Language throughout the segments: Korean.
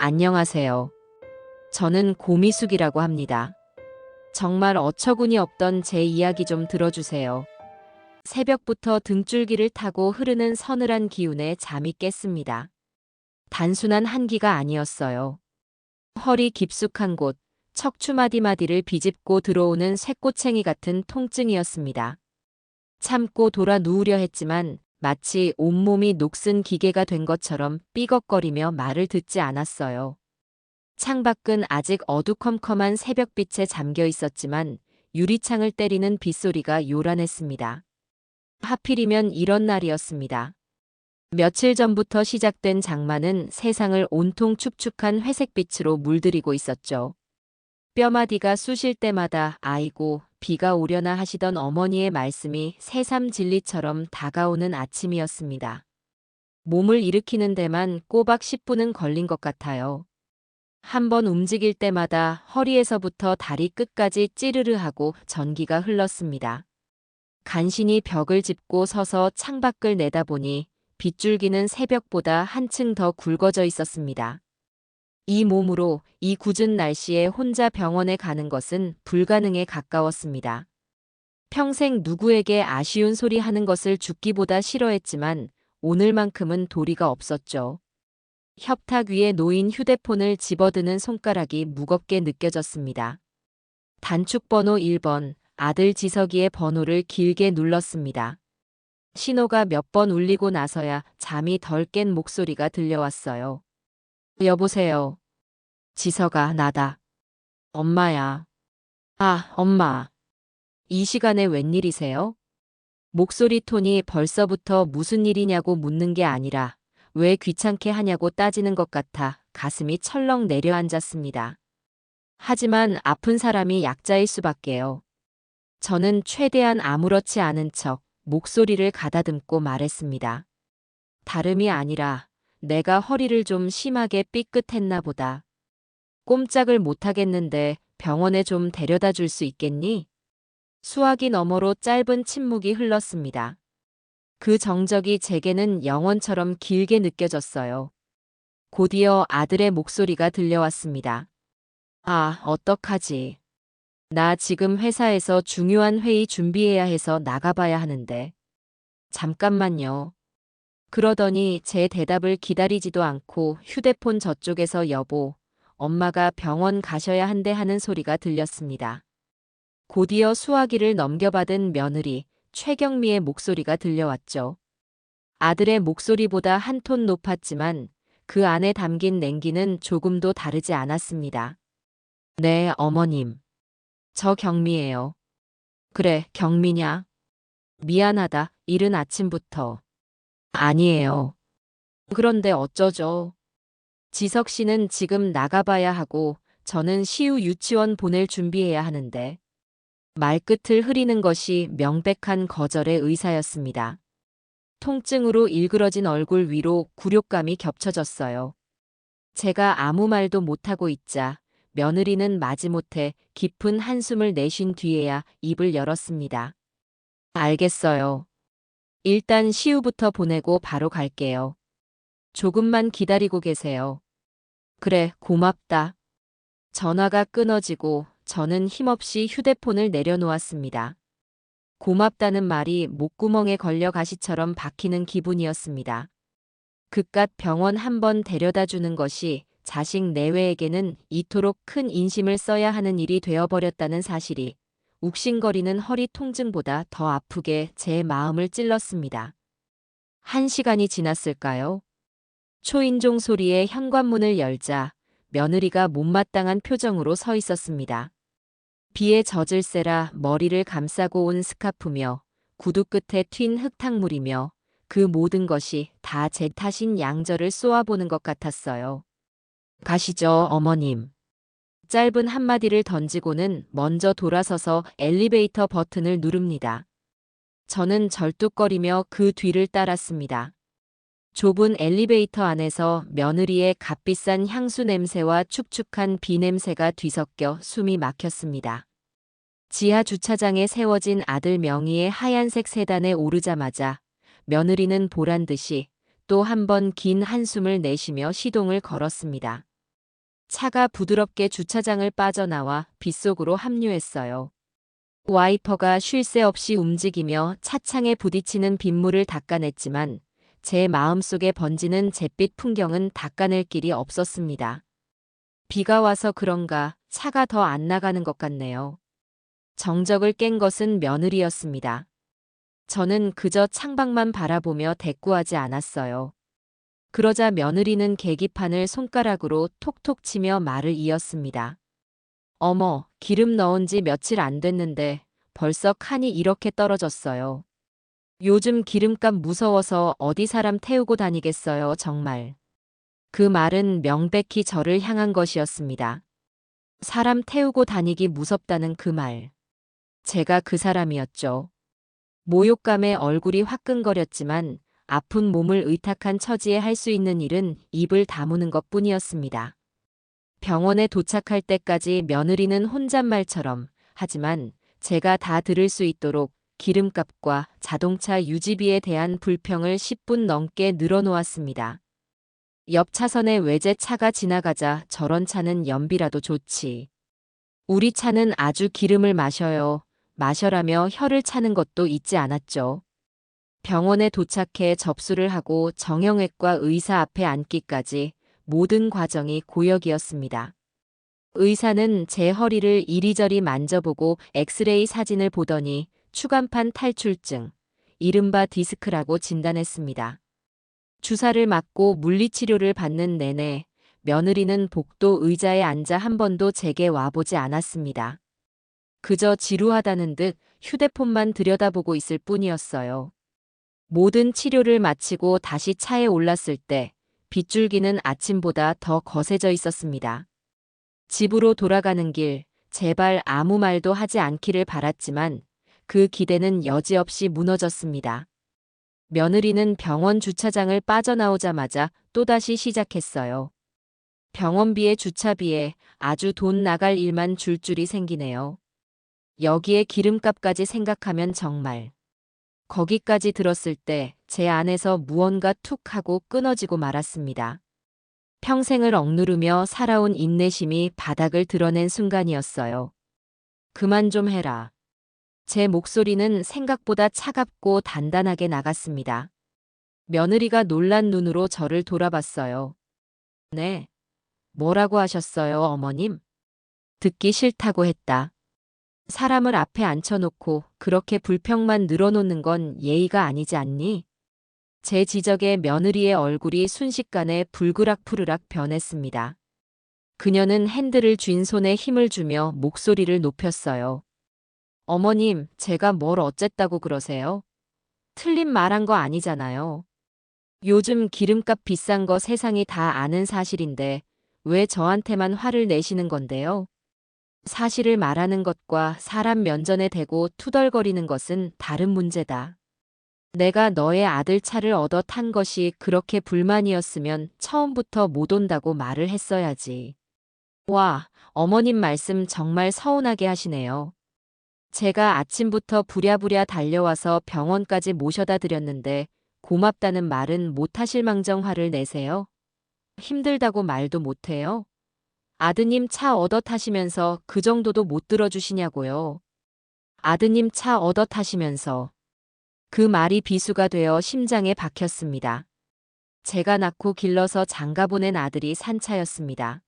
안녕하세요. 저는 고미숙이라고 합니다. 정말 어처구니 없던 제 이야기 좀 들어주세요. 새벽부터 등줄기를 타고 흐르는 서늘한 기운에 잠이 깼습니다. 단순한 한기가 아니었어요. 허리 깊숙한 곳, 척추 마디마디를 비집고 들어오는 쇠꼬챙이 같은 통증이었습니다. 참고 돌아 누우려 했지만 마치 온몸이 녹슨 기계가 된 것처럼 삐걱거리며 말을 듣지 않았어요. 창밖은 아직 어두컴컴한 새벽빛에 잠겨 있었지만 유리창을 때리는 빗소리가 요란했습니다. 하필이면 이런 날이었습니다. 며칠 전부터 시작된 장마는 세상을 온통 축축한 회색빛으로 물들이고 있었죠. 뼈마디가 쑤실 때마다 아이고 비가 오려나 하시던 어머니의 말씀이 새삼 진리처럼 다가오는 아침이었습니다. 몸을 일으키는 데만 꼬박 10분은 걸린 것 같아요. 한 번 움직일 때마다 허리에서부터 다리 끝까지 찌르르 하고 전기가 흘렀습니다. 간신히 벽을 짚고 서서 창밖을 내다보니 빗줄기는 새벽보다 한층 더 굵어져 있었습니다. 이 몸으로 이 궂은 날씨에 혼자 병원에 가는 것은 불가능에 가까웠습니다. 평생 누구에게 아쉬운 소리 하는 것을 죽기보다 싫어했지만 오늘만큼은 도리가 없었죠. 협탁 위에 놓인 휴대폰을 집어드는 손가락이 무겁게 느껴졌습니다. 단축번호 1번, 아들 지석이의 번호를 길게 눌렀습니다. 신호가 몇 번 울리고 나서야 잠이 덜 깬 목소리가 들려왔어요. 여보세요. 지석아, 나다. 엄마야. 아, 엄마. 이 시간에 웬일이세요? 목소리 톤이 벌써부터 무슨 일이냐고 묻는 게 아니라 왜 귀찮게 하냐고 따지는 것 같아 가슴이 철렁 내려앉았습니다. 하지만 아픈 사람이 약자일 수밖에요. 저는 최대한 아무렇지 않은 척 목소리를 가다듬고 말했습니다. 다름이 아니라 내가 허리를 좀 심하게 삐끗했나 보다. 꼼짝을 못하겠는데 병원에 좀 데려다 줄 수 있겠니? 수화기 너머로 짧은 침묵이 흘렀습니다. 그 정적이 제게는 영원처럼 길게 느껴졌어요. 곧이어 아들의 목소리가 들려왔습니다. 아, 어떡하지. 나 지금 회사에서 중요한 회의 준비해야 해서 나가봐야 하는데. 잠깐만요. 그러더니 제 대답을 기다리지도 않고 휴대폰 저쪽에서 여보, 엄마가 병원 가셔야 한대 하는 소리가 들렸습니다. 곧이어 수화기를 넘겨받은 며느리 최경미의 목소리가 들려왔죠. 아들의 목소리보다 한 톤 높았지만 그 안에 담긴 냉기는 조금도 다르지 않았습니다. 네, 어머님. 저 경미예요. 그래, 경미냐? 미안하다, 이른 아침부터. 아니에요. 그런데 어쩌죠? 지석 씨는 지금 나가봐야 하고 저는 시우 유치원 보낼 준비해야 하는데. 말끝을 흐리는 것이 명백한 거절의 의사였습니다. 통증으로 일그러진 얼굴 위로 굴욕감이 겹쳐졌어요. 제가 아무 말도 못하고 있자 며느리는 마지못해 깊은 한숨을 내쉰 뒤에야 입을 열었습니다. 알겠어요. 일단 시우부터 보내고 바로 갈게요. 조금만 기다리고 계세요. 그래, 고맙다. 전화가 끊어지고 저는 힘없이 휴대폰을 내려놓았습니다. 고맙다는 말이 목구멍에 걸려 가시처럼 박히는 기분이었습니다. 그깟 병원 한번 데려다 주는 것이 자식 내외에게는 이토록 큰 인심을 써야 하는 일이 되어버렸다는 사실이 욱신거리는 허리 통증보다 더 아프게 제 마음을 찔렀습니다. 1시간이 지났을까요? 초인종 소리에 현관문을 열자 며느리가 못마땅한 표정으로 서 있었습니다. 비에 젖을 새라 머리를 감싸고 온 스카프며 구두 끝에 튄 흙탕물이며 그 모든 것이 다 제 탓인 양저를 쏘아보는 것 같았어요. 가시죠, 어머님. 짧은 한마디를 던지고는 먼저 돌아서서 엘리베이터 버튼을 누릅니다. 저는 절뚝거리며 그 뒤를 따랐습니다. 좁은 엘리베이터 안에서 며느리의 값비싼 향수 냄새와 축축한 비 냄새가 뒤섞여 숨이 막혔습니다. 지하 주차장에 세워진 아들 명의의 하얀색 세단에 오르자마자 며느리는 보란 듯이 또 한 번 긴 한숨을 내쉬며 시동을 걸었습니다. 차가 부드럽게 주차장을 빠져나와 빗속으로 합류했어요. 와이퍼가 쉴 새 없이 움직이며 차창에 부딪히는 빗물을 닦아냈지만 제 마음속에 번지는 잿빛 풍경은 닦아낼 길이 없었습니다. 비가 와서 그런가 차가 더 안 나가는 것 같네요. 정적을 깬 것은 며느리였습니다. 저는 그저 창밖만 바라보며 대꾸하지 않았어요. 그러자 며느리는 계기판을 손가락으로 톡톡 치며 말을 이었습니다. 어머, 기름 넣은 지 며칠 안 됐는데 벌써 칸이 이렇게 떨어졌어요. 요즘 기름값 무서워서 어디 사람 태우고 다니겠어요, 정말. 그 말은 명백히 저를 향한 것이었습니다. 사람 태우고 다니기 무섭다는 그 말. 제가 그 사람이었죠. 모욕감에 얼굴이 화끈거렸지만 아픈 몸을 의탁한 처지에 할 수 있는 일은 입을 다무는 것뿐이었습니다. 병원에 도착할 때까지 며느리는 혼잣말처럼 하지만 제가 다 들을 수 있도록 기름값과 자동차 유지비에 대한 불평을 10분 넘게 늘어놓았습니다. 옆 차선에 외제차가 지나가자 저런 차는 연비라도 좋지. 우리 차는 아주 기름을 마셔요. 마셔라며 혀를 차는 것도 잊지 않았죠. 병원에 도착해 접수를 하고 정형외과 의사 앞에 앉기까지 모든 과정이 고역이었습니다. 의사는 제 허리를 이리저리 만져보고 엑스레이 사진을 보더니 추간판 탈출증, 이른바 디스크라고 진단했습니다. 주사를 맞고 물리치료를 받는 내내 며느리는 복도 의자에 앉아 한 번도 제게 와보지 않았습니다. 그저 지루하다는 듯 휴대폰만 들여다보고 있을 뿐이었어요. 모든 치료를 마치고 다시 차에 올랐을 때 빗줄기는 아침보다 더 거세져 있었습니다. 집으로 돌아가는 길, 제발 아무 말도 하지 않기를 바랐지만 그 기대는 여지없이 무너졌습니다. 며느리는 병원 주차장을 빠져나오자마자 또다시 시작했어요. 병원비에 주차비에 아주 돈 나갈 일만 줄줄이 생기네요. 여기에 기름값까지 생각하면 정말. 거기까지 들었을 때 제 안에서 무언가 툭 하고 끊어지고 말았습니다. 평생을 억누르며 살아온 인내심이 바닥을 드러낸 순간이었어요. 그만 좀 해라. 제 목소리는 생각보다 차갑고 단단하게 나갔습니다. 며느리가 놀란 눈으로 저를 돌아봤어요. 네. 뭐라고 하셨어요, 어머님? 듣기 싫다고 했다. 사람을 앞에 앉혀놓고 그렇게 불평만 늘어놓는 건 예의가 아니지 않니? 제 지적에 며느리의 얼굴이 순식간에 불그락푸르락 변했습니다. 그녀는 핸들을 쥔 손에 힘을 주며 목소리를 높였어요. 어머님, 제가 뭘 어쨌다고 그러세요? 틀린 말한 거 아니잖아요. 요즘 기름값 비싼 거 세상이 다 아는 사실인데 왜 저한테만 화를 내시는 건데요? 사실을 말하는 것과 사람 면전에 대고 투덜거리는 것은 다른 문제다. 내가 너의 아들 차를 얻어 탄 것이 그렇게 불만이었으면 처음부터 못 온다고 말을 했어야지. 와, 어머님 말씀 정말 서운하게 하시네요. 제가 아침부터 부랴부랴 달려와서 병원까지 모셔다 드렸는데 고맙다는 말은 못하실 망정 화를 내세요? 힘들다고 말도 못해요? 아드님 차 얻어 타시면서 그 정도도 못 들어주시냐고요. 아드님 차 얻어 타시면서. 그 말이 비수가 되어 심장에 박혔습니다. 제가 낳고 길러서 장가보낸 아들이 산 차였습니다.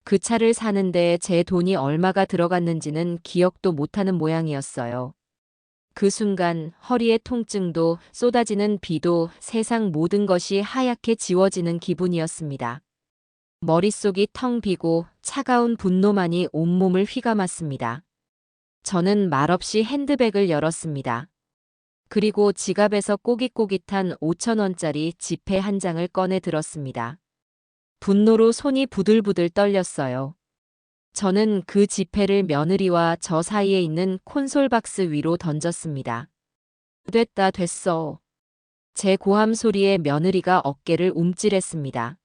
그 차를 사는데 제 돈이 얼마가 들어갔는지는 기억도 못하는 모양이었어요. 그 순간 허리의 통증도 쏟아지는 비도 세상 모든 것이 하얗게 지워지는 기분이었습니다. 머릿속이 텅 비고 차가운 분노만이 온몸을 휘감았습니다. 저는 말없이 핸드백을 열었습니다. 그리고 지갑에서 꼬깃꼬깃한 5,000원짜리 지폐 한 장을 꺼내 들었습니다. 분노로 손이 부들부들 떨렸어요. 저는 그 지폐를 며느리와 저 사이에 있는 콘솔 박스 위로 던졌습니다. 됐다, 됐어. 제 고함 소리에 며느리가 어깨를 움찔했습니다.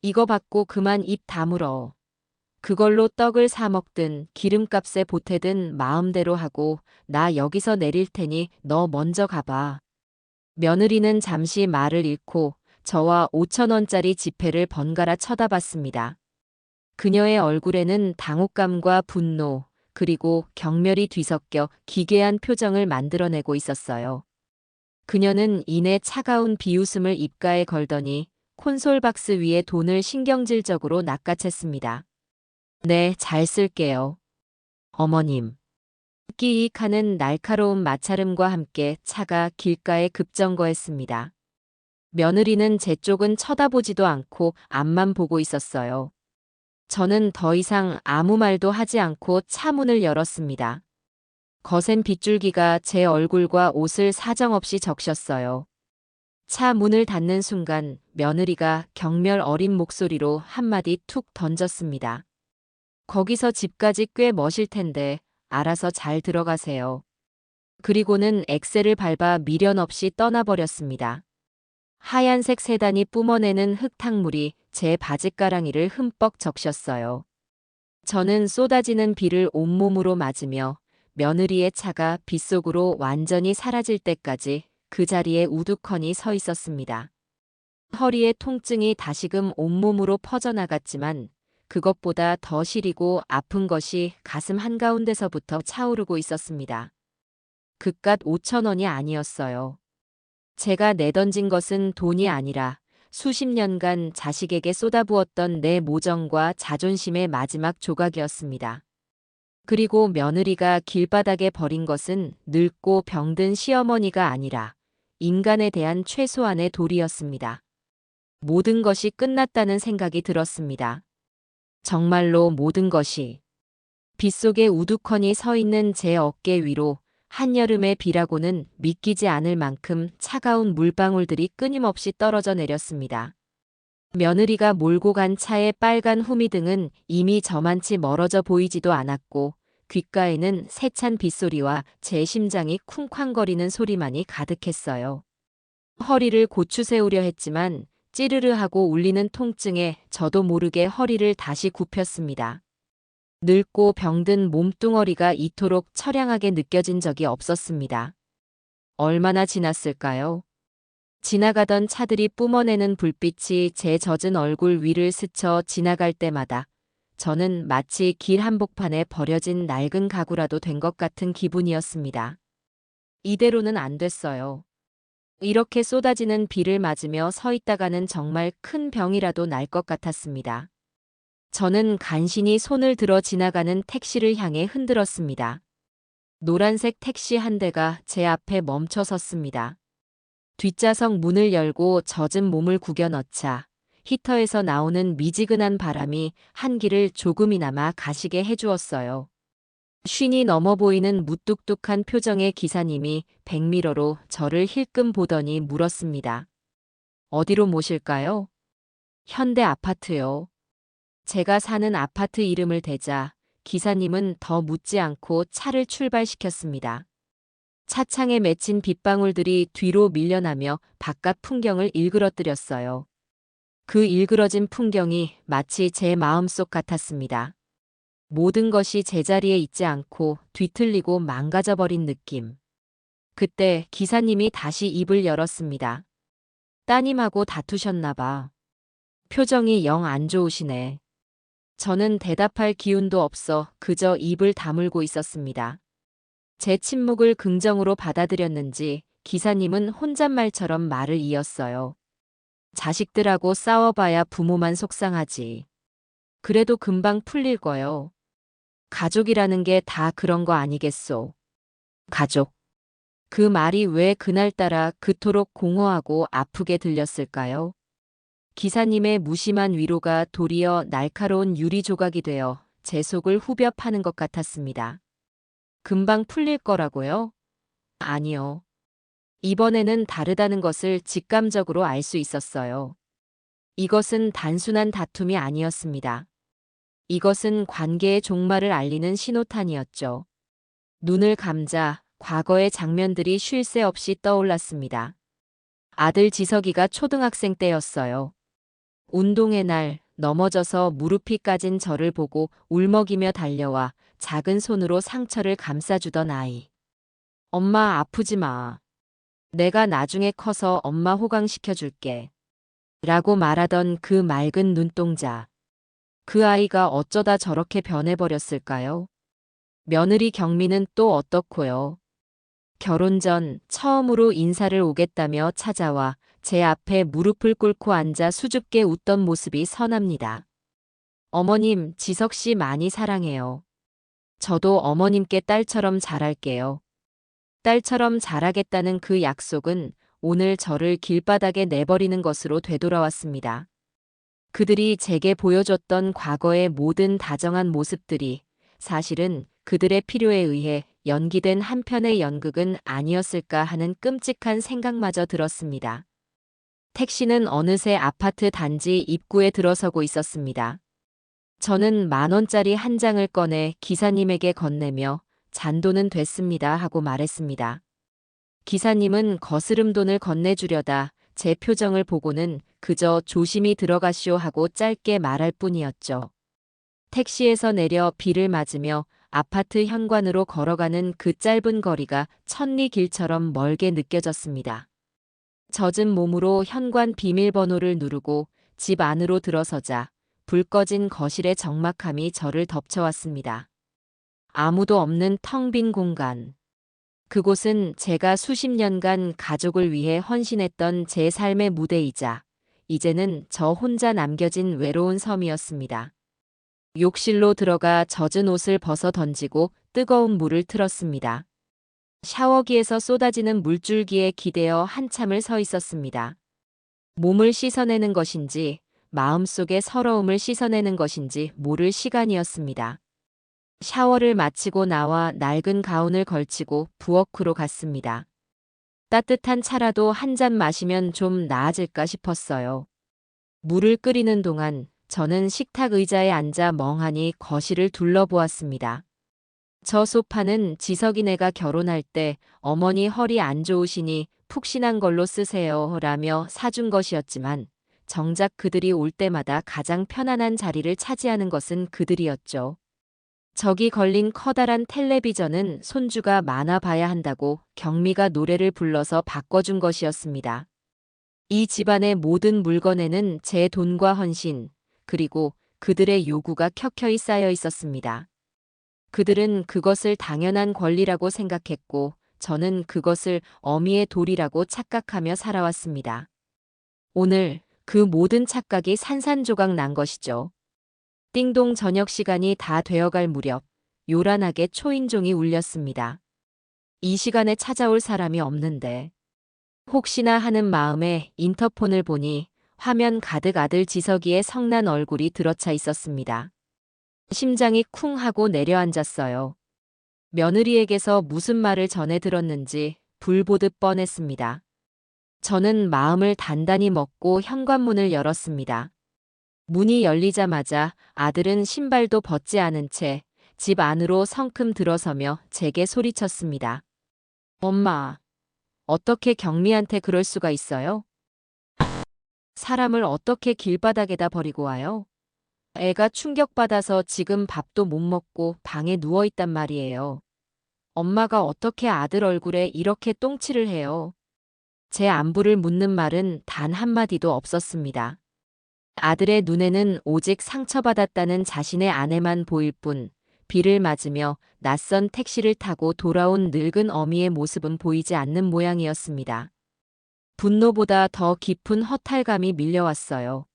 이거 받고 그만 입 다물어. 그걸로 떡을 사 먹든 기름값에 보태든 마음대로 하고 나 여기서 내릴 테니 너 먼저 가봐. 며느리는 잠시 말을 잃고 저와 5,000원짜리 지폐를 번갈아 쳐다봤습니다. 그녀의 얼굴에는 당혹감과 분노, 그리고 경멸이 뒤섞여 기괴한 표정을 만들어내고 있었어요. 그녀는 이내 차가운 비웃음을 입가에 걸더니 콘솔 박스 위에 돈을 신경질적으로 낚아챘습니다. 네, 잘 쓸게요. 어머님. 끼익하는 날카로운 마찰음과 함께 차가 길가에 급정거했습니다. 며느리는 제 쪽은 쳐다보지도 않고 앞만 보고 있었어요. 저는 더 이상 아무 말도 하지 않고 차 문을 열었습니다. 거센 빗줄기가 제 얼굴과 옷을 사정없이 적셨어요. 차 문을 닫는 순간 며느리가 경멸 어린 목소리로 한마디 툭 던졌습니다. 거기서 집까지 꽤 머실 텐데 알아서 잘 들어가세요. 그리고는 엑셀을 밟아 미련 없이 떠나버렸습니다. 하얀색 세단이 뿜어내는 흙탕물이 제 바짓가랑이를 흠뻑 적셨어요. 저는 쏟아지는 비를 온몸으로 맞으며 며느리의 차가 빗속으로 완전히 사라질 때까지 그 자리에 우두커니 서 있었습니다. 허리의 통증이 다시금 온몸으로 퍼져나갔지만 그것보다 더 시리고 아픈 것이 가슴 한가운데서부터 차오르고 있었습니다. 그깟 5천 원이 아니었어요. 제가 내던진 것은 돈이 아니라 수십 년간 자식에게 쏟아부었던 내 모정과 자존심의 마지막 조각이었습니다. 그리고 며느리가 길바닥에 버린 것은 늙고 병든 시어머니가 아니라 인간에 대한 최소한의 도리였습니다. 모든 것이 끝났다는 생각이 들었습니다. 정말로 모든 것이. 빗속에 우두커니 서 있는 제 어깨 위로 한여름의 비라고는 믿기지 않을 만큼 차가운 물방울들이 끊임없이 떨어져 내렸습니다. 며느리가 몰고 간 차의 빨간 후미등은 이미 저만치 멀어져 보이지도 않았고 귓가에는 세찬 빗소리와 제 심장이 쿵쾅거리는 소리만이 가득했어요. 허리를 고추 세우려 했지만 찌르르 하고 울리는 통증에 저도 모르게 허리를 다시 굽혔습니다. 늙고 병든 몸뚱어리가 이토록 처량하게 느껴진 적이 없었습니다. 얼마나 지났을까요? 지나가던 차들이 뿜어내는 불빛이 제 젖은 얼굴 위를 스쳐 지나갈 때마다 저는 마치 길 한복판에 버려진 낡은 가구라도 된 것 같은 기분이었습니다. 이대로는 안 됐어요. 이렇게 쏟아지는 비를 맞으며 서 있다가는 정말 큰 병이라도 날 것 같았습니다. 저는 간신히 손을 들어 지나가는 택시를 향해 흔들었습니다. 노란색 택시 한 대가 제 앞에 멈춰 섰습니다. 뒷좌석 문을 열고 젖은 몸을 구겨 넣자 히터에서 나오는 미지근한 바람이 한기를 조금이나마 가시게 해주었어요. 쉰이 넘어 보이는 무뚝뚝한 표정의 기사님이 백미러로 저를 힐끔 보더니 물었습니다. 어디로 모실까요? 현대 아파트요. 제가 사는 아파트 이름을 대자 기사님은 더 묻지 않고 차를 출발시켰습니다. 차창에 맺힌 빗방울들이 뒤로 밀려나며 바깥 풍경을 일그러뜨렸어요. 그 일그러진 풍경이 마치 제 마음속 같았습니다. 모든 것이 제자리에 있지 않고 뒤틀리고 망가져버린 느낌. 그때 기사님이 다시 입을 열었습니다. 따님하고 다투셨나 봐. 표정이 영 안 좋으시네. 저는 대답할 기운도 없어 그저 입을 다물고 있었습니다. 제 침묵을 긍정으로 받아들였는지 기사님은 혼잣말처럼 말을 이었어요. 자식들하고 싸워봐야 부모만 속상하지. 그래도 금방 풀릴 거요. 가족이라는 게 다 그런 거 아니겠소. 가족. 그 말이 왜 그날따라 그토록 공허하고 아프게 들렸을까요? 기사님의 무심한 위로가 도리어 날카로운 유리 조각이 되어 제 속을 후벼 파는 것 같았습니다. 금방 풀릴 거라고요? 아니요. 이번에는 다르다는 것을 직감적으로 알 수 있었어요. 이것은 단순한 다툼이 아니었습니다. 이것은 관계의 종말을 알리는 신호탄이었죠. 눈을 감자 과거의 장면들이 쉴 새 없이 떠올랐습니다. 아들 지석이가 초등학생 때였어요. 운동의 날 넘어져서 무릎이 까진 저를 보고 울먹이며 달려와 작은 손으로 상처를 감싸주던 아이. 엄마 아프지 마. 내가 나중에 커서 엄마 호강시켜줄게. 라고 말하던 그 맑은 눈동자. 그 아이가 어쩌다 저렇게 변해버렸을까요? 며느리 경미는 또 어떻고요? 결혼 전 처음으로 인사를 오겠다며 찾아와 제 앞에 무릎을 꿇고 앉아 수줍게 웃던 모습이 선합니다. 어머님, 지석 씨 많이 사랑해요. 저도 어머님께 딸처럼 잘할게요. 딸처럼 잘하겠다는 그 약속은 오늘 저를 길바닥에 내버리는 것으로 되돌아왔습니다. 그들이 제게 보여줬던 과거의 모든 다정한 모습들이 사실은 그들의 필요에 의해 연기된 한 편의 연극은 아니었을까 하는 끔찍한 생각마저 들었습니다. 택시는 어느새 아파트 단지 입구에 들어서고 있었습니다. 저는 10,000원짜리 한 장을 꺼내 기사님에게 건네며 잔돈은 됐습니다 하고 말했습니다. 기사님은 거스름 돈을 건네주려다 제 표정을 보고는 그저 조심히 들어가시오 하고 짧게 말할 뿐이었죠. 택시에서 내려 비를 맞으며 아파트 현관으로 걸어가는 그 짧은 거리가 천리 길처럼 멀게 느껴졌습니다. 젖은 몸으로 현관 비밀번호를 누르고 집 안으로 들어서자 불 꺼진 거실의 적막함이 저를 덮쳐왔습니다. 아무도 없는 텅 빈 공간. 그곳은 제가 수십 년간 가족을 위해 헌신했던 제 삶의 무대이자 이제는 저 혼자 남겨진 외로운 섬이었습니다. 욕실로 들어가 젖은 옷을 벗어 던지고 뜨거운 물을 틀었습니다. 샤워기에서 쏟아지는 물줄기에 기대어 한참을 서 있었습니다. 몸을 씻어내는 것인지 마음속의 서러움을 씻어내는 것인지 모를 시간이었습니다. 샤워를 마치고 나와 낡은 가운을 걸치고 부엌으로 갔습니다. 따뜻한 차라도 한 잔 마시면 좀 나아질까 싶었어요. 물을 끓이는 동안 저는 식탁 의자에 앉아 멍하니 거실을 둘러보았습니다. 저 소파는 지석이네가 결혼할 때 어머니 허리 안 좋으시니 푹신한 걸로 쓰세요 라며 사준 것이었지만 정작 그들이 올 때마다 가장 편안한 자리를 차지하는 것은 그들이었죠. 저기 걸린 커다란 텔레비전은 손주가 만화 봐야 한다고 경미가 노래를 불러서 바꿔준 것이었습니다. 이 집안의 모든 물건에는 제 돈과 헌신, 그리고 그들의 요구가 켜켜이 쌓여 있었습니다. 그들은 그것을 당연한 권리라고 생각했고 저는 그것을 어미의 도리라고 착각하며 살아왔습니다. 오늘 그 모든 착각이 산산조각 난 것이죠. 띵동 저녁 시간이 다 되어갈 무렵 요란하게 초인종이 울렸습니다. 이 시간에 찾아올 사람이 없는데 혹시나 하는 마음에 인터폰을 보니 화면 가득 아들 지석이의 성난 얼굴이 들어차 있었습니다. 심장이 쿵 하고 내려앉았어요. 며느리에게서 무슨 말을 전해 들었는지 불보듯 뻔했습니다. 저는 마음을 단단히 먹고 현관문을 열었습니다. 문이 열리자마자 아들은 신발도 벗지 않은 채 집 안으로 성큼 들어서며 제게 소리쳤습니다. 엄마, 어떻게 경미한테 그럴 수가 있어요? 사람을 어떻게 길바닥에다 버리고 와요? 애가 충격받아서 지금 밥도 못 먹고 방에 누워있단 말이에요. 엄마가 어떻게 아들 얼굴에 이렇게 똥칠을 해요? 제 안부를 묻는 말은 단 한마디도 없었습니다. 아들의 눈에는 오직 상처받았다는 자신의 아내만 보일 뿐 비를 맞으며 낯선 택시를 타고 돌아온 늙은 어미의 모습은 보이지 않는 모양이었습니다. 분노보다 더 깊은 허탈감이 밀려왔어요.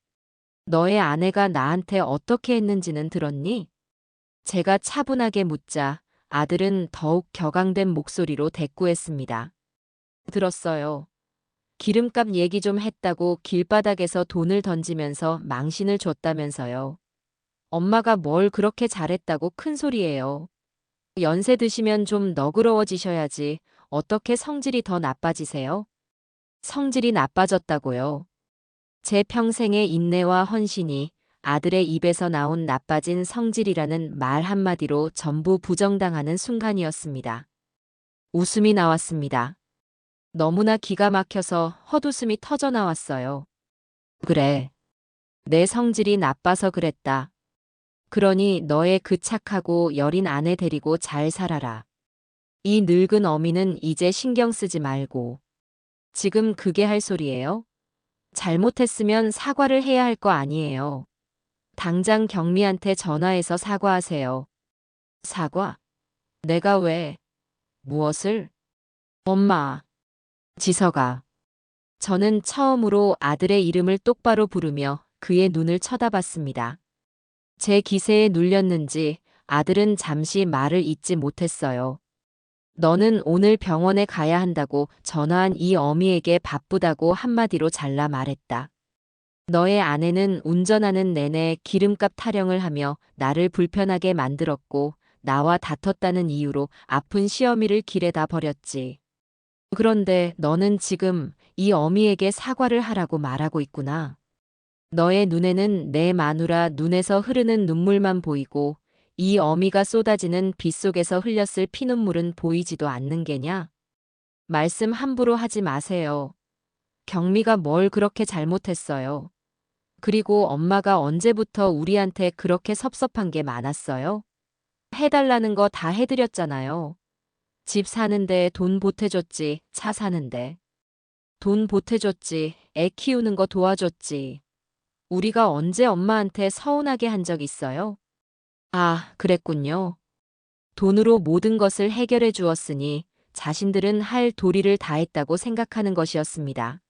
너의 아내가 나한테 어떻게 했는지는 들었니? 제가 차분하게 묻자 아들은 더욱 격앙된 목소리로 대꾸했습니다. 들었어요. 기름값 얘기 좀 했다고 길바닥에서 돈을 던지면서 망신을 줬다면서요. 엄마가 뭘 그렇게 잘했다고 큰 소리예요. 연세 드시면 좀 너그러워지셔야지 어떻게 성질이 더 나빠지세요? 성질이 나빠졌다고요. 제 평생의 인내와 헌신이 아들의 입에서 나온 나빠진 성질이라는 말 한마디로 전부 부정당하는 순간이었습니다. 웃음이 나왔습니다. 너무나 기가 막혀서 헛웃음이 터져 나왔어요. 그래. 내 성질이 나빠서 그랬다. 그러니 너의 그 착하고 여린 아내 데리고 잘 살아라. 이 늙은 어미는 이제 신경 쓰지 말고. 지금 그게 할 소리예요? 잘못했으면 사과를 해야 할 거 아니에요. 당장 경미한테 전화해서 사과하세요. 사과? 내가 왜? 무엇을? 엄마. 지석아. 저는 처음으로 아들의 이름을 똑바로 부르며 그의 눈을 쳐다봤습니다. 제 기세에 눌렸는지 아들은 잠시 말을 잇지 못했어요. 너는 오늘 병원에 가야 한다고 전화한 이 어미에게 바쁘다고 한마디로 잘라 말했다. 너의 아내는 운전하는 내내 기름값 타령을 하며 나를 불편하게 만들었고 나와 다퉜다는 이유로 아픈 시어미를 길에다 버렸지. 그런데 너는 지금 이 어미에게 사과를 하라고 말하고 있구나. 너의 눈에는 내 마누라 눈에서 흐르는 눈물만 보이고 이 어미가 쏟아지는 빗속에서 흘렸을 피눈물은 보이지도 않는 게냐? 말씀 함부로 하지 마세요. 경미가 뭘 그렇게 잘못했어요? 그리고 엄마가 언제부터 우리한테 그렇게 섭섭한 게 많았어요? 해달라는 거 다 해드렸잖아요. 집 사는데 돈 보태줬지, 차 사는데. 돈 보태줬지, 애 키우는 거 도와줬지. 우리가 언제 엄마한테 서운하게 한 적 있어요? 아, 그랬군요. 돈으로 모든 것을 해결해 주었으니 자신들은 할 도리를 다했다고 생각하는 것이었습니다.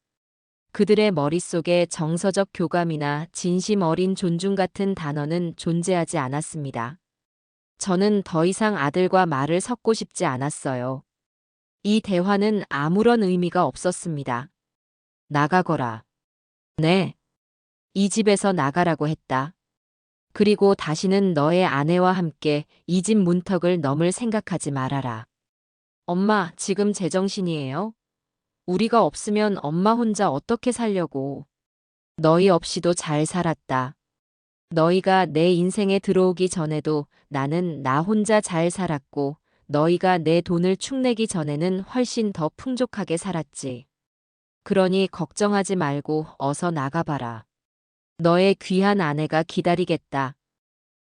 그들의 머릿속에 정서적 교감이나 진심 어린 존중 같은 단어는 존재하지 않았습니다. 저는 더 이상 아들과 말을 섞고 싶지 않았어요. 이 대화는 아무런 의미가 없었습니다. 나가거라. 네. 이 집에서 나가라고 했다. 그리고 다시는 너의 아내와 함께 이 집 문턱을 넘을 생각하지 말아라. 엄마, 지금 제정신이에요? 우리가 없으면 엄마 혼자 어떻게 살려고. 너희 없이도 잘 살았다. 너희가 내 인생에 들어오기 전에도 나는 나 혼자 잘 살았고 너희가 내 돈을 축내기 전에는 훨씬 더 풍족하게 살았지. 그러니 걱정하지 말고 어서 나가봐라. 너의 귀한 아내가 기다리겠다.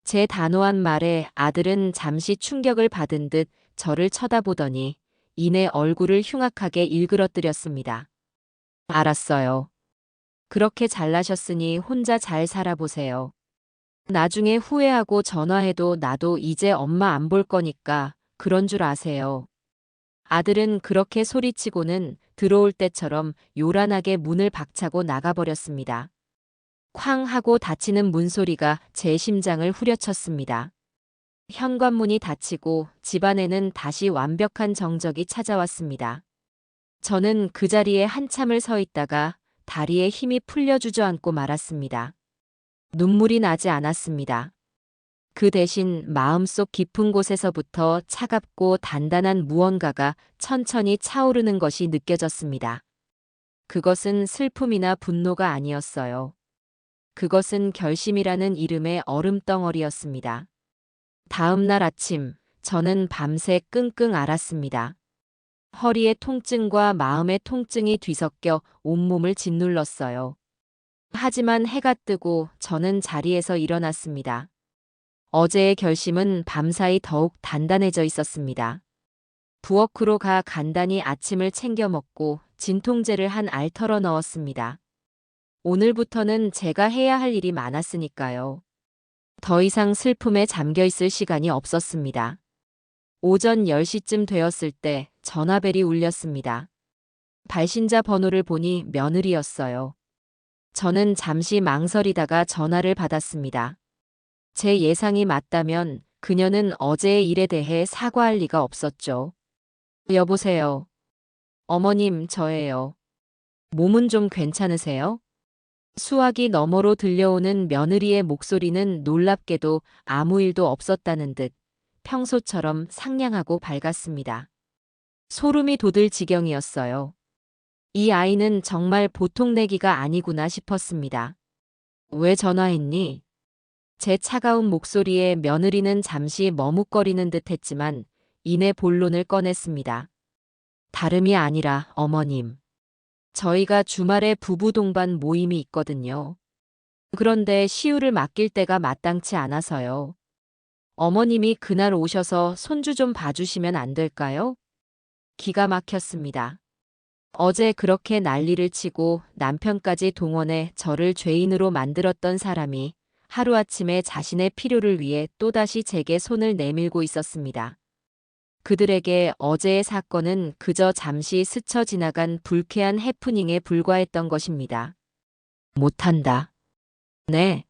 제 단호한 말에 아들은 잠시 충격을 받은 듯 저를 쳐다보더니 이내 얼굴을 흉악하게 일그러뜨렸습니다. 알았어요. 그렇게 잘나셨으니 혼자 잘 살아보세요. 나중에 후회하고 전화해도 나도 이제 엄마 안 볼 거니까 그런 줄 아세요. 아들은 그렇게 소리치고는 들어올 때처럼 요란하게 문을 박차고 나가버렸습니다. 쾅 하고 닫히는 문소리가 제 심장을 후려쳤습니다. 현관문이 닫히고 집안에는 다시 완벽한 정적이 찾아왔습니다. 저는 그 자리에 한참을 서 있다가 다리에 힘이 풀려 주저앉고 말았습니다. 눈물이 나지 않았습니다. 그 대신 마음속 깊은 곳에서부터 차갑고 단단한 무언가가 천천히 차오르는 것이 느껴졌습니다. 그것은 슬픔이나 분노가 아니었어요. 그것은 결심이라는 이름의 얼음덩어리였습니다. 다음 날 아침, 저는 밤새 끙끙 앓았습니다. 허리의 통증과 마음의 통증이 뒤섞여 온몸을 짓눌렀어요. 하지만 해가 뜨고 저는 자리에서 일어났습니다. 어제의 결심은 밤사이 더욱 단단해져 있었습니다. 부엌으로 가 간단히 아침을 챙겨 먹고 진통제를 한 알 털어 넣었습니다. 오늘부터는 제가 해야 할 일이 많았으니까요. 더 이상 슬픔에 잠겨 있을 시간이 없었습니다. 오전 10시쯤 되었을 때 전화벨이 울렸습니다. 발신자 번호를 보니 며느리였어요. 저는 잠시 망설이다가 전화를 받았습니다. 제 예상이 맞다면 그녀는 어제의 일에 대해 사과할 리가 없었죠. 여보세요. 어머님, 저예요. 몸은 좀 괜찮으세요? 수화기 너머로 들려오는 며느리의 목소리는 놀랍게도 아무 일도 없었다는 듯 평소처럼 상냥하고 밝았습니다. 소름이 돋을 지경이었어요. 이 아이는 정말 보통 내기가 아니구나 싶었습니다. 왜 전화했니? 제 차가운 목소리에 며느리는 잠시 머뭇거리는 듯 했지만 이내 본론을 꺼냈습니다. 다름이 아니라 어머님. 저희가 주말에 부부 동반 모임이 있거든요. 그런데 시우를 맡길 때가 마땅치 않아서요. 어머님이 그날 오셔서 손주 좀 봐주시면 안 될까요? 기가 막혔습니다. 어제 그렇게 난리를 치고 남편까지 동원해 저를 죄인으로 만들었던 사람이 하루아침에 자신의 필요를 위해 또다시 제게 손을 내밀고 있었습니다. 그들에게 어제의 사건은 그저 잠시 스쳐 지나간 불쾌한 해프닝에 불과했던 것입니다. 못한다. 네,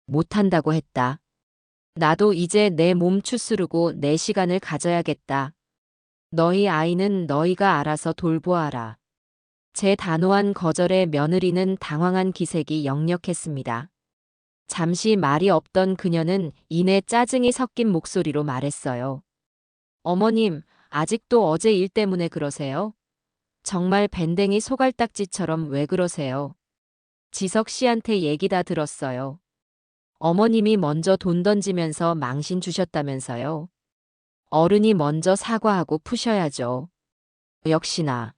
못한다고 했다. 나도 이제 내 몸 추스르고 내 시간을 가져야겠다. 너희 아이는 너희가 알아서 돌보아라. 제 단호한 거절에 며느리는 당황한 기색이 역력했습니다. 잠시 말이 없던 그녀는 이내 짜증이 섞인 목소리로 말했어요. 어머님, 아직도 어제 일 때문에 그러세요? 정말 밴댕이 소갈딱지처럼 왜 그러세요? 지석 씨한테 얘기 다 들었어요. 어머님이 먼저 돈 던지면서 망신 주셨다면서요. 어른이 먼저 사과하고 푸셔야죠. 역시나.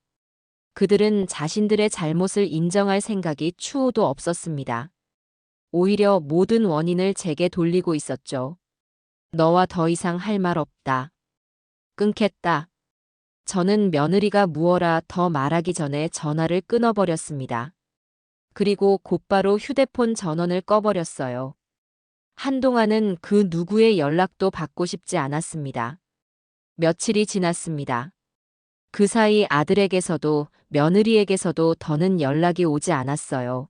그들은 자신들의 잘못을 인정할 생각이 추호도 없었습니다. 오히려 모든 원인을 제게 돌리고 있었죠. 너와 더 이상 할 말 없다. 끊겠다. 저는 며느리가 무어라 더 말하기 전에 전화를 끊어버렸습니다. 그리고 곧바로 휴대폰 전원을 꺼버렸어요. 한동안은 그 누구의 연락도 받고 싶지 않았습니다. 며칠이 지났습니다. 그 사이 아들에게서도 며느리에게서도 더는 연락이 오지 않았어요.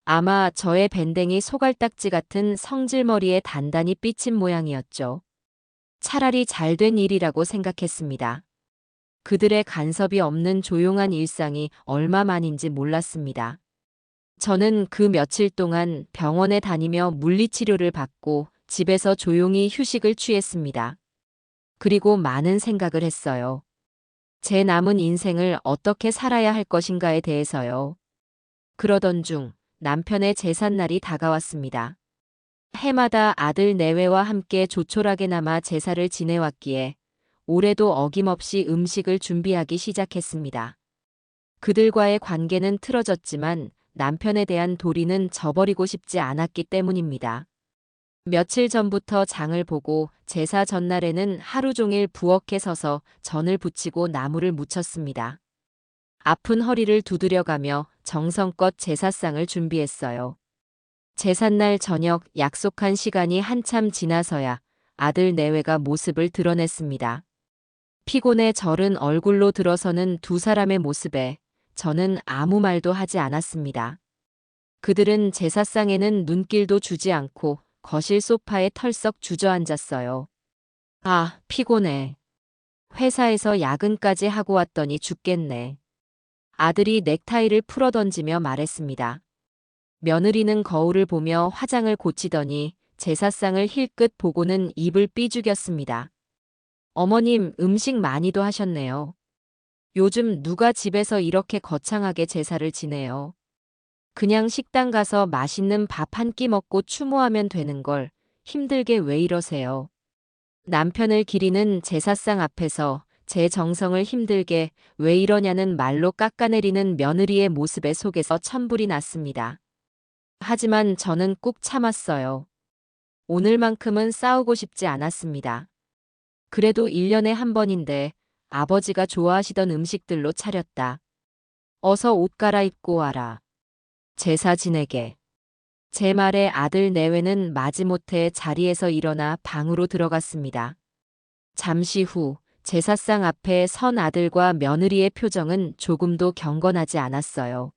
아마 저의 밴댕이 소갈딱지 같은 성질머리에 단단히 삐친 모양이었죠. 차라리 잘된 일이라고 생각했습니다. 그들의 간섭이 없는 조용한 일상이 얼마만인지 몰랐습니다. 저는 그 며칠 동안 병원에 다니며 물리치료를 받고 집에서 조용히 휴식을 취했습니다. 그리고 많은 생각을 했어요. 제 남은 인생을 어떻게 살아야 할 것인가에 대해서요. 그러던 중 남편의 제삿날이 다가왔습니다. 해마다 아들 내외와 함께 조촐하게나마 제사를 지내왔기에 올해도 어김없이 음식을 준비하기 시작했습니다. 그들과의 관계는 틀어졌지만 남편에 대한 도리는 저버리고 싶지 않았기 때문입니다. 며칠 전부터 장을 보고 제사 전날에는 하루 종일 부엌에 서서 전을 부치고 나무를 묻혔습니다. 아픈 허리를 두드려가며 정성껏 제사상을 준비했어요. 제삿날 저녁 약속한 시간이 한참 지나서야 아들 내외가 모습을 드러냈습니다. 피곤에 절은 얼굴로 들어서는 두 사람의 모습에 저는 아무 말도 하지 않았습니다. 그들은 제사상에는 눈길도 주지 않고 거실 소파에 털썩 주저앉았어요. 아, 피곤해. 회사에서 야근까지 하고 왔더니 죽겠네. 아들이 넥타이를 풀어던지며 말했습니다. 며느리는 거울을 보며 화장을 고치더니 제사상을 힐끗 보고는 입을 삐죽였습니다. 어머님, 음식 많이도 하셨네요. 요즘 누가 집에서 이렇게 거창하게 제사를 지내요. 그냥 식당 가서 맛있는 밥 한 끼 먹고 추모하면 되는 걸 힘들게 왜 이러세요? 남편을 기리는 제사상 앞에서 제 정성을 힘들게 왜 이러냐는 말로 깎아내리는 며느리의 모습에 속에서 천불이 났습니다. 하지만 저는 꾹 참았어요. 오늘만큼은 싸우고 싶지 않았습니다. 그래도 1년에 한 번인데 아버지가 좋아하시던 음식들로 차렸다. 어서 옷 갈아입고 와라. 제사 지내게. 제 말에 아들 내외는 마지못해 자리에서 일어나 방으로 들어갔습니다. 잠시 후 제사상 앞에 선 아들과 며느리의 표정은 조금도 경건하지 않았어요.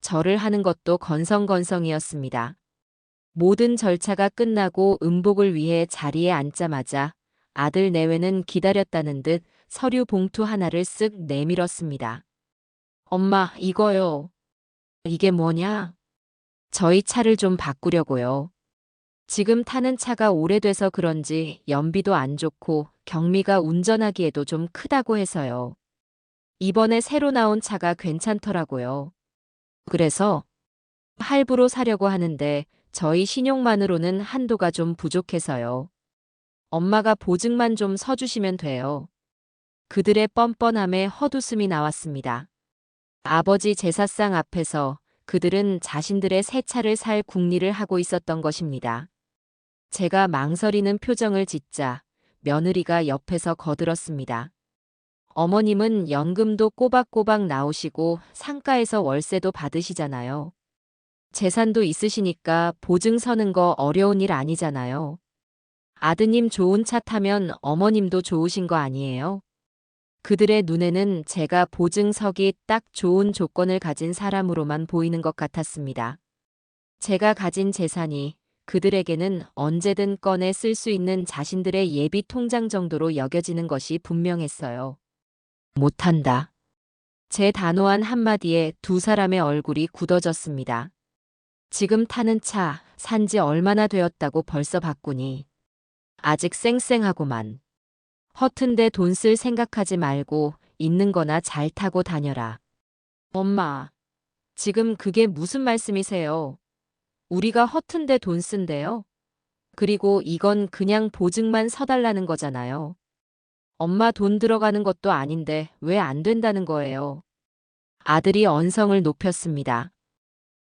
절을 하는 것도 건성건성이었습니다. 모든 절차가 끝나고 음복을 위해 자리에 앉자마자 아들 내외는 기다렸다는 듯 서류 봉투 하나를 쓱 내밀었습니다. 엄마, 이거요. 이게 뭐냐? 저희 차를 좀 바꾸려고요. 지금 타는 차가 오래돼서 그런지 연비도 안 좋고 경미가 운전하기에도 좀 크다고 해서요. 이번에 새로 나온 차가 괜찮더라고요. 그래서 할부로 사려고 하는데 저희 신용만으로는 한도가 좀 부족해서요. 엄마가 보증만 좀 서주시면 돼요. 그들의 뻔뻔함에 헛웃음이 나왔습니다. 아버지 제사상 앞에서 그들은 자신들의 새 차를 살 궁리를 하고 있었던 것입니다. 제가 망설이는 표정을 짓자 며느리가 옆에서 거들었습니다. 어머님은 연금도 꼬박꼬박 나오시고 상가에서 월세도 받으시잖아요. 재산도 있으시니까 보증 서는 거 어려운 일 아니잖아요. 아드님 좋은 차 타면 어머님도 좋으신 거 아니에요? 그들의 눈에는 제가 보증 서기 딱 좋은 조건을 가진 사람으로만 보이는 것 같았습니다. 제가 가진 재산이 그들에게는 언제든 꺼내 쓸 수 있는 자신들의 예비 통장 정도로 여겨지는 것이 분명했어요. 못한다. 제 단호한 한마디에 두 사람의 얼굴이 굳어졌습니다. 지금 타는 차 산지 얼마나 되었다고 벌써 바꾸니. 아직 쌩쌩하고만. 허튼데 돈 쓸 생각하지 말고 있는 거나 잘 타고 다녀라. 엄마, 지금 그게 무슨 말씀이세요? 우리가 허튼데 돈 쓴대요? 그리고 이건 그냥 보증만 서달라는 거잖아요. 엄마 돈 들어가는 것도 아닌데 왜 안 된다는 거예요? 아들이 언성을 높였습니다.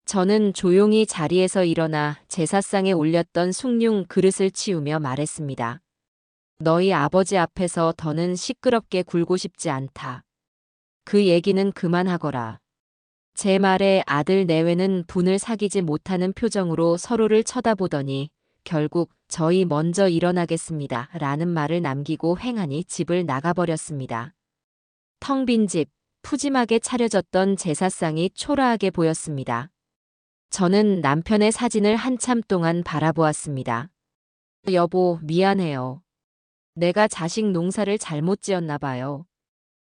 저는 조용히 자리에서 일어나 제사상에 올렸던 숭늉 그릇을 치우며 말했습니다. 너희 아버지 앞에서 더는 시끄럽게 굴고 싶지 않다. 그 얘기는 그만하거라. 제 말에 아들 내외는 분을 사귀지 못하는 표정으로 서로를 쳐다보더니 결국 저희 먼저 일어나겠습니다. 라는 말을 남기고 횡하니 집을 나가버렸습니다. 텅 빈 집, 푸짐하게 차려졌던 제사상이 초라하게 보였습니다. 저는 남편의 사진을 한참 동안 바라보았습니다. 여보, 미안해요. 내가 자식 농사를 잘못 지었나 봐요.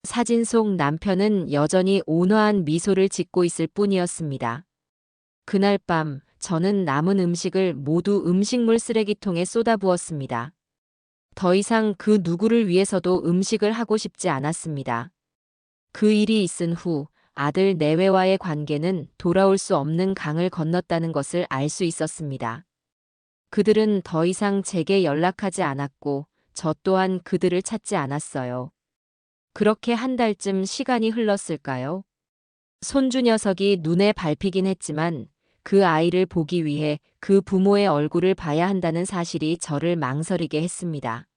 사진 속 남편은 여전히 온화한 미소를 짓고 있을 뿐이었습니다. 그날 밤 저는 남은 음식을 모두 음식물 쓰레기통에 쏟아부었습니다. 더 이상 그 누구를 위해서도 음식을 하고 싶지 않았습니다. 그 일이 있은 후 아들 내외와의 관계는 돌아올 수 없는 강을 건넜다는 것을 알 수 있었습니다. 그들은 더 이상 제게 연락하지 않았고 저 또한 그들을 찾지 않았어요. 그렇게 한 달쯤 시간이 흘렀을까요? 손주 녀석이 눈에 밟히긴 했지만 그 아이를 보기 위해 그 부모의 얼굴을 봐야 한다는 사실이 저를 망설이게 했습니다.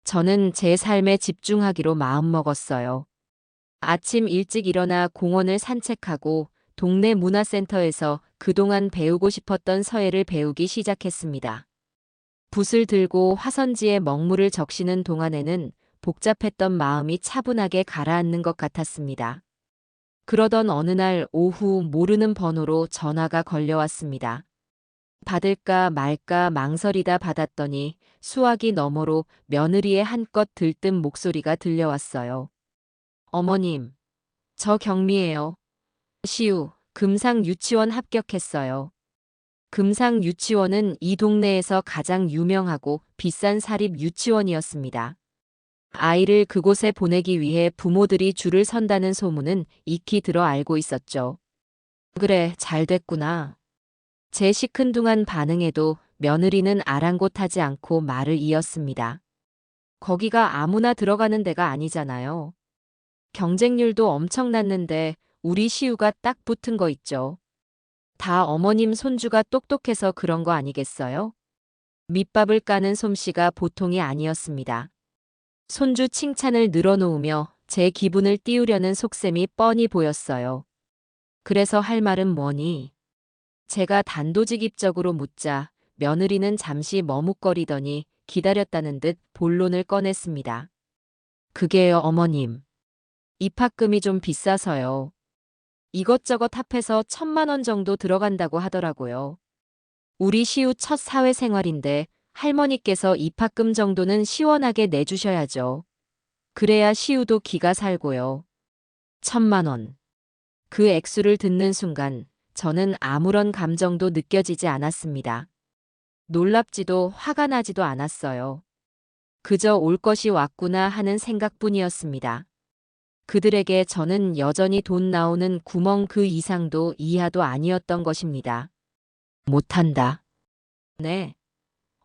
저는 제 삶에 집중하기로 마음먹었어요. 아침 일찍 일어나 공원을 산책하고 동네 문화센터에서 그동안 배우고 싶었던 서예를 배우기 시작했습니다. 붓을 들고 화선지에 먹물을 적시는 동안에는 복잡했던 마음이 차분하게 가라앉는 것 같았습니다. 그러던 어느 날 오후 모르는 번호로 전화가 걸려왔습니다. 받을까 말까 망설이다 받았더니 수화기 너머로 며느리의 한껏 들뜬 목소리가 들려왔어요. 어머님, 저 경미예요. 시우, 금상 유치원 합격했어요. 금상 유치원은 이 동네에서 가장 유명하고 비싼 사립 유치원이었습니다. 아이를 그곳에 보내기 위해 부모들이 줄을 선다는 소문은 익히 들어 알고 있었죠. 그래, 잘 됐구나. 제 시큰둥한 반응에도 며느리는 아랑곳하지 않고 말을 이었습니다. 거기가 아무나 들어가는 데가 아니잖아요. 경쟁률도 엄청났는데 우리 시우가 딱 붙은 거 있죠. 다 어머님 손주가 똑똑해서 그런 거 아니겠어요? 밑밥을 까는 솜씨가 보통이 아니었습니다. 손주 칭찬을 늘어놓으며 제 기분을 띄우려는 속셈이 뻔히 보였어요. 그래서 할 말은 뭐니? 제가 단도직입적으로 묻자 며느리는 잠시 머뭇거리더니 기다렸다는 듯 본론을 꺼냈습니다. 그게요, 어머님. 입학금이 좀 비싸서요. 이것저것 합해서 1,000만 원 정도 들어간다고 하더라고요. 우리 시우 첫 사회생활인데 할머니께서 입학금 정도는 시원하게 내주셔야죠. 그래야 시우도 기가 살고요. 1,000만 원. 그 액수를 듣는 순간 저는 아무런 감정도 느껴지지 않았습니다. 놀랍지도 화가 나지도 않았어요. 그저 올 것이 왔구나 하는 생각뿐이었습니다. 그들에게 저는 여전히 돈 나오는 구멍 그 이상도 이하도 아니었던 것입니다. 못한다. 네.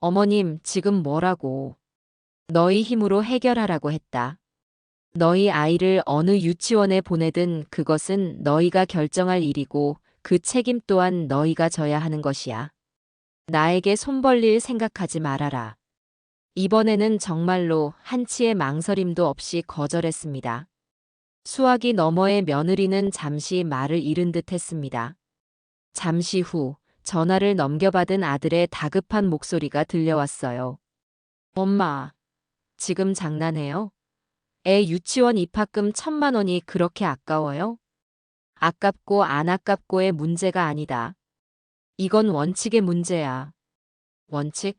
어머님, 지금 뭐라고? 너희 힘으로 해결하라고 했다. 너희 아이를 어느 유치원에 보내든 그것은 너희가 결정할 일이고 그 책임 또한 너희가 져야 하는 것이야. 나에게 손 벌릴 생각하지 말아라. 이번에는 정말로 한치의 망설임도 없이 거절했습니다. 수화기 너머의 며느리는 잠시 말을 잃은 듯 했습니다. 잠시 후 전화를 넘겨받은 아들의 다급한 목소리가 들려왔어요. 엄마, 지금 장난해요? 애 유치원 입학금 1,000만 원이 그렇게 아까워요? 아깝고 안 아깝고의 문제가 아니다. 이건 원칙의 문제야. 원칙?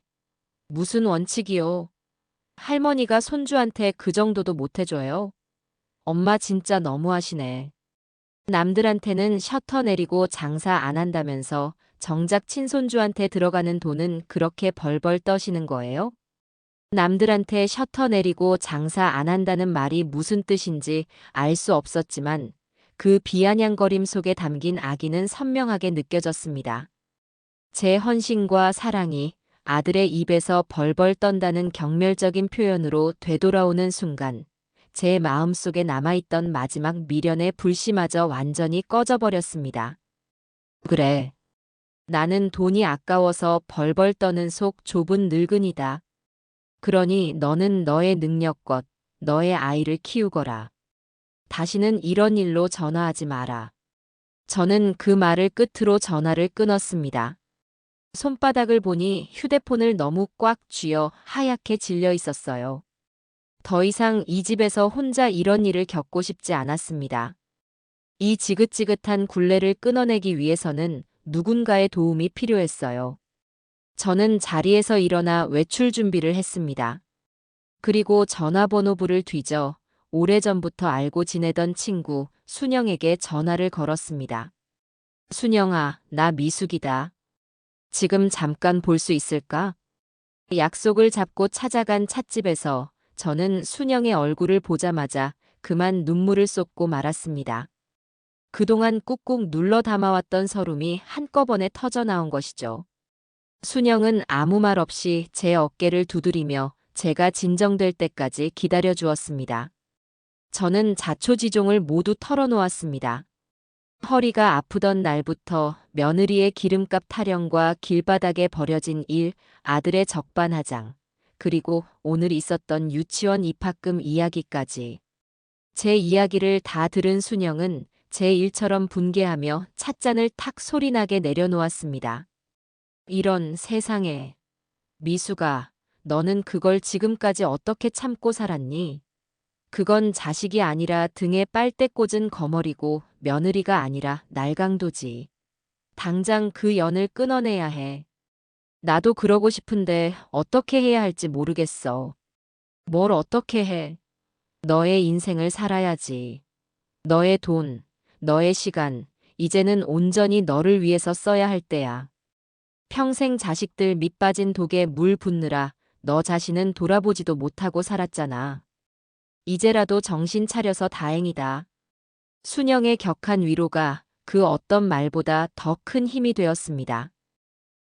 무슨 원칙이요? 할머니가 손주한테 그 정도도 못 해줘요? 엄마 진짜 너무하시네. 남들한테는 셔터 내리고 장사 안 한다면서 정작 친손주한테 들어가는 돈은 그렇게 벌벌 떠시는 거예요? 남들한테 셔터 내리고 장사 안 한다는 말이 무슨 뜻인지 알 수 없었지만 그 비아냥거림 속에 담긴 악의는 선명하게 느껴졌습니다. 제 헌신과 사랑이 아들의 입에서 벌벌 떤다는 경멸적인 표현으로 되돌아오는 순간 제 마음속에 남아있던 마지막 미련의 불씨마저 완전히 꺼져버렸습니다. 그래. 나는 돈이 아까워서 벌벌 떠는 속 좁은 늙은이다. 그러니 너는 너의 능력껏 너의 아이를 키우거라. 다시는 이런 일로 전화하지 마라. 저는 그 말을 끝으로 전화를 끊었습니다. 손바닥을 보니 휴대폰을 너무 꽉 쥐어 하얗게 질려 있었어요. 더 이상 이 집에서 혼자 이런 일을 겪고 싶지 않았습니다. 이 지긋지긋한 굴레를 끊어내기 위해서는 누군가의 도움이 필요했어요. 저는 자리에서 일어나 외출 준비를 했습니다. 그리고 전화번호부를 뒤져 오래전부터 알고 지내던 친구 순영에게 전화를 걸었습니다. 순영아, 나 미숙이다. 지금 잠깐 볼 수 있을까? 약속을 잡고 찾아간 찻집에서 저는 순영의 얼굴을 보자마자 그만 눈물을 쏟고 말았습니다. 그동안 꾹꾹 눌러 담아왔던 서름이 한꺼번에 터져나온 것이죠. 순영은 아무 말 없이 제 어깨를 두드리며 제가 진정될 때까지 기다려 주었습니다. 저는 자초지종을 모두 털어놓았습니다. 허리가 아프던 날부터 며느리의 기름값 타령과 길바닥에 버려진 일, 아들의 적반하장, 그리고 오늘 있었던 유치원 입학금 이야기까지. 제 이야기를 다 들은 순영은 제 일처럼 분개하며 찻잔을 탁 소리나게 내려놓았습니다. 이런 세상에. 미수가, 너는 그걸 지금까지 어떻게 참고 살았니? 그건 자식이 아니라 등에 빨대 꽂은 거머리고 며느리가 아니라 날강도지. 당장 그 연을 끊어내야 해. 나도 그러고 싶은데 어떻게 해야 할지 모르겠어. 뭘 어떻게 해? 너의 인생을 살아야지. 너의 돈, 너의 시간, 이제는 온전히 너를 위해서 써야 할 때야. 평생 자식들 밑빠진 독에 물 붓느라 너 자신은 돌아보지도 못하고 살았잖아. 이제라도 정신 차려서 다행이다. 순영의 격한 위로가 그 어떤 말보다 더 큰 힘이 되었습니다.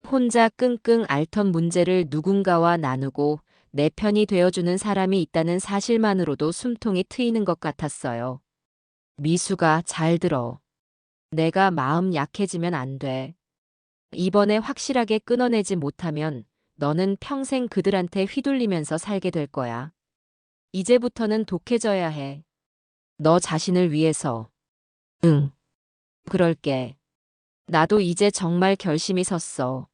혼자 끙끙 앓던 문제를 누군가와 나누고 내 편이 되어주는 사람이 있다는 사실만으로도 숨통이 트이는 것 같았어요. 미수가 잘 들어. 내가 마음 약해지면 안 돼. 이번에 확실하게 끊어내지 못하면 너는 평생 그들한테 휘둘리면서 살게 될 거야. 이제부터는 독해져야 해. 너 자신을 위해서. 응, 그럴게. 나도 이제 정말 결심이 섰어.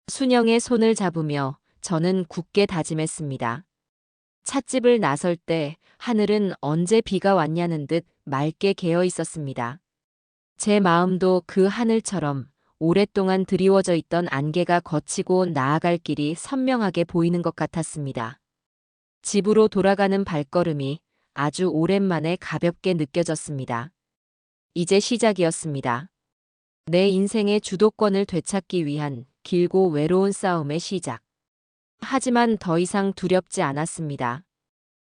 순영의 손을 잡으며 저는 굳게 다짐했습니다. 찻집을 나설 때 하늘은 언제 비가 왔냐는 듯 맑게 개어 있었습니다. 제 마음도 그 하늘처럼 오랫동안 드리워져 있던 안개가 걷히고 나아갈 길이 선명하게 보이는 것 같았습니다. 집으로 돌아가는 발걸음이 아주 오랜만에 가볍게 느껴졌습니다. 이제 시작이었습니다. 내 인생의 주도권을 되찾기 위한 길고 외로운 싸움의 시작. 하지만 더 이상 두렵지 않았습니다.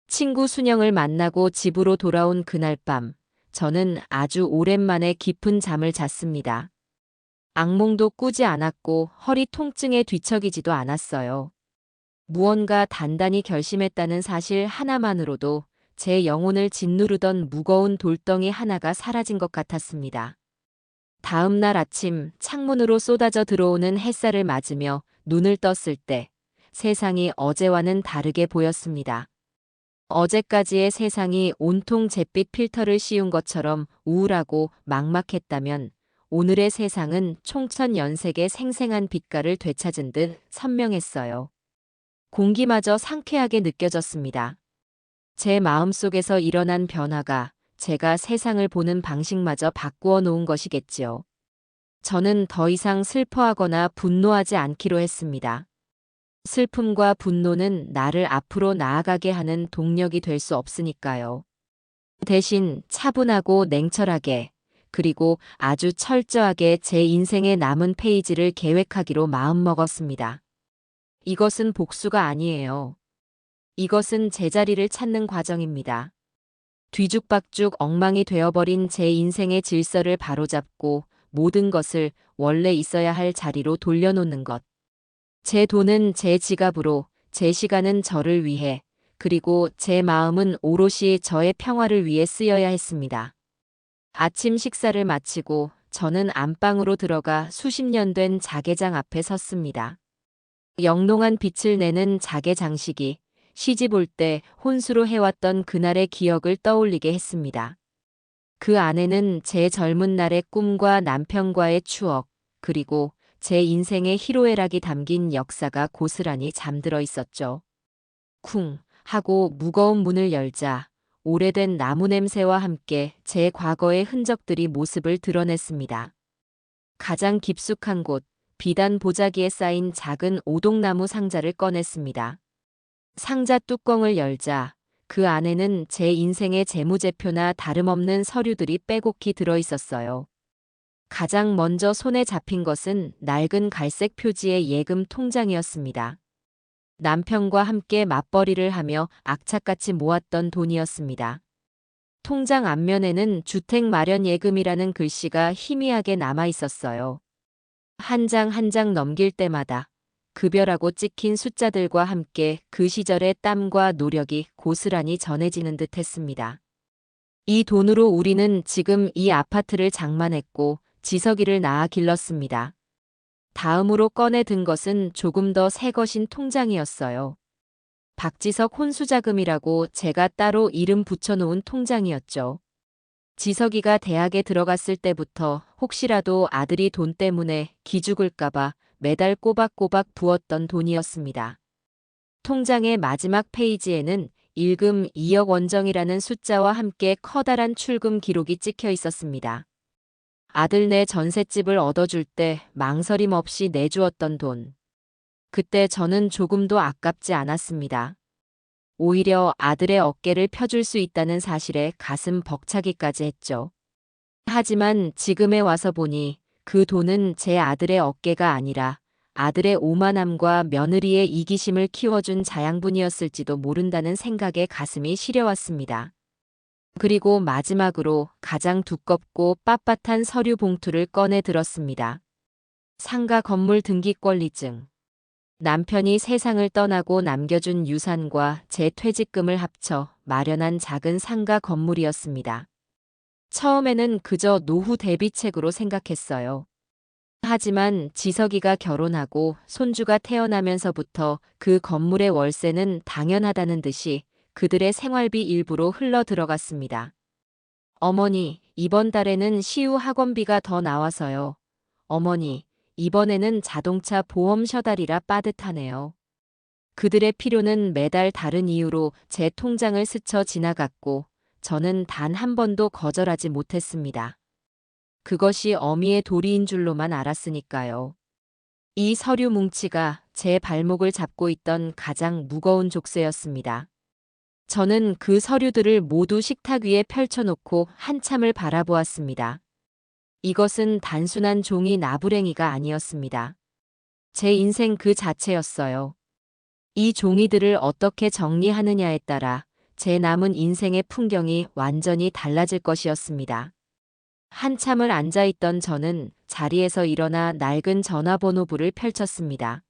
친구 순영을 만나고 집으로 돌아온 그날 밤, 저는 아주 오랜만에 깊은 잠을 잤습니다. 악몽도 꾸지 않았고 허리 통증에 뒤척이지도 않았어요. 무언가 단단히 결심했다는 사실 하나만으로도 제 영혼을 짓누르던 무거운 돌덩이 하나가 사라진 것 같았습니다. 다음 날 아침 창문으로 쏟아져 들어오는 햇살을 맞으며 눈을 떴을 때 세상이 어제와는 다르게 보였습니다. 어제까지의 세상이 온통 잿빛 필터를 씌운 것처럼 우울하고 막막했다면 오늘의 세상은 총천연색의 생생한 빛깔을 되찾은 듯 선명했어요. 공기마저 상쾌하게 느껴졌습니다. 제 마음속에서 일어난 변화가 제가 세상을 보는 방식마저 바꾸어 놓은 것이겠지요. 저는 더 이상 슬퍼하거나 분노하지 않기로 했습니다. 슬픔과 분노는 나를 앞으로 나아가게 하는 동력이 될 수 없으니까요. 대신 차분하고 냉철하게, 그리고 아주 철저하게 제 인생의 남은 페이지를 계획하기로 마음먹었습니다. 이것은 복수가 아니에요. 이것은 제자리를 찾는 과정입니다. 뒤죽박죽 엉망이 되어버린 제 인생의 질서를 바로잡고 모든 것을 원래 있어야 할 자리로 돌려놓는 것. 제 돈은 제 지갑으로, 제 시간은 저를 위해, 그리고 제 마음은 오롯이 저의 평화를 위해 쓰여야 했습니다. 아침 식사를 마치고 저는 안방으로 들어가 수십 년 된 자개장 앞에 섰습니다. 영롱한 빛을 내는 자개장식이 시집 올 때 혼수로 해왔던 그날의 기억을 떠올리게 했습니다. 그 안에는 제 젊은 날의 꿈과 남편과의 추억, 그리고 제 인생의 희로애락이 담긴 역사가 고스란히 잠들어 있었죠. 쿵 하고 무거운 문을 열자 오래된 나무 냄새와 함께 제 과거의 흔적들이 모습을 드러냈습니다. 가장 깊숙한 곳, 비단 보자기에 쌓인 작은 오동나무 상자를 꺼냈습니다. 상자 뚜껑을 열자 그 안에는 제 인생의 재무제표나 다름없는 서류들이 빼곡히 들어있었어요. 가장 먼저 손에 잡힌 것은 낡은 갈색 표지의 예금 통장이었습니다. 남편과 함께 맞벌이를 하며 악착같이 모았던 돈이었습니다. 통장 앞면에는 주택 마련 예금이라는 글씨가 희미하게 남아 있었어요. 한 장 한 장 넘길 때마다 급여라고 찍힌 숫자들과 함께 그 시절의 땀과 노력이 고스란히 전해지는 듯 했습니다. 이 돈으로 우리는 지금 이 아파트를 장만했고 지석이를 낳아 길렀습니다. 다음으로 꺼내 든 것은 조금 더 새 것인 통장이었어요. 박지석 혼수자금이라고 제가 따로 이름 붙여놓은 통장이었죠. 지석이가 대학에 들어갔을 때부터 혹시라도 아들이 돈 때문에 기죽을까봐 매달 꼬박꼬박 부었던 돈이었습니다. 통장의 마지막 페이지에는 일금 2억 원정이라는 숫자와 함께 커다란 출금 기록이 찍혀 있었습니다. 아들 내 전셋집을 얻어줄 때 망설임 없이 내주었던 돈. 그때 저는 조금도 아깝지 않았습니다. 오히려 아들의 어깨를 펴줄 수 있다는 사실에 가슴 벅차기까지 했죠. 하지만 지금에 와서 보니 그 돈은 제 아들의 어깨가 아니라 아들의 오만함과 며느리의 이기심을 키워준 자양분이었을지도 모른다는 생각에 가슴이 시려왔습니다. 그리고 마지막으로 가장 두껍고 빳빳한 서류 봉투를 꺼내 들었습니다. 상가 건물 등기권리증. 남편이 세상을 떠나고 남겨준 유산과 제 퇴직금을 합쳐 마련한 작은 상가 건물이었습니다. 처음에는 그저 노후 대비책으로 생각했어요. 하지만 지석이가 결혼하고 손주가 태어나면서부터 그 건물의 월세는 당연하다는 듯이 그들의 생활비 일부로 흘러 들어갔습니다. 어머니, 이번 달에는 시우 학원비가 더 나와서요. 어머니, 이번에는 자동차 보험 셔달이라 빠듯하네요. 그들의 필요는 매달 다른 이유로 제 통장을 스쳐 지나갔고 저는 단 한 번도 거절하지 못했습니다. 그것이 어미의 도리인 줄로만 알았으니까요. 이 서류 뭉치가 제 발목을 잡고 있던 가장 무거운 족쇄였습니다. 저는 그 서류들을 모두 식탁 위에 펼쳐놓고 한참을 바라보았습니다. 이것은 단순한 종이 나부랭이가 아니었습니다. 제 인생 그 자체였어요. 이 종이들을 어떻게 정리하느냐에 따라 제 남은 인생의 풍경이 완전히 달라질 것이었습니다. 한참을 앉아있던 저는 자리에서 일어나 낡은 전화번호부를 펼쳤습니다.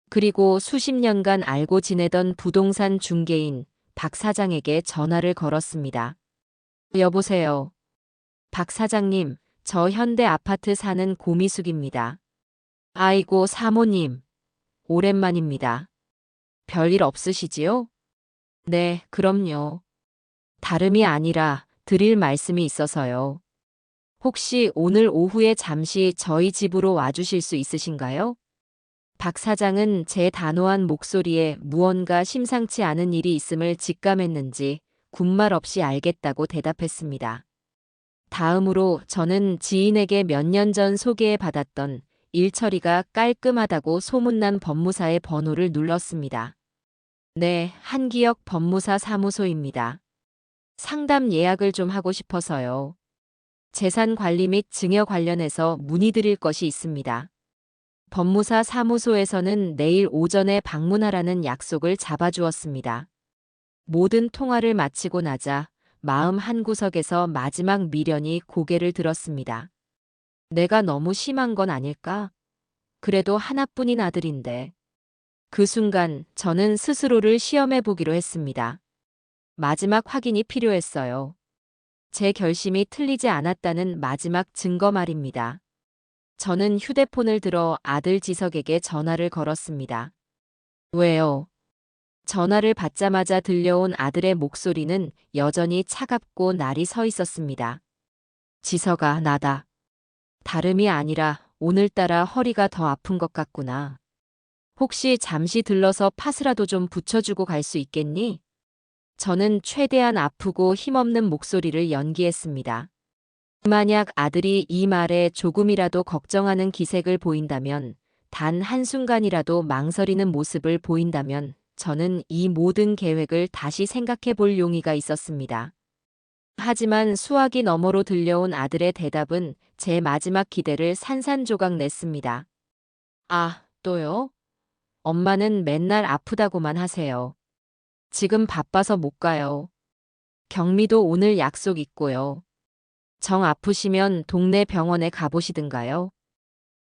그리고 수십 년간 알고 지내던 부동산 중개인 박 사장에게 전화를 걸었습니다. 여보세요. 박 사장님, 저 현대 아파트 사는 고미숙입니다. 아이고 사모님, 오랜만입니다. 별일 없으시지요? 네, 그럼요. 다름이 아니라 드릴 말씀이 있어서요. 혹시 오늘 오후에 잠시 저희 집으로 와주실 수 있으신가요? 박 사장은 제 단호한 목소리에 무언가 심상치 않은 일이 있음을 직감했는지 군말 없이 알겠다고 대답했습니다. 다음으로 저는 지인에게 몇 년 전 소개해 받았던 일 처리가 깔끔하다고 소문난 법무사의 번호를 눌렀습니다. 네, 한기혁 법무사 사무소입니다. 상담 예약을 좀 하고 싶어서요. 재산 관리 및 증여 관련해서 문의드릴 것이 있습니다. 법무사 사무소에서는 내일 오전에 방문하라는 약속을 잡아주었습니다. 모든 통화를 마치고 나자 마음 한구석에서 마지막 미련이 고개를 들었습니다. 내가 너무 심한 건 아닐까? 그래도 하나뿐인 아들인데. 그 순간 저는 스스로를 시험해 보기로 했습니다. 마지막 확인이 필요했어요. 제 결심이 틀리지 않았다는 마지막 증거 말입니다. 저는 휴대폰을 들어 아들 지석에게 전화를 걸었습니다. 왜요? 전화를 받자마자 들려온 아들의 목소리는 여전히 차갑고 날이 서 있었습니다. 지석아, 나다. 다름이 아니라 오늘따라 허리가 더 아픈 것 같구나. 혹시 잠시 들러서 팥이라도 좀 붙여주고 갈 수 있겠니? 저는 최대한 아프고 힘없는 목소리를 연기했습니다. 만약 아들이 이 말에 조금이라도 걱정하는 기색을 보인다면, 단 한순간이라도 망설이는 모습을 보인다면, 저는 이 모든 계획을 다시 생각해 볼 용의가 있었습니다. 하지만 수화기 너머로 들려온 아들의 대답은 제 마지막 기대를 산산조각 냈습니다. 아, 또요? 엄마는 맨날 아프다고만 하세요. 지금 바빠서 못 가요. 경미도 오늘 약속 있고요. 정 아프시면 동네 병원에 가보시든가요.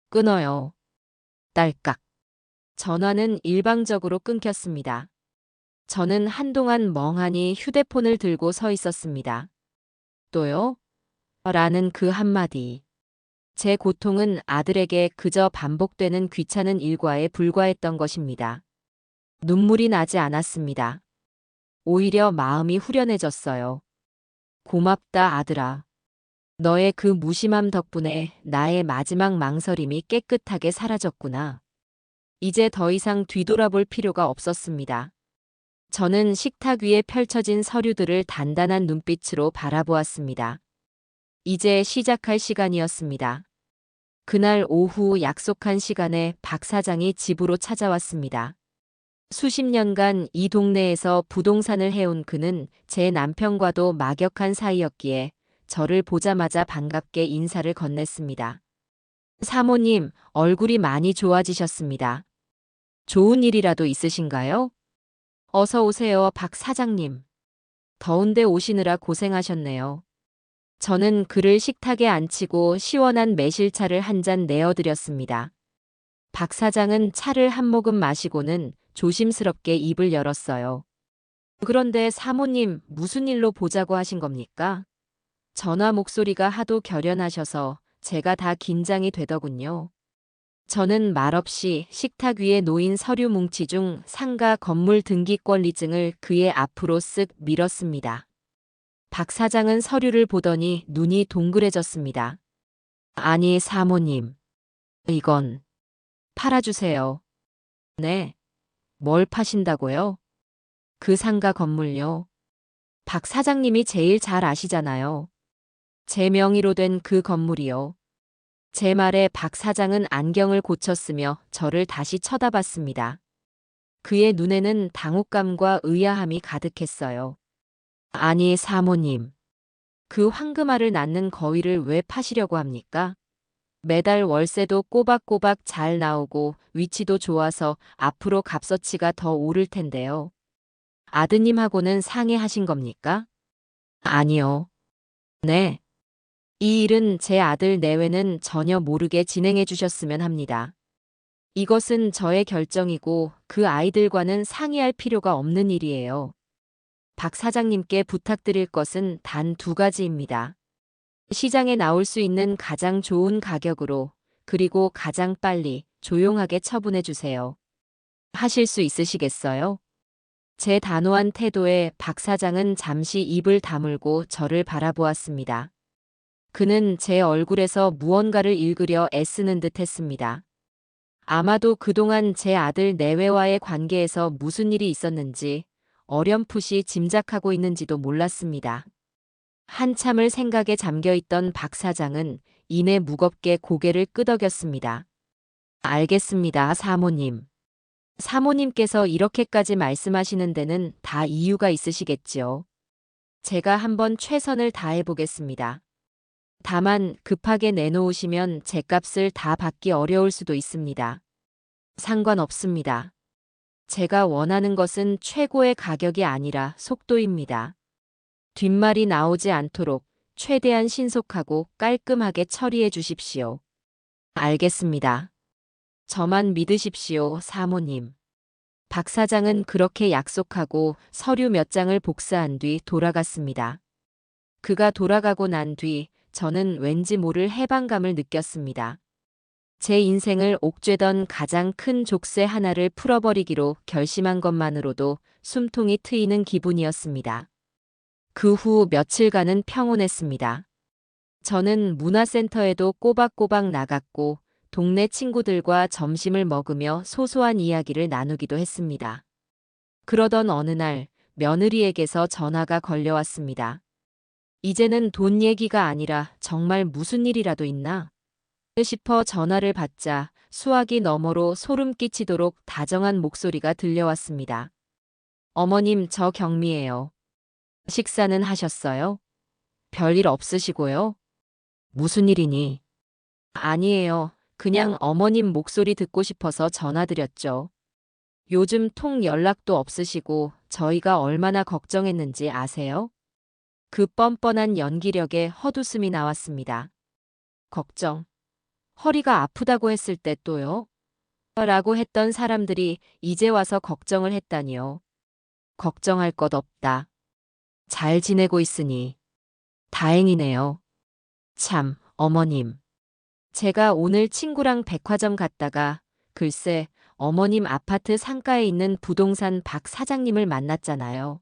끊어요. 딸깍. 전화는 일방적으로 끊겼습니다. 저는 한동안 멍하니 휴대폰을 들고 서 있었습니다. 또요? 라는 그 한마디. 제 고통은 아들에게 그저 반복되는 귀찮은 일과에 불과했던 것입니다. 눈물이 나지 않았습니다. 오히려 마음이 후련해졌어요. 고맙다, 아들아. 너의 그 무심함 덕분에 나의 마지막 망설임이 깨끗하게 사라졌구나. 이제 더 이상 뒤돌아볼 필요가 없었습니다. 저는 식탁 위에 펼쳐진 서류들을 단단한 눈빛으로 바라보았습니다. 이제 시작할 시간이었습니다. 그날 오후 약속한 시간에 박 사장이 집으로 찾아왔습니다. 수십 년간 이 동네에서 부동산을 해온 그는 제 남편과도 막역한 사이였기에 저를 보자마자 반갑게 인사를 건넸습니다. 사모님, 얼굴이 많이 좋아지셨습니다. 좋은 일이라도 있으신가요? 어서 오세요, 박 사장님. 더운데 오시느라 고생하셨네요. 저는 그를 식탁에 앉히고 시원한 매실차를 한 잔 내어드렸습니다. 박 사장은 차를 한 모금 마시고는 조심스럽게 입을 열었어요. 그런데 사모님, 무슨 일로 보자고 하신 겁니까? 전화 목소리가 하도 결연하셔서 제가 다 긴장이 되더군요. 저는 말없이 식탁 위에 놓인 서류 뭉치 중 상가 건물 등기권리증을 그의 앞으로 쓱 밀었습니다. 박 사장은 서류를 보더니 눈이 동그래졌습니다. 아니, 사모님. 이건 팔아주세요. 네. 뭘 파신다고요? 그 상가 건물요. 박 사장님이 제일 잘 아시잖아요. 제 명의로 된 그 건물이요. 제 말에 박 사장은 안경을 고쳤으며 저를 다시 쳐다봤습니다. 그의 눈에는 당혹감과 의아함이 가득했어요. 아니, 사모님. 그 황금알을 낳는 거위를 왜 파시려고 합니까? 매달 월세도 꼬박꼬박 잘 나오고 위치도 좋아서 앞으로 값어치가 더 오를 텐데요. 아드님하고는 상의하신 겁니까? 아니요. 네. 이 일은 제 아들 내외는 전혀 모르게 진행해 주셨으면 합니다. 이것은 저의 결정이고 그 아이들과는 상의할 필요가 없는 일이에요. 박 사장님께 부탁드릴 것은 단 두 가지입니다. 시장에 나올 수 있는 가장 좋은 가격으로 그리고 가장 빨리 조용하게 처분해 주세요. 하실 수 있으시겠어요? 제 단호한 태도에 박 사장은 잠시 입을 다물고 저를 바라보았습니다. 그는 제 얼굴에서 무언가를 읽으려 애쓰는 듯 했습니다. 아마도 그동안 제 아들 내외와의 관계에서 무슨 일이 있었는지 어렴풋이 짐작하고 있는지도 몰랐습니다. 한참을 생각에 잠겨있던 박 사장은 이내 무겁게 고개를 끄덕였습니다. 알겠습니다, 사모님. 사모님께서 이렇게까지 말씀하시는 데는 다 이유가 있으시겠지요. 제가 한번 최선을 다해 보겠습니다. 다만 급하게 내놓으시면 죗값을 다 받기 어려울 수도 있습니다. 상관없습니다. 제가 원하는 것은 최고의 가격이 아니라 속도입니다. 뒷말이 나오지 않도록 최대한 신속하고 깔끔하게 처리해 주십시오. 알겠습니다. 저만 믿으십시오, 사모님. 박 사장은 그렇게 약속하고 서류 몇 장을 복사한 뒤 돌아갔습니다. 그가 돌아가고 난 뒤 저는 왠지 모를 해방감을 느꼈습니다. 제 인생을 옥죄던 가장 큰 족쇄 하나를 풀어버리기로 결심한 것만으로도 숨통이 트이는 기분이었습니다. 그 후 며칠간은 평온했습니다. 저는 문화센터에도 꼬박꼬박 나갔고 동네 친구들과 점심을 먹으며 소소한 이야기를 나누기도 했습니다. 그러던 어느 날 며느리에게서 전화가 걸려왔습니다. 이제는 돈 얘기가 아니라 정말 무슨 일이라도 있나 싶어 전화를 받자 수화기 너머로 소름 끼치도록 다정한 목소리가 들려왔습니다. 어머님, 저 경미예요. 식사는 하셨어요? 별일 없으시고요? 무슨 일이니? 아니에요. 그냥 어머님 목소리 듣고 싶어서 전화드렸죠. 요즘 통 연락도 없으시고 저희가 얼마나 걱정했는지 아세요? 그 뻔뻔한 연기력에 헛웃음이 나왔습니다. 걱정. 허리가 아프다고 했을 때 또요? 라고 했던 사람들이 이제 와서 걱정을 했다니요. 걱정할 것 없다. 잘 지내고 있으니 다행이네요. 참, 어머님. 제가 오늘 친구랑 백화점 갔다가 글쎄 어머님 아파트 상가에 있는 부동산 박 사장님을 만났잖아요.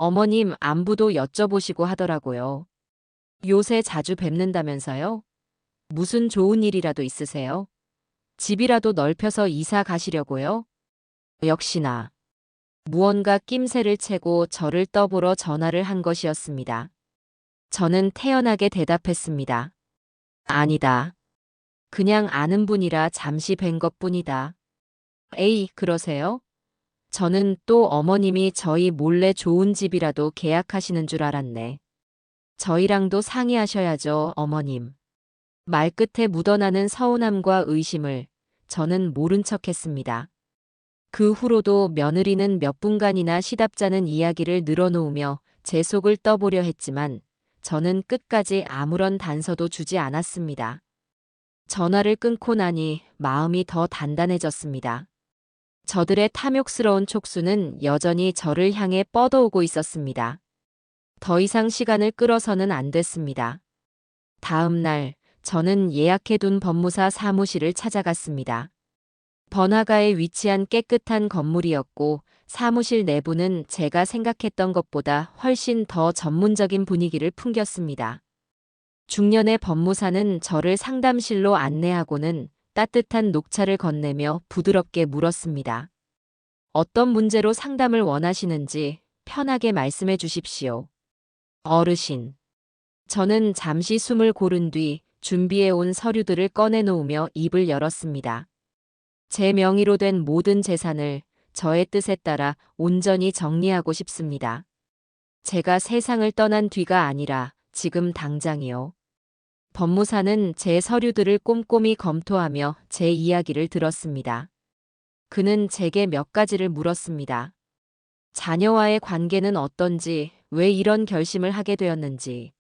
어머님 안부도 여쭤보시고 하더라고요. 요새 자주 뵙는다면서요? 무슨 좋은 일이라도 있으세요? 집이라도 넓혀서 이사 가시려고요? 역시나 무언가 낌새를 채고 저를 떠보러 전화를 한 것이었습니다. 저는 태연하게 대답했습니다. 아니다. 그냥 아는 분이라 잠시 뵌 것뿐이다. 에이, 그러세요? 저는 또 어머님이 저희 몰래 좋은 집이라도 계약하시는 줄 알았네. 저희랑도 상의하셔야죠, 어머님. 말끝에 묻어나는 서운함과 의심을 저는 모른 척했습니다. 그 후로도 며느리는 몇 분간이나 시답잖은 이야기를 늘어놓으며 제 속을 떠보려 했지만 저는 끝까지 아무런 단서도 주지 않았습니다. 전화를 끊고 나니 마음이 더 단단해졌습니다. 저들의 탐욕스러운 촉수는 여전히 저를 향해 뻗어오고 있었습니다. 더 이상 시간을 끌어서는 안 됐습니다. 다음 날 저는 예약해둔 법무사 사무실을 찾아갔습니다. 번화가에 위치한 깨끗한 건물이었고 사무실 내부는 제가 생각했던 것보다 훨씬 더 전문적인 분위기를 풍겼습니다. 중년의 법무사는 저를 상담실로 안내하고는 따뜻한 녹차를 건네며 부드럽게 물었습니다. 어떤 문제로 상담을 원하시는지 편하게 말씀해 주십시오. 어르신. 저는 잠시 숨을 고른 뒤 준비해 온 서류들을 꺼내놓으며 입을 열었습니다. 제 명의로 된 모든 재산을 저의 뜻에 따라 온전히 정리하고 싶습니다. 제가 세상을 떠난 뒤가 아니라 지금 당장이요. 법무사는 제 서류들을 꼼꼼히 검토하며 제 이야기를 들었습니다. 그는 제게 몇 가지를 물었습니다. 자녀와의 관계는 어떤지, 왜 이런 결심을 하게 되었는지.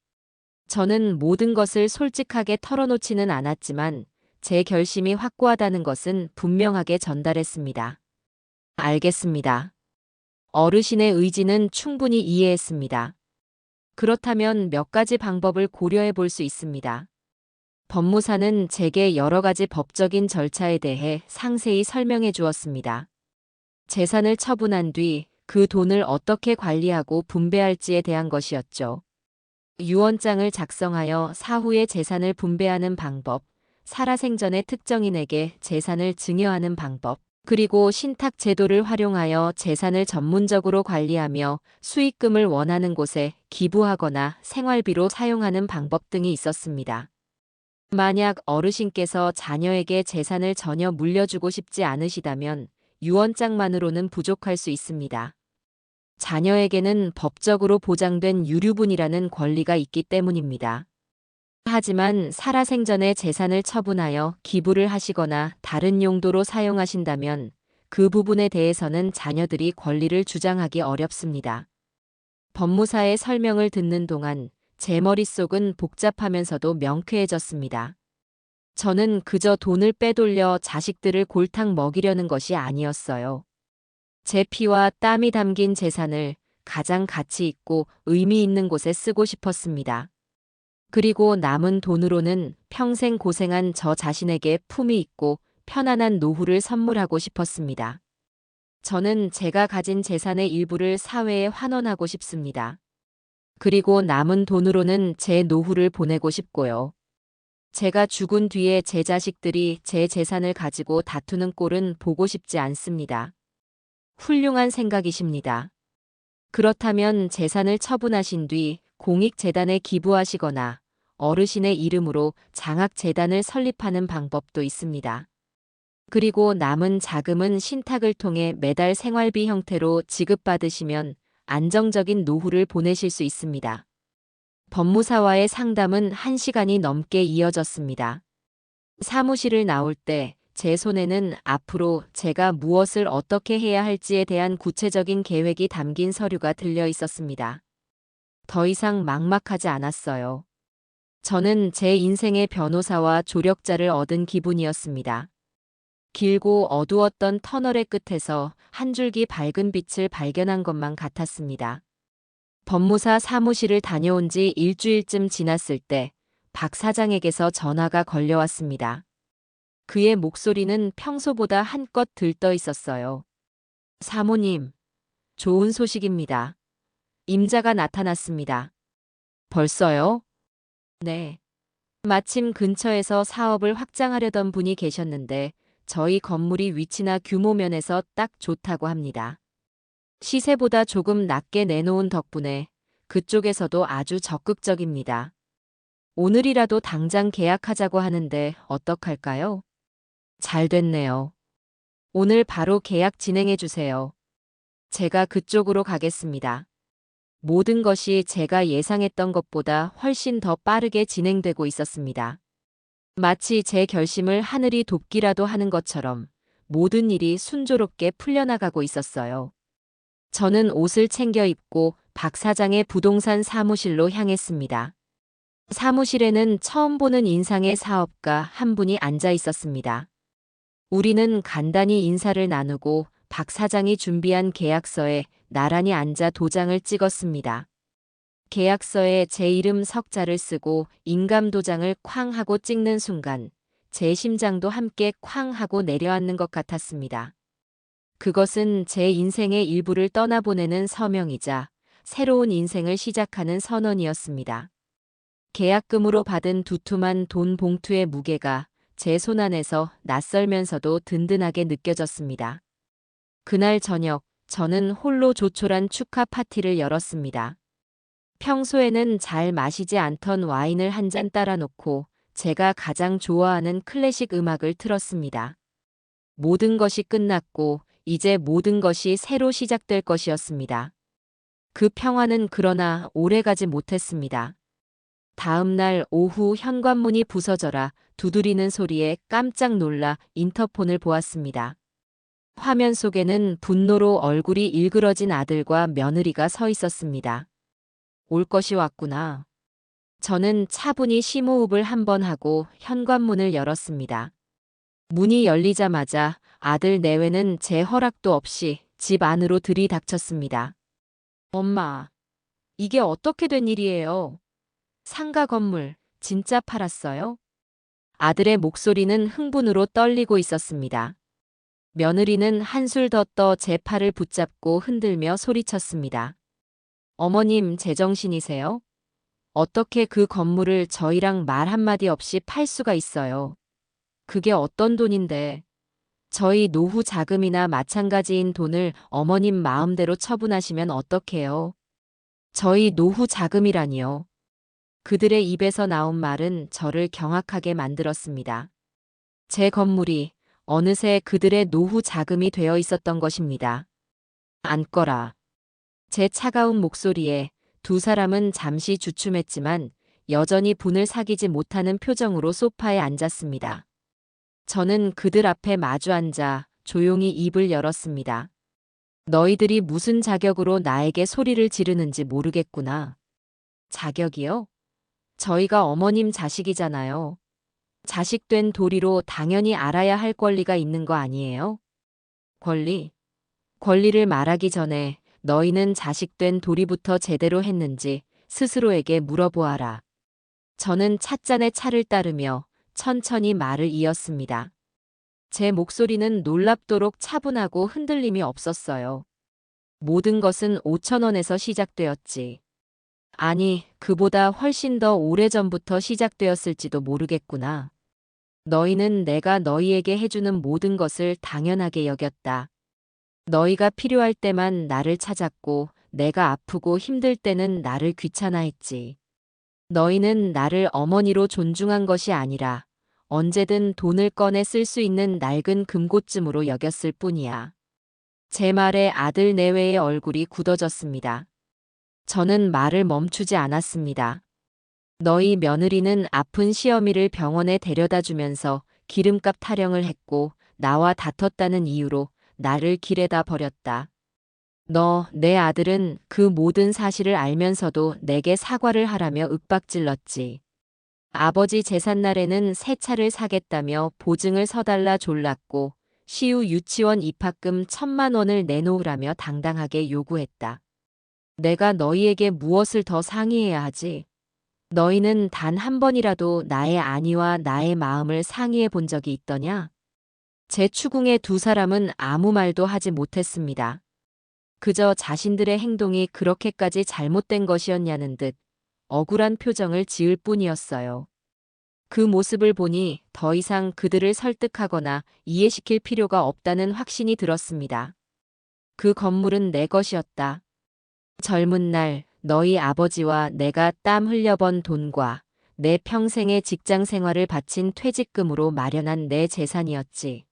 저는 모든 것을 솔직하게 털어놓지는 않았지만 제 결심이 확고하다는 것은 분명하게 전달했습니다. 알겠습니다. 어르신의 의지는 충분히 이해했습니다. 그렇다면 몇 가지 방법을 고려해 볼 수 있습니다. 법무사는 제게 여러 가지 법적인 절차에 대해 상세히 설명해 주었습니다. 재산을 처분한 뒤 그 돈을 어떻게 관리하고 분배할지에 대한 것이었죠. 유언장을 작성하여 사후에 재산을 분배하는 방법, 살아생전에 특정인에게 재산을 증여하는 방법, 그리고 신탁 제도를 활용하여 재산을 전문적으로 관리하며 수익금을 원하는 곳에 기부하거나 생활비로 사용하는 방법 등이 있었습니다. 만약 어르신께서 자녀에게 재산을 전혀 물려주고 싶지 않으시다면 유언장만으로는 부족할 수 있습니다. 자녀에게는 법적으로 보장된 유류분이라는 권리가 있기 때문입니다. 하지만 살아생전에 재산을 처분하여 기부를 하시거나 다른 용도로 사용하신다면 그 부분에 대해서는 자녀들이 권리를 주장하기 어렵습니다. 법무사의 설명을 듣는 동안 제 머릿속은 복잡하면서도 명쾌해졌습니다. 저는 그저 돈을 빼돌려 자식들을 골탕 먹이려는 것이 아니었어요. 제 피와 땀이 담긴 재산을 가장 가치 있고 의미 있는 곳에 쓰고 싶었습니다. 그리고 남은 돈으로는 평생 고생한 저 자신에게 품위 있고 편안한 노후를 선물하고 싶었습니다. 저는 제가 가진 재산의 일부를 사회에 환원하고 싶습니다. 그리고 남은 돈으로는 제 노후를 보내고 싶고요. 제가 죽은 뒤에 제 자식들이 제 재산을 가지고 다투는 꼴은 보고 싶지 않습니다. 훌륭한 생각이십니다. 그렇다면 재산을 처분하신 뒤 공익재단에 기부하시거나 어르신의 이름으로 장학재단을 설립하는 방법도 있습니다. 그리고 남은 자금은 신탁을 통해 매달 생활비 형태로 지급받으시면 안정적인 노후를 보내실 수 있습니다. 법무사와의 상담은 1시간이 넘게 이어졌습니다. 사무실을 나올 때 제 손에는 앞으로 제가 무엇을 어떻게 해야 할지에 대한 구체적인 계획이 담긴 서류가 들려 있었습니다. 더 이상 막막하지 않았어요. 저는 제 인생의 변호사와 조력자를 얻은 기분이었습니다. 길고 어두웠던 터널의 끝에서 한 줄기 밝은 빛을 발견한 것만 같았습니다. 법무사 사무실을 다녀온 지 일주일쯤 지났을 때 박 사장에게서 전화가 걸려왔습니다. 그의 목소리는 평소보다 한껏 들떠 있었어요. 사모님, 좋은 소식입니다. 임자가 나타났습니다. 벌써요? 네. 마침 근처에서 사업을 확장하려던 분이 계셨는데 저희 건물이 위치나 규모 면에서 딱 좋다고 합니다. 시세보다 조금 낮게 내놓은 덕분에 그쪽에서도 아주 적극적입니다. 오늘이라도 당장 계약하자고 하는데 어떡할까요? 잘 됐네요. 오늘 바로 계약 진행해 주세요. 제가 그쪽으로 가겠습니다. 모든 것이 제가 예상했던 것보다 훨씬 더 빠르게 진행되고 있었습니다. 마치 제 결심을 하늘이 돕기라도 하는 것처럼 모든 일이 순조롭게 풀려나가고 있었어요. 저는 옷을 챙겨 입고 박 사장의 부동산 사무실로 향했습니다. 사무실에는 처음 보는 인상의 사업가 한 분이 앉아 있었습니다. 우리는 간단히 인사를 나누고 박 사장이 준비한 계약서에 나란히 앉아 도장을 찍었습니다. 계약서에 제 이름 석자를 쓰고 인감 도장을 쾅 하고 찍는 순간 제 심장도 함께 쾅 하고 내려앉는 것 같았습니다. 그것은 제 인생의 일부를 떠나보내는 서명이자 새로운 인생을 시작하는 선언이었습니다. 계약금으로 받은 두툼한 돈 봉투의 무게가 제 손안에서 낯설면서도 든든하게 느껴졌습니다. 그날 저녁, 저는 홀로 조촐한 축하 파티를 열었습니다. 평소에는 잘 마시지 않던 와인을 한 잔 따라 놓고 제가 가장 좋아하는 클래식 음악을 틀었습니다. 모든 것이 끝났고 이제 모든 것이 새로 시작될 것이었습니다. 그 평화는 그러나 오래가지 못했습니다. 다음 날 오후 현관문이 부서져라 두드리는 소리에 깜짝 놀라 인터폰을 보았습니다. 화면 속에는 분노로 얼굴이 일그러진 아들과 며느리가 서 있었습니다. 올 것이 왔구나. 저는 차분히 심호흡을 한번 하고 현관문을 열었습니다. 문이 열리자마자 아들 내외는 제 허락도 없이 집 안으로 들이닥쳤습니다. 엄마, 이게 어떻게 된 일이에요? 상가 건물 진짜 팔았어요? 아들의 목소리는 흥분으로 떨리고 있었습니다. 며느리는 한술 더 떠 제 팔을 붙잡고 흔들며 소리쳤습니다. 어머님 제정신이세요? 어떻게 그 건물을 저희랑 말 한마디 없이 팔 수가 있어요? 그게 어떤 돈인데? 저희 노후 자금이나 마찬가지인 돈을 어머님 마음대로 처분하시면 어떡해요? 저희 노후 자금이라니요. 그들의 입에서 나온 말은 저를 경악하게 만들었습니다. 제 건물이 어느새 그들의 노후 자금이 되어 있었던 것입니다. 앉거라. 제 차가운 목소리에 두 사람은 잠시 주춤했지만 여전히 분을 사귀지 못하는 표정으로 소파에 앉았습니다. 저는 그들 앞에 마주 앉아 조용히 입을 열었습니다. 너희들이 무슨 자격으로 나에게 소리를 지르는지 모르겠구나. 자격이요? 저희가 어머님 자식이잖아요. 자식된 도리로 당연히 알아야 할 권리가 있는 거 아니에요? 권리? 권리를 말하기 전에 너희는 자식된 도리부터 제대로 했는지 스스로에게 물어보아라. 저는 찻잔에 차를 따르며 천천히 말을 이었습니다. 제 목소리는 놀랍도록 차분하고 흔들림이 없었어요. 모든 것은 5천 원에서 시작되었지. 아니, 그보다 훨씬 더 오래전부터 시작되었을지도 모르겠구나. 너희는 내가 너희에게 해주는 모든 것을 당연하게 여겼다. 너희가 필요할 때만 나를 찾았고, 내가 아프고 힘들 때는 나를 귀찮아했지. 너희는 나를 어머니로 존중한 것이 아니라 언제든 돈을 꺼내 쓸 수 있는 낡은 금고쯤으로 여겼을 뿐이야. 제 말에 아들 내외의 얼굴이 굳어졌습니다. 저는 말을 멈추지 않았습니다. 너희 며느리는 아픈 시어미를 병원에 데려다 주면서 기름값 타령을 했고 나와 다퉜다는 이유로 나를 길에다 버렸다. 내 아들은 그 모든 사실을 알면서도 내게 사과를 하라며 윽박질렀지. 아버지 제삿날에는 새 차를 사겠다며 보증을 서달라 졸랐고 시우 유치원 입학금 1,000만 원을 내놓으라며 당당하게 요구했다. 내가 너희에게 무엇을 더 상의해야 하지? 너희는 단 한 번이라도 나의 안위와 나의 마음을 상의해 본 적이 있더냐? 제 추궁의 두 사람은 아무 말도 하지 못했습니다. 그저 자신들의 행동이 그렇게까지 잘못된 것이었냐는 듯 억울한 표정을 지을 뿐이었어요. 그 모습을 보니 더 이상 그들을 설득하거나 이해시킬 필요가 없다는 확신이 들었습니다. 그 건물은 내 것이었다. 젊은 날 너희 아버지와 내가 땀 흘려번 돈과 내 평생의 직장 생활을 바친 퇴직금으로 마련한 내 재산이었지.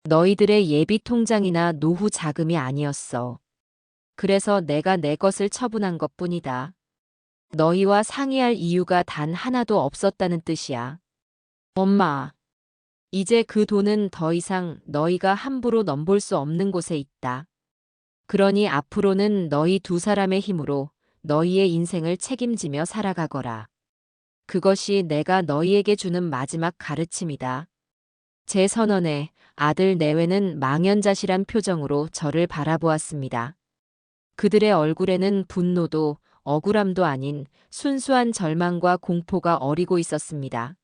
너희들의 예비 통장이나 노후 자금이 아니었어. 그래서 내가 내 것을 처분한 것뿐이다. 너희와 상의할 이유가 단 하나도 없었다는 뜻이야. 엄마, 이제 그 돈은 더 이상 너희가 함부로 넘볼 수 없는 곳에 있다. 그러니 앞으로는 너희 두 사람의 힘으로 너희의 인생을 책임지며 살아가거라. 그것이 내가 너희에게 주는 마지막 가르침이다. 제 선언에 아들 내외는 망연자실한 표정으로 저를 바라보았습니다. 그들의 얼굴에는 분노도 억울함도 아닌 순수한 절망과 공포가 어리고 있었습니다.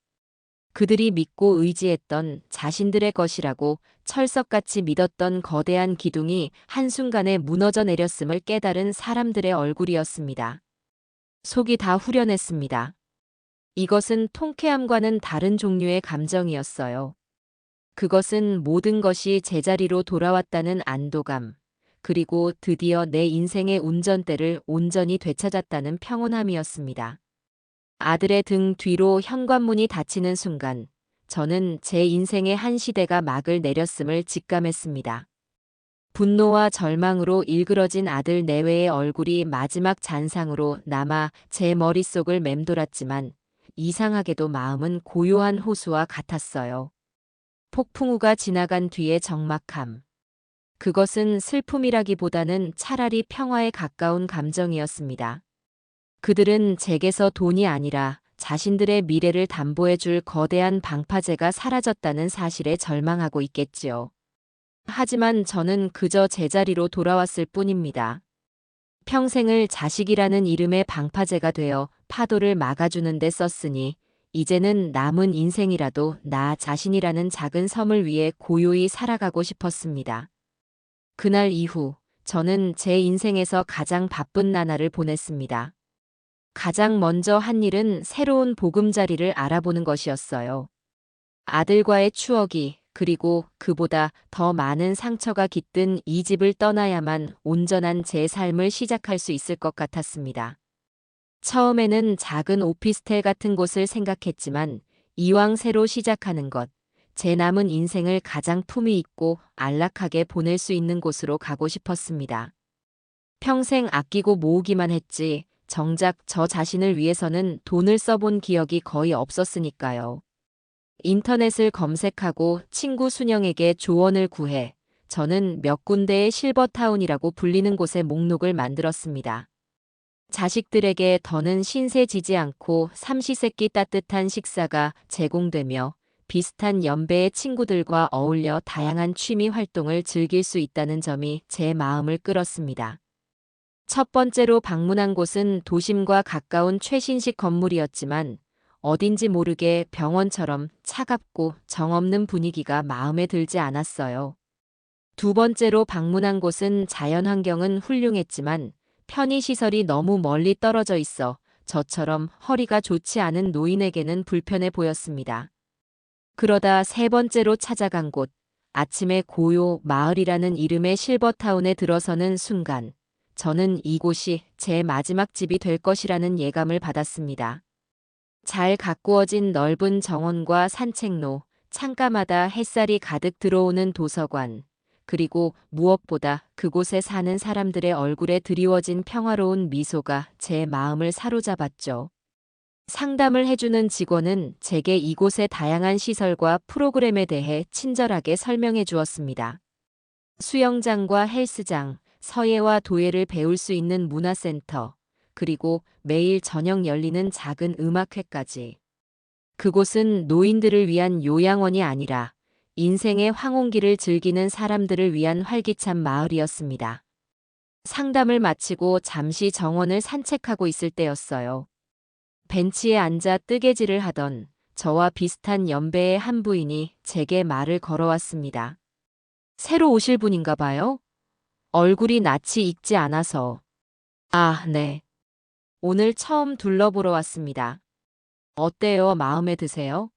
그들이 믿고 의지했던 자신들의 것이라고 철석같이 믿었던 거대한 기둥이 한순간에 무너져 내렸음을 깨달은 사람들의 얼굴이었습니다. 속이 다 후련했습니다. 이것은 통쾌함과는 다른 종류의 감정이었어요. 그것은 모든 것이 제자리로 돌아왔다는 안도감, 그리고 드디어 내 인생의 운전대를 온전히 되찾았다는 평온함이었습니다. 아들의 등 뒤로 현관문이 닫히는 순간 저는 제 인생의 한 시대가 막을 내렸음을 직감했습니다. 분노와 절망으로 일그러진 아들 내외의 얼굴이 마지막 잔상으로 남아 제 머릿속을 맴돌았지만 이상하게도 마음은 고요한 호수와 같았어요. 폭풍우가 지나간 뒤의 적막함. 그것은 슬픔이라기보다는 차라리 평화에 가까운 감정이었습니다. 그들은 제게서 돈이 아니라 자신들의 미래를 담보해줄 거대한 방파제가 사라졌다는 사실에 절망하고 있겠지요. 하지만 저는 그저 제자리로 돌아왔을 뿐입니다. 평생을 자식이라는 이름의 방파제가 되어 파도를 막아주는 데 썼으니 이제는 남은 인생이라도 나 자신이라는 작은 섬을 위해 고요히 살아가고 싶었습니다. 그날 이후 저는 제 인생에서 가장 바쁜 나날을 보냈습니다. 가장 먼저 한 일은 새로운 보금자리를 알아보는 것이었어요. 아들과의 추억이, 그리고 그보다 더 많은 상처가 깃든 이 집을 떠나야만 온전한 제 삶을 시작할 수 있을 것 같았습니다. 처음에는 작은 오피스텔 같은 곳을 생각했지만 이왕 새로 시작하는 것, 제 남은 인생을 가장 품위 있고 안락하게 보낼 수 있는 곳으로 가고 싶었습니다. 평생 아끼고 모으기만 했지, 정작 저 자신을 위해서는 돈을 써본 기억이 거의 없었으니까요. 인터넷을 검색하고 친구 순영에게 조언을 구해 저는 몇 군데의 실버타운이라고 불리는 곳의 목록을 만들었습니다. 자식들에게 더는 신세 지지 않고 삼시세끼 따뜻한 식사가 제공되며 비슷한 연배의 친구들과 어울려 다양한 취미 활동을 즐길 수 있다는 점이 제 마음을 끌었습니다. 첫 번째로 방문한 곳은 도심과 가까운 최신식 건물이었지만 어딘지 모르게 병원처럼 차갑고 정없는 분위기가 마음에 들지 않았어요. 두 번째로 방문한 곳은 자연환경은 훌륭했지만 편의시설이 너무 멀리 떨어져 있어 저처럼 허리가 좋지 않은 노인에게는 불편해 보였습니다. 그러다 세 번째로 찾아간 곳, 아침의 고요 마을이라는 이름의 실버타운에 들어서는 순간, 저는 이곳이 제 마지막 집이 될 것이라는 예감을 받았습니다. 잘 가꾸어진 넓은 정원과 산책로, 창가마다 햇살이 가득 들어오는 도서관, 그리고 무엇보다 그곳에 사는 사람들의 얼굴에 드리워진 평화로운 미소가 제 마음을 사로잡았죠. 상담을 해주는 직원은 제게 이곳의 다양한 시설과 프로그램에 대해 친절하게 설명해 주었습니다. 수영장과 헬스장, 서예와 도예를 배울 수 있는 문화센터, 그리고 매일 저녁 열리는 작은 음악회까지. 그곳은 노인들을 위한 요양원이 아니라 인생의 황혼기를 즐기는 사람들을 위한 활기찬 마을이었습니다. 상담을 마치고 잠시 정원을 산책하고 있을 때였어요. 벤치에 앉아 뜨개질을 하던 저와 비슷한 연배의 한 부인이 제게 말을 걸어왔습니다. 새로 오실 분인가 봐요? 얼굴이 낯이 익지 않아서. 아, 네. 오늘 처음 둘러보러 왔습니다. 어때요? 마음에 드세요?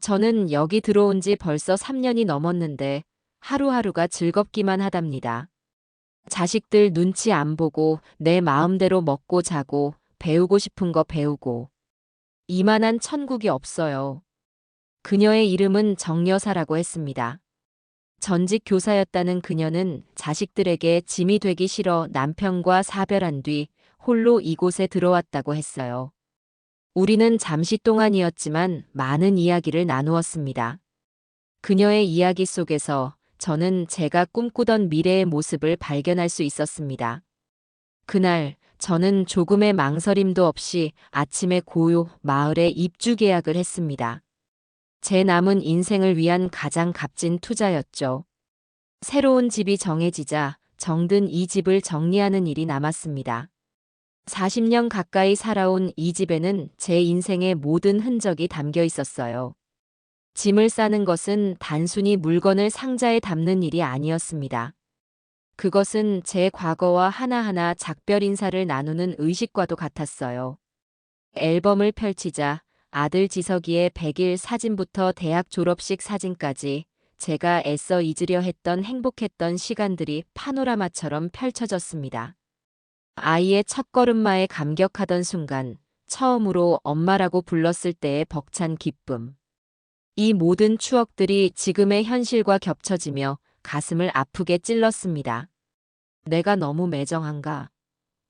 저는 여기 들어온 지 벌써 3년이 넘었는데 하루하루가 즐겁기만 하답니다. 자식들 눈치 안 보고 내 마음대로 먹고 자고 배우고 싶은 거 배우고. 이만한 천국이 없어요. 그녀의 이름은 정여사라고 했습니다. 전직 교사였다는 그녀는 자식들에게 짐이 되기 싫어 남편과 사별한 뒤 홀로 이곳에 들어왔다고 했어요. 우리는 잠시 동안이었지만 많은 이야기를 나누었습니다. 그녀의 이야기 속에서 저는 제가 꿈꾸던 미래의 모습을 발견할 수 있었습니다. 그날 저는 조금의 망설임도 없이 아침에 고요 마을에 입주 계약을 했습니다. 제 남은 인생을 위한 가장 값진 투자였죠. 새로운 집이 정해지자 정든 이 집을 정리하는 일이 남았습니다. 40년 가까이 살아온 이 집에는 제 인생의 모든 흔적이 담겨 있었어요. 짐을 싸는 것은 단순히 물건을 상자에 담는 일이 아니었습니다. 그것은 제 과거와 하나하나 작별 인사를 나누는 의식과도 같았어요. 앨범을 펼치자 아들 지석이의 100일 사진부터 대학 졸업식 사진까지 제가 애써 잊으려 했던 행복했던 시간들이 파노라마처럼 펼쳐졌습니다. 아이의 첫걸음마에 감격하던 순간, 처음으로 엄마라고 불렀을 때의 벅찬 기쁨. 이 모든 추억들이 지금의 현실과 겹쳐지며 가슴을 아프게 찔렀습니다. 내가 너무 매정한가?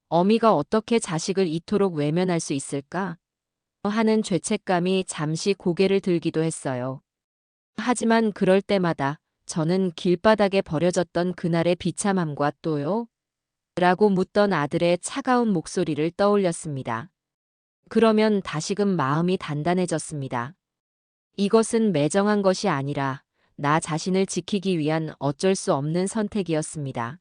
어미가 어떻게 자식을 이토록 외면할 수 있을까? 하는 죄책감이 잠시 고개를 들기도 했어요. 하지만 그럴 때마다 저는 길바닥에 버려졌던 그날의 비참함과 또요? 라고 묻던 아들의 차가운 목소리를 떠올렸습니다. 그러면 다시금 마음이 단단해졌습니다. 이것은 매정한 것이 아니라 나 자신을 지키기 위한 어쩔 수 없는 선택이었습니다.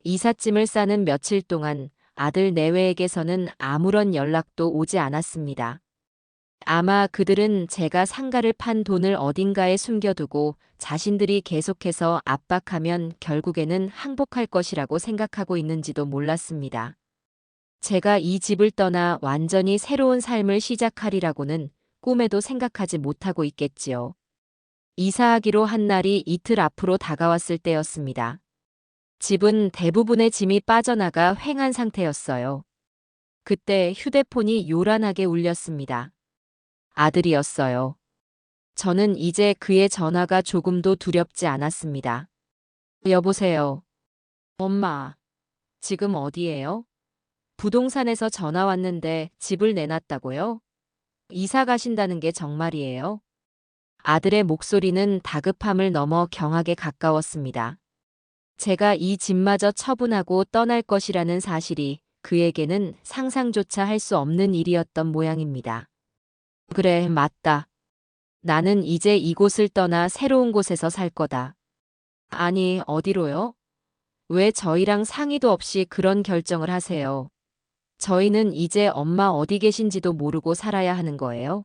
이삿짐을 싸는 며칠 동안 아들 내외에게서는 아무런 연락도 오지 않았습니다. 아마 그들은 제가 상가를 판 돈을 어딘가에 숨겨두고 자신들이 계속해서 압박하면 결국에는 항복할 것이라고 생각하고 있는지도 몰랐습니다. 제가 이 집을 떠나 완전히 새로운 삶을 시작하리라고는 꿈에도 생각하지 못하고 있겠지요. 이사하기로 한 날이 이틀 앞으로 다가왔을 때였습니다. 집은 대부분의 짐이 빠져나가 횡한 상태였어요. 그때 휴대폰이 요란하게 울렸습니다. 아들이었어요. 저는 이제 그의 전화가 조금도 두렵지 않았습니다. 여보세요. 엄마, 지금 어디예요? 부동산에서 전화 왔는데 집을 내놨다고요? 이사 가신다는 게 정말이에요? 아들의 목소리는 다급함을 넘어 경악에 가까웠습니다. 제가 이 집마저 처분하고 떠날 것이라는 사실이 그에게는 상상조차 할 수 없는 일이었던 모양입니다. 그래, 맞다. 나는 이제 이곳을 떠나 새로운 곳에서 살 거다. 아니, 어디로요? 왜 저희랑 상의도 없이 그런 결정을 하세요? 저희는 이제 엄마 어디 계신지도 모르고 살아야 하는 거예요?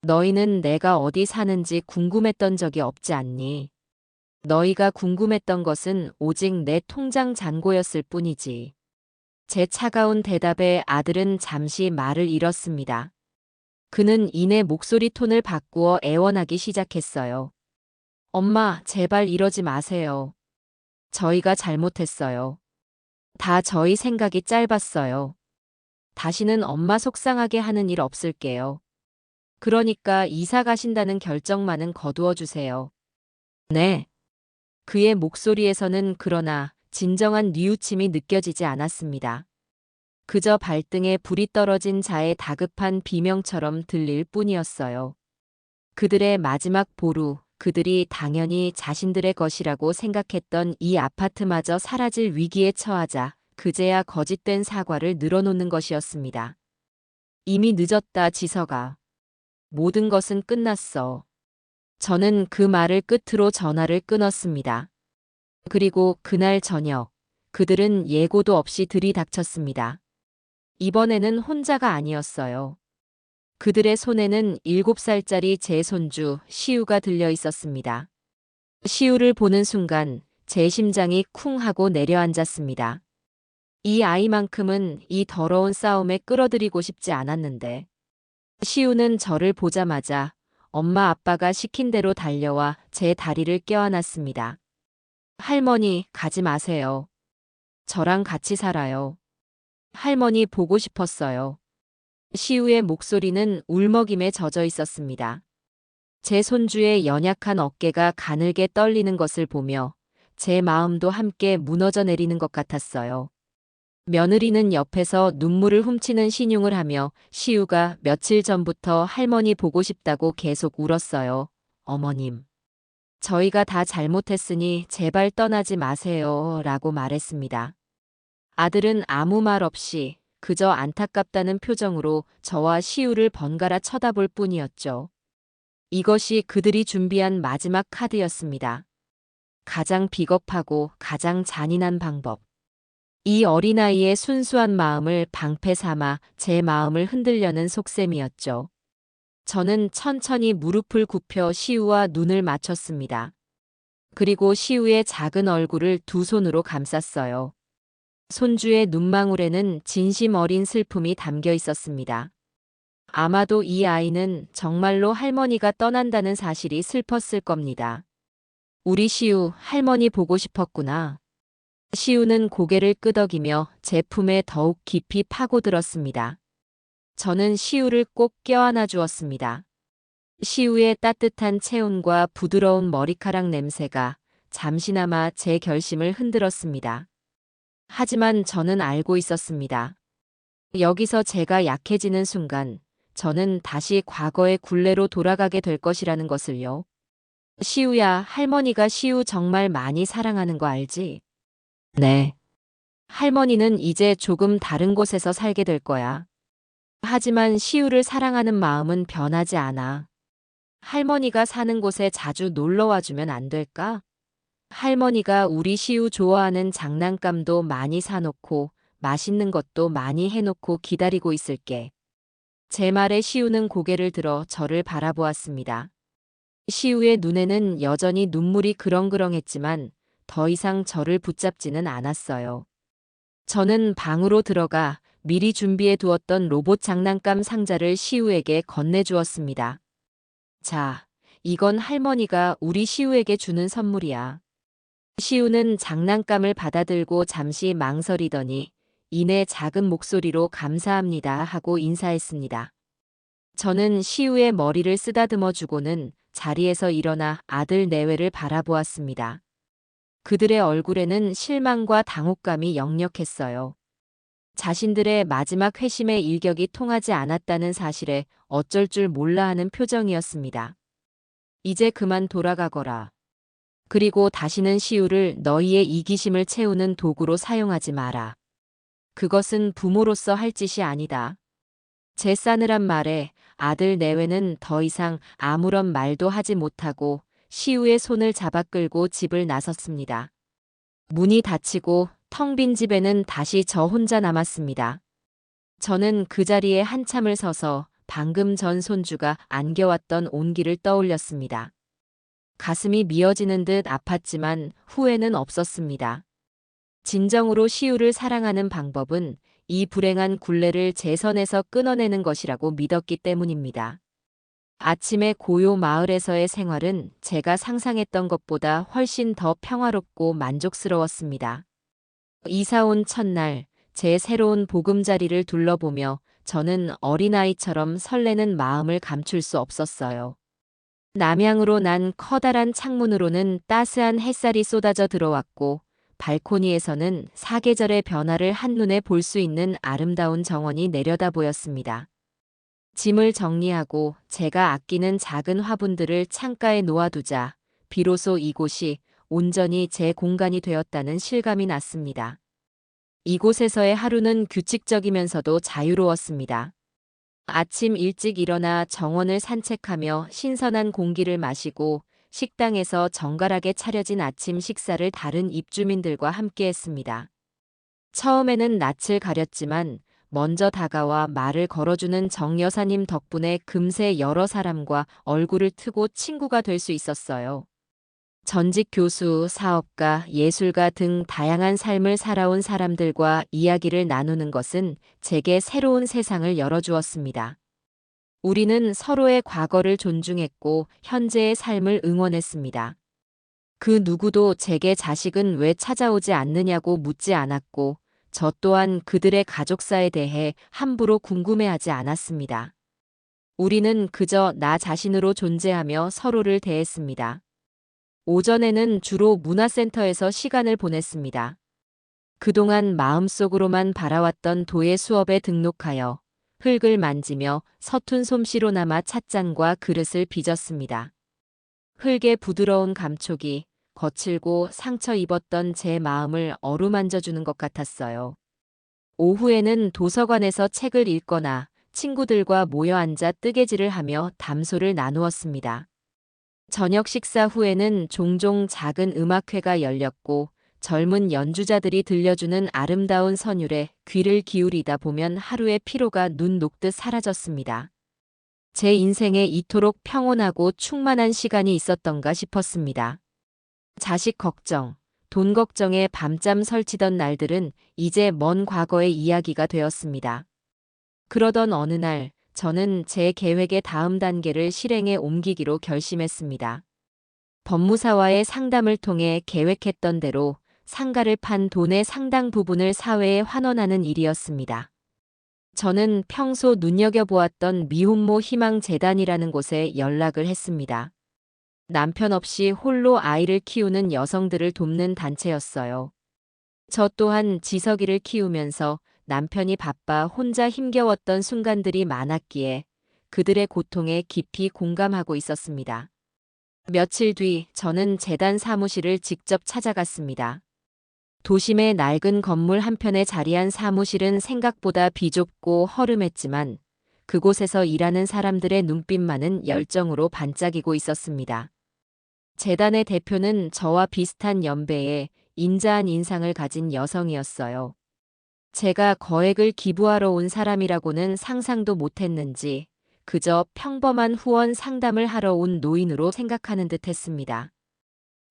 너희는 내가 어디 사는지 궁금했던 적이 없지 않니? 너희가 궁금했던 것은 오직 내 통장 잔고였을 뿐이지. 제 차가운 대답에 아들은 잠시 말을 잃었습니다. 그는 이내 목소리 톤을 바꾸어 애원하기 시작했어요. 엄마, 제발 이러지 마세요. 저희가 잘못했어요. 다 저희 생각이 짧았어요. 다시는 엄마 속상하게 하는 일 없을게요. 그러니까 이사 가신다는 결정만은 거두어 주세요. 네. 그의 목소리에서는 그러나 진정한 뉘우침이 느껴지지 않았습니다. 그저 발등에 불이 떨어진 자의 다급한 비명처럼 들릴 뿐이었어요. 그들의 마지막 보루, 그들이 당연히 자신들의 것이라고 생각했던 이 아파트마저 사라질 위기에 처하자 그제야 거짓된 사과를 늘어놓는 것이었습니다. 이미 늦었다, 지석아. 모든 것은 끝났어. 저는 그 말을 끝으로 전화를 끊었습니다. 그리고 그날 저녁, 그들은 예고도 없이 들이닥쳤습니다. 이번에는 혼자가 아니었어요. 그들의 손에는 7살짜리 제 손주 시우가 들려 있었습니다. 시우를 보는 순간 제 심장이 쿵 하고 내려앉았습니다. 이 아이만큼은 이 더러운 싸움에 끌어들이고 싶지 않았는데. 시우는 저를 보자마자 엄마 아빠가 시킨 대로 달려와 제 다리를 껴안았습니다. 할머니, 가지 마세요. 저랑 같이 살아요. 할머니 보고 싶었어요. 시우의 목소리는 울먹임에 젖어 있었습니다. 제 손주의 연약한 어깨가 가늘게 떨리는 것을 보며 제 마음도 함께 무너져 내리는 것 같았어요. 며느리는 옆에서 눈물을 훔치는 신용을 하며 시우가 며칠 전부터 할머니 보고 싶다고 계속 울었어요. 어머님. 저희가 다 잘못했으니 제발 떠나지 마세요. 라고 말했습니다. 아들은 아무 말 없이 그저 안타깝다는 표정으로 저와 시우를 번갈아 쳐다볼 뿐이었죠. 이것이 그들이 준비한 마지막 카드였습니다. 가장 비겁하고 가장 잔인한 방법. 이 어린아이의 순수한 마음을 방패 삼아 제 마음을 흔들려는 속셈이었죠. 저는 천천히 무릎을 굽혀 시우와 눈을 맞췄습니다. 그리고 시우의 작은 얼굴을 두 손으로 감쌌어요. 손주의 눈망울에는 진심 어린 슬픔이 담겨 있었습니다. 아마도 이 아이는 정말로 할머니가 떠난다는 사실이 슬펐을 겁니다. 우리 시우, 할머니 보고 싶었구나. 시우는 고개를 끄덕이며 제 품에 더욱 깊이 파고들었습니다. 저는 시우를 꼭 껴안아 주었습니다. 시우의 따뜻한 체온과 부드러운 머리카락 냄새가 잠시나마 제 결심을 흔들었습니다. 하지만 저는 알고 있었습니다. 여기서 제가 약해지는 순간 저는 다시 과거의 굴레로 돌아가게 될 것이라는 것을요. 시우야, 할머니가 시우 정말 많이 사랑하는 거 알지? 네. 할머니는 이제 조금 다른 곳에서 살게 될 거야. 하지만 시우를 사랑하는 마음은 변하지 않아. 할머니가 사는 곳에 자주 놀러 와주면 안 될까? 할머니가 우리 시우 좋아하는 장난감도 많이 사놓고 맛있는 것도 많이 해놓고 기다리고 있을게. 제 말에 시우는 고개를 들어 저를 바라보았습니다. 시우의 눈에는 여전히 눈물이 그렁그렁했지만 더 이상 저를 붙잡지는 않았어요. 저는 방으로 들어가 미리 준비해 두었던 로봇 장난감 상자를 시우에게 건네주었습니다. 자, 이건 할머니가 우리 시우에게 주는 선물이야. 시우는 장난감을 받아들고 잠시 망설이더니 이내 작은 목소리로 감사합니다 하고 인사했습니다. 저는 시우의 머리를 쓰다듬어 주고는 자리에서 일어나 아들 내외를 바라보았습니다. 그들의 얼굴에는 실망과 당혹감이 역력했어요. 자신들의 마지막 회심의 일격이 통하지 않았다는 사실에 어쩔 줄 몰라 하는 표정이었습니다. 이제 그만 돌아가거라. 그리고 다시는 시우를 너희의 이기심을 채우는 도구로 사용하지 마라. 그것은 부모로서 할 짓이 아니다. 제 싸늘한 말에 아들 내외는 더 이상 아무런 말도 하지 못하고 시우의 손을 잡아 끌고 집을 나섰습니다. 문이 닫히고 텅 빈 집에는 다시 저 혼자 남았습니다. 저는 그 자리에 한참을 서서 방금 전 손주가 안겨왔던 온기를 떠올렸습니다. 가슴이 미어지는 듯 아팠지만 후회는 없었습니다. 진정으로 시우를 사랑하는 방법은 이 불행한 굴레를 제 선에서 끊어내는 것이라고 믿었기 때문입니다. 아침의 고요 마을에서의 생활은 제가 상상했던 것보다 훨씬 더 평화롭고 만족스러웠습니다. 이사 온 첫날, 제 새로운 보금자리를 둘러보며 저는 어린아이처럼 설레는 마음을 감출 수 없었어요. 남향으로 난 커다란 창문으로는 따스한 햇살이 쏟아져 들어왔고, 발코니에서는 사계절의 변화를 한눈에 볼 수 있는 아름다운 정원이 내려다 보였습니다. 짐을 정리하고 제가 아끼는 작은 화분들을 창가에 놓아두자 비로소 이곳이 온전히 제 공간이 되었다는 실감이 났습니다. 이곳에서의 하루는 규칙적이면서도 자유로웠습니다. 아침 일찍 일어나 정원을 산책하며 신선한 공기를 마시고 식당에서 정갈하게 차려진 아침 식사를 다른 입주민들과 함께 했습니다. 처음에는 낯을 가렸지만 먼저 다가와 말을 걸어주는 정 여사님 덕분에 금세 여러 사람과 얼굴을 트고 친구가 될 수 있었어요. 전직 교수, 사업가, 예술가 등 다양한 삶을 살아온 사람들과 이야기를 나누는 것은 제게 새로운 세상을 열어주었습니다. 우리는 서로의 과거를 존중했고 현재의 삶을 응원했습니다. 그 누구도 제게 자식은 왜 찾아오지 않느냐고 묻지 않았고 저 또한 그들의 가족사에 대해 함부로 궁금해하지 않았습니다. 우리는 그저 나 자신으로 존재하며 서로를 대했습니다. 오전에는 주로 문화센터에서 시간을 보냈습니다. 그동안 마음속으로만 바라왔던 도예 수업에 등록하여 흙을 만지며 서툰 솜씨로나마 찻잔과 그릇을 빚었습니다. 흙의 부드러운 감촉이 거칠고 상처 입었던 제 마음을 어루만져주는 것 같았어요. 오후에는 도서관에서 책을 읽거나 친구들과 모여 앉아 뜨개질을 하며 담소를 나누었습니다. 저녁 식사 후에는 종종 작은 음악회가 열렸고 젊은 연주자들이 들려주는 아름다운 선율에 귀를 기울이다 보면 하루의 피로가 눈 녹듯 사라졌습니다. 제 인생에 이토록 평온하고 충만한 시간이 있었던가 싶었습니다. 자식 걱정, 돈 걱정에 밤잠 설치던 날들은 이제 먼 과거의 이야기가 되었습니다. 그러던 어느 날 저는 제 계획의 다음 단계를 실행에 옮기기로 결심했습니다. 법무사와의 상담을 통해 계획했던 대로 상가를 판 돈의 상당 부분을 사회에 환원하는 일이었습니다. 저는 평소 눈여겨보았던 미혼모 희망재단이라는 곳에 연락을 했습니다. 남편 없이 홀로 아이를 키우는 여성들을 돕는 단체였어요. 저 또한 지석이를 키우면서 남편이 바빠 혼자 힘겨웠던 순간들이 많았기에 그들의 고통에 깊이 공감하고 있었습니다. 며칠 뒤 저는 재단 사무실을 직접 찾아갔습니다. 도심의 낡은 건물 한편에 자리한 사무실은 생각보다 비좁고 허름했지만 그곳에서 일하는 사람들의 눈빛만은 열정으로 반짝이고 있었습니다. 재단의 대표는 저와 비슷한 연배에 인자한 인상을 가진 여성이었어요. 제가 거액을 기부하러 온 사람이라고는 상상도 못했는지 그저 평범한 후원 상담을 하러 온 노인으로 생각하는 듯 했습니다.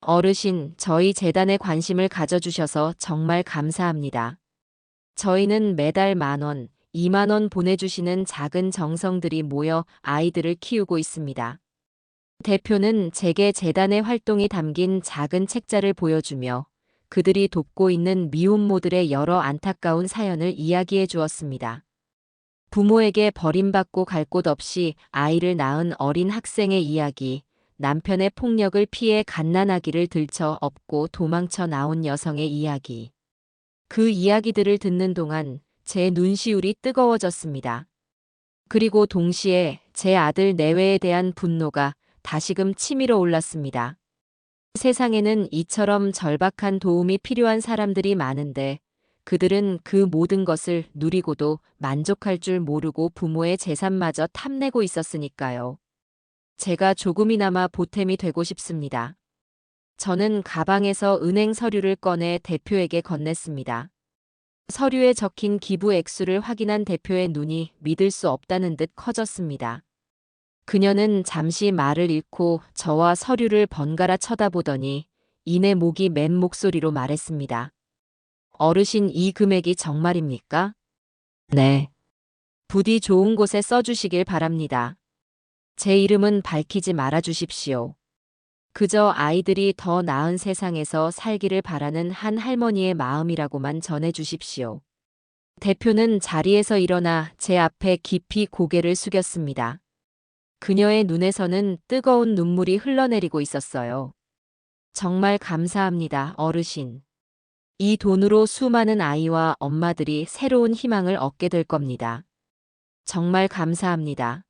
어르신, 저희 재단에 관심을 가져주셔서 정말 감사합니다. 저희는 매달 10,000원, 20,000원 보내주시는 작은 정성들이 모여 아이들을 키우고 있습니다. 대표는 제게 재단의 활동이 담긴 작은 책자를 보여주며 그들이 돕고 있는 미혼모들의 여러 안타까운 사연을 이야기해 주었습니다. 부모에게 버림받고 갈 곳 없이 아이를 낳은 어린 학생의 이야기, 남편의 폭력을 피해 갓난아기를 들쳐 업고 도망쳐 나온 여성의 이야기. 그 이야기들을 듣는 동안 제 눈시울이 뜨거워졌습니다. 그리고 동시에 제 아들 내외에 대한 분노가 다시금 치밀어 올랐습니다. 세상에는 이처럼 절박한 도움이 필요한 사람들이 많은데 그들은 그 모든 것을 누리고도 만족할 줄 모르고 부모의 재산마저 탐내고 있었으니까요. 제가 조금이나마 보탬이 되고 싶습니다. 저는 가방에서 은행 서류를 꺼내 대표에게 건넸습니다. 서류에 적힌 기부 액수를 확인한 대표의 눈이 믿을 수 없다는 듯 커졌습니다. 그녀는 잠시 말을 잃고 저와 서류를 번갈아 쳐다보더니 이내 목이 맨 목소리로 말했습니다. 어르신, 이 금액이 정말입니까? 네. 부디 좋은 곳에 써주시길 바랍니다. 제 이름은 밝히지 말아 주십시오. 그저 아이들이 더 나은 세상에서 살기를 바라는 한 할머니의 마음이라고만 전해 주십시오. 대표는 자리에서 일어나 제 앞에 깊이 고개를 숙였습니다. 그녀의 눈에서는 뜨거운 눈물이 흘러내리고 있었어요. 정말 감사합니다, 어르신. 이 돈으로 수많은 아이와 엄마들이 새로운 희망을 얻게 될 겁니다. 정말 감사합니다.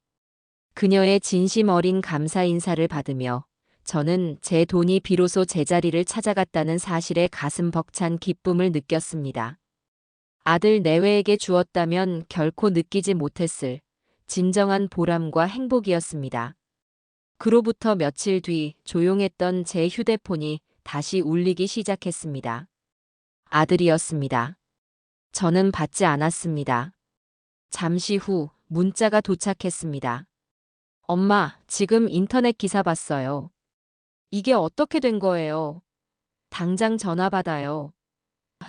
그녀의 진심 어린 감사 인사를 받으며 저는 제 돈이 비로소 제자리를 찾아갔다는 사실에 가슴 벅찬 기쁨을 느꼈습니다. 아들 내외에게 주었다면 결코 느끼지 못했을 진정한 보람과 행복이었습니다. 그로부터 며칠 뒤 조용했던 제 휴대폰이 다시 울리기 시작했습니다. 아들이었습니다. 저는 받지 않았습니다. 잠시 후 문자가 도착했습니다. 엄마, 지금 인터넷 기사 봤어요. 이게 어떻게 된 거예요? 당장 전화 받아요.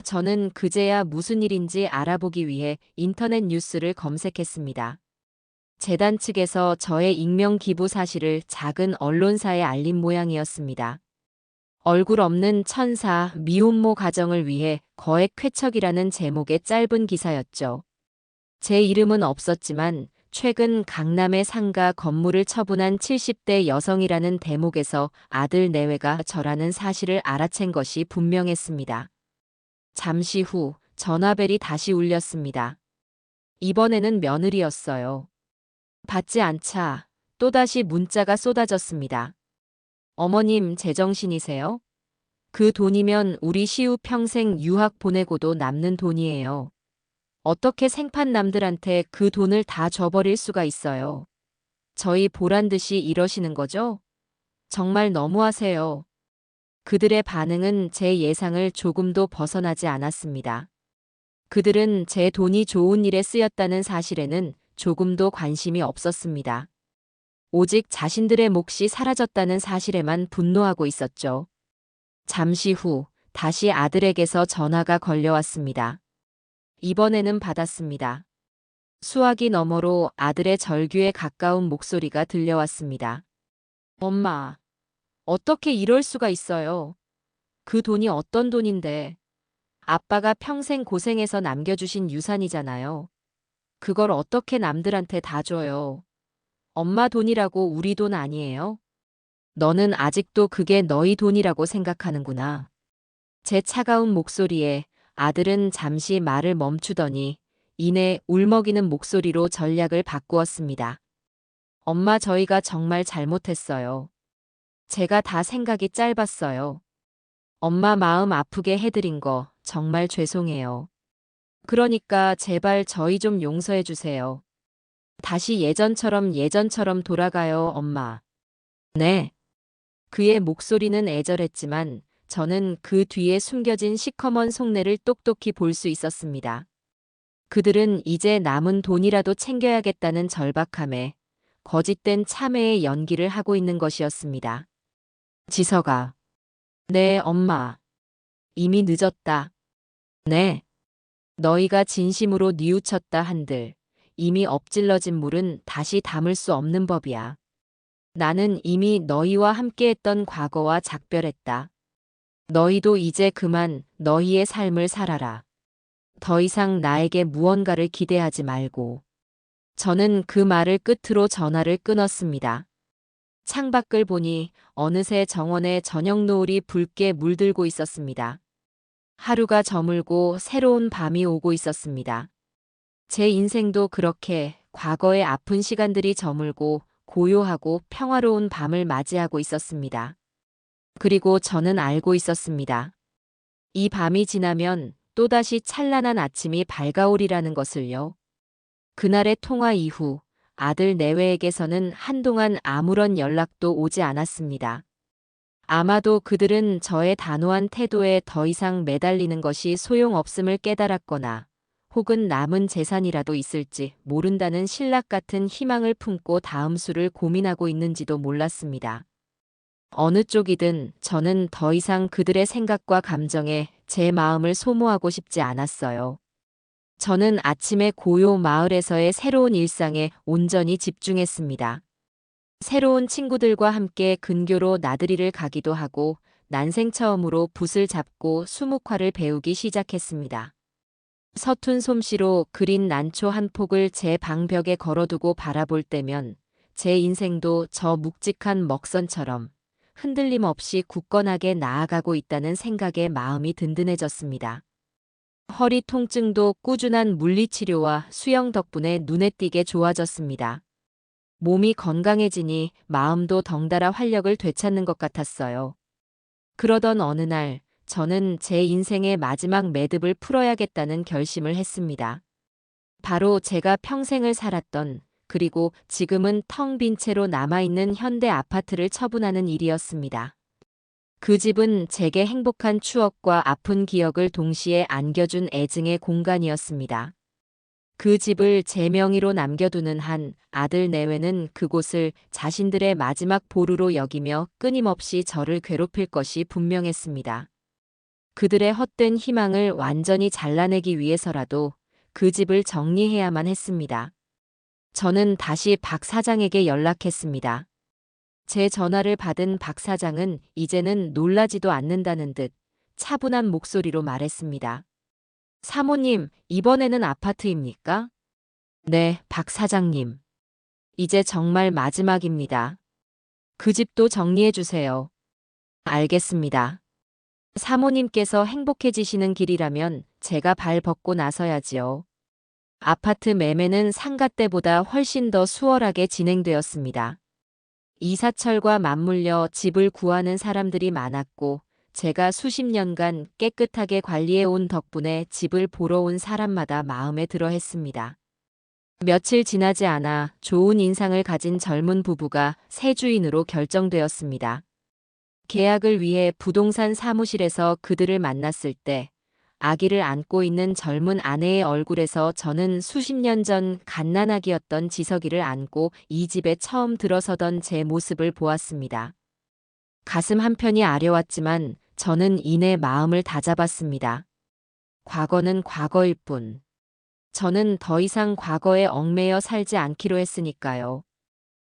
저는 그제야 무슨 일인지 알아보기 위해 인터넷 뉴스를 검색했습니다. 재단 측에서 저의 익명 기부 사실을 작은 언론사에 알린 모양이었습니다. 얼굴 없는 천사, 미혼모 가정을 위해 거액 쾌척이라는 제목의 짧은 기사였죠. 제 이름은 없었지만 최근 강남의 상가 건물을 처분한 70대 여성이라는 대목에서 아들 내외가 저라는 사실을 알아챈 것이 분명했습니다. 잠시 후 전화벨이 다시 울렸습니다. 이번에는 며느리였어요. 받지 않자 또다시 문자가 쏟아졌습니다. 어머님, 제정신이세요? 그 돈이면 우리 시우 평생 유학 보내고도 남는 돈이에요. 어떻게 생판 남들한테 그 돈을 다 줘버릴 수가 있어요. 저희 보란 듯이 이러시는 거죠? 정말 너무하세요. 그들의 반응은 제 예상을 조금도 벗어나지 않았습니다. 그들은 제 돈이 좋은 일에 쓰였다는 사실에는 조금도 관심이 없었습니다. 오직 자신들의 몫이 사라졌다는 사실에만 분노하고 있었죠. 잠시 후 다시 아들에게서 전화가 걸려왔습니다. 이번에는 받았습니다. 수화기 너머로 아들의 절규에 가까운 목소리가 들려왔습니다. 엄마, 어떻게 이럴 수가 있어요? 그 돈이 어떤 돈인데? 아빠가 평생 고생해서 남겨주신 유산이잖아요. 그걸 어떻게 남들한테 다 줘요? 엄마 돈이라고 우리 돈 아니에요? 너는 아직도 그게 너희 돈이라고 생각하는구나. 제 차가운 목소리에 아들은 잠시 말을 멈추더니 이내 울먹이는 목소리로 전략을 바꾸었습니다. 엄마, 저희가 정말 잘못했어요. 제가 다 생각이 짧았어요. 엄마 마음 아프게 해드린 거 정말 죄송해요. 그러니까 제발 저희 좀 용서해 주세요. 다시 예전처럼 돌아가요, 엄마. 네. 그의 목소리는 애절했지만 저는 그 뒤에 숨겨진 시커먼 속내를 똑똑히 볼 수 있었습니다. 그들은 이제 남은 돈이라도 챙겨야겠다는 절박함에 거짓된 참회의 연기를 하고 있는 것이었습니다. 지서가. 네, 엄마. 이미 늦었다. 네. 너희가 진심으로 뉘우쳤다 한들 이미 엎질러진 물은 다시 담을 수 없는 법이야. 나는 이미 너희와 함께했던 과거와 작별했다. 너희도 이제 그만 너희의 삶을 살아라. 더 이상 나에게 무언가를 기대하지 말고. 저는 그 말을 끝으로 전화를 끊었습니다. 창밖을 보니 어느새 정원에 저녁 노을이 붉게 물들고 있었습니다. 하루가 저물고 새로운 밤이 오고 있었습니다. 제 인생도 그렇게 과거의 아픈 시간들이 저물고 고요하고 평화로운 밤을 맞이하고 있었습니다. 그리고 저는 알고 있었습니다. 이 밤이 지나면 또다시 찬란한 아침이 밝아오리라는 것을요. 그날의 통화 이후 아들 내외에게서는 한동안 아무런 연락도 오지 않았습니다. 아마도 그들은 저의 단호한 태도에 더 이상 매달리는 것이 소용없음을 깨달았거나 혹은 남은 재산이라도 있을지 모른다는 신락 같은 희망을 품고 다음 수를 고민하고 있는지도 몰랐습니다. 어느 쪽이든 저는 더 이상 그들의 생각과 감정에 제 마음을 소모하고 싶지 않았어요. 저는 아침의 고요 마을에서의 새로운 일상에 온전히 집중했습니다. 새로운 친구들과 함께 근교로 나들이를 가기도 하고 난생 처음으로 붓을 잡고 수묵화를 배우기 시작했습니다. 서툰 솜씨로 그린 난초 한 폭을 제 방벽에 걸어두고 바라볼 때면 제 인생도 저 묵직한 먹선처럼 흔들림 없이 굳건하게 나아가고 있다는 생각에 마음이 든든해졌습니다. 허리 통증도 꾸준한 물리치료와 수영 덕분에 눈에 띄게 좋아졌습니다. 몸이 건강해지니 마음도 덩달아 활력을 되찾는 것 같았어요. 그러던 어느 날 저는 제 인생의 마지막 매듭을 풀어야겠다는 결심을 했습니다. 바로 제가 평생을 살았던 그리고 지금은 텅 빈 채로 남아있는 현대 아파트를 처분하는 일이었습니다. 그 집은 제게 행복한 추억과 아픈 기억을 동시에 안겨준 애증의 공간이었습니다. 그 집을 제 명의로 남겨두는 한 아들 내외는 그곳을 자신들의 마지막 보루로 여기며 끊임없이 저를 괴롭힐 것이 분명했습니다. 그들의 헛된 희망을 완전히 잘라내기 위해서라도 그 집을 정리해야만 했습니다. 저는 다시 박 사장에게 연락했습니다. 제 전화를 받은 박 사장은 이제는 놀라지도 않는다는 듯 차분한 목소리로 말했습니다. 사모님, 이번에는 아파트입니까? 네, 박 사장님. 이제 정말 마지막입니다. 그 집도 정리해 주세요. 알겠습니다. 사모님께서 행복해지시는 길이라면 제가 발 벗고 나서야지요. 아파트 매매는 상가 때보다 훨씬 더 수월하게 진행되었습니다. 이사철과 맞물려 집을 구하는 사람들이 많았고 제가 수십 년간 깨끗하게 관리해 온 덕분에 집을 보러 온 사람마다 마음에 들어 했습니다. 며칠 지나지 않아 좋은 인상을 가진 젊은 부부가 새 주인으로 결정되었습니다. 계약을 위해 부동산 사무실에서 그들을 만났을 때 아기를 안고 있는 젊은 아내의 얼굴에서 저는 수십 년 전 갓난아기였던 지석이를 안고 이 집에 처음 들어서던 제 모습을 보았습니다. 가슴 한편이 아려왔지만 저는 이내 마음을 다잡았습니다. 과거는 과거일 뿐. 저는 더 이상 과거에 얽매여 살지 않기로 했으니까요.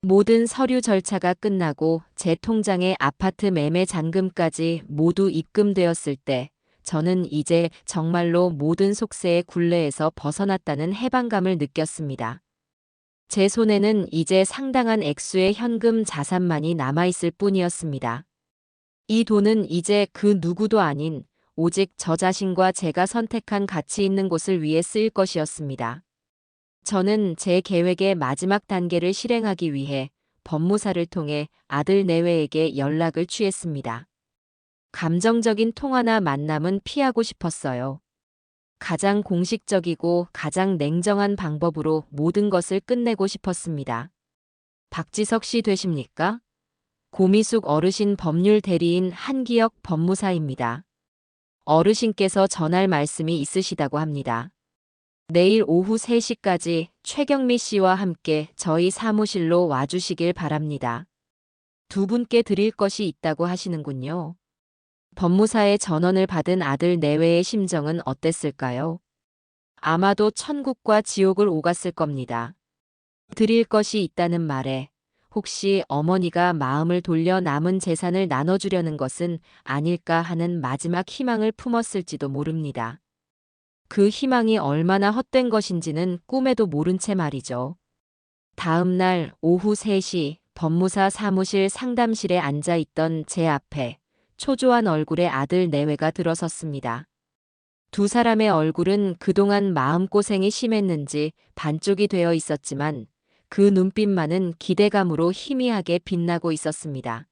모든 서류 절차가 끝나고 제 통장에 아파트 매매 잔금까지 모두 입금되었을 때 저는 이제 정말로 모든 속세의 굴레에서 벗어났다는 해방감을 느꼈습니다. 제 손에는 이제 상당한 액수의 현금 자산만이 남아있을 뿐이었습니다. 이 돈은 이제 그 누구도 아닌 오직 저 자신과 제가 선택한 가치 있는 곳을 위해 쓰일 것이었습니다. 저는 제 계획의 마지막 단계를 실행하기 위해 법무사를 통해 아들 내외에게 연락을 취했습니다. 감정적인 통화나 만남은 피하고 싶었어요. 가장 공식적이고 가장 냉정한 방법으로 모든 것을 끝내고 싶었습니다. 박지석 씨 되십니까? 고미숙 어르신 법률 대리인 한기혁 법무사입니다. 어르신께서 전할 말씀이 있으시다고 합니다. 내일 오후 3시까지 최경미 씨와 함께 저희 사무실로 와주시길 바랍니다. 두 분께 드릴 것이 있다고 하시는군요. 법무사의 전원을 받은 아들 내외의 심정은 어땠을까요? 아마도 천국과 지옥을 오갔을 겁니다. 드릴 것이 있다는 말에 혹시 어머니가 마음을 돌려 남은 재산을 나눠주려는 것은 아닐까 하는 마지막 희망을 품었을지도 모릅니다. 그 희망이 얼마나 헛된 것인지는 꿈에도 모른 채 말이죠. 다음 날 오후 3시 법무사 사무실 상담실에 앉아 있던 제 앞에 초조한 얼굴의 아들 내외가 들어섰습니다. 두 사람의 얼굴은 그동안 마음고생이 심했는지 반쪽이 되어 있었지만 그 눈빛만은 기대감으로 희미하게 빛나고 있었습니다.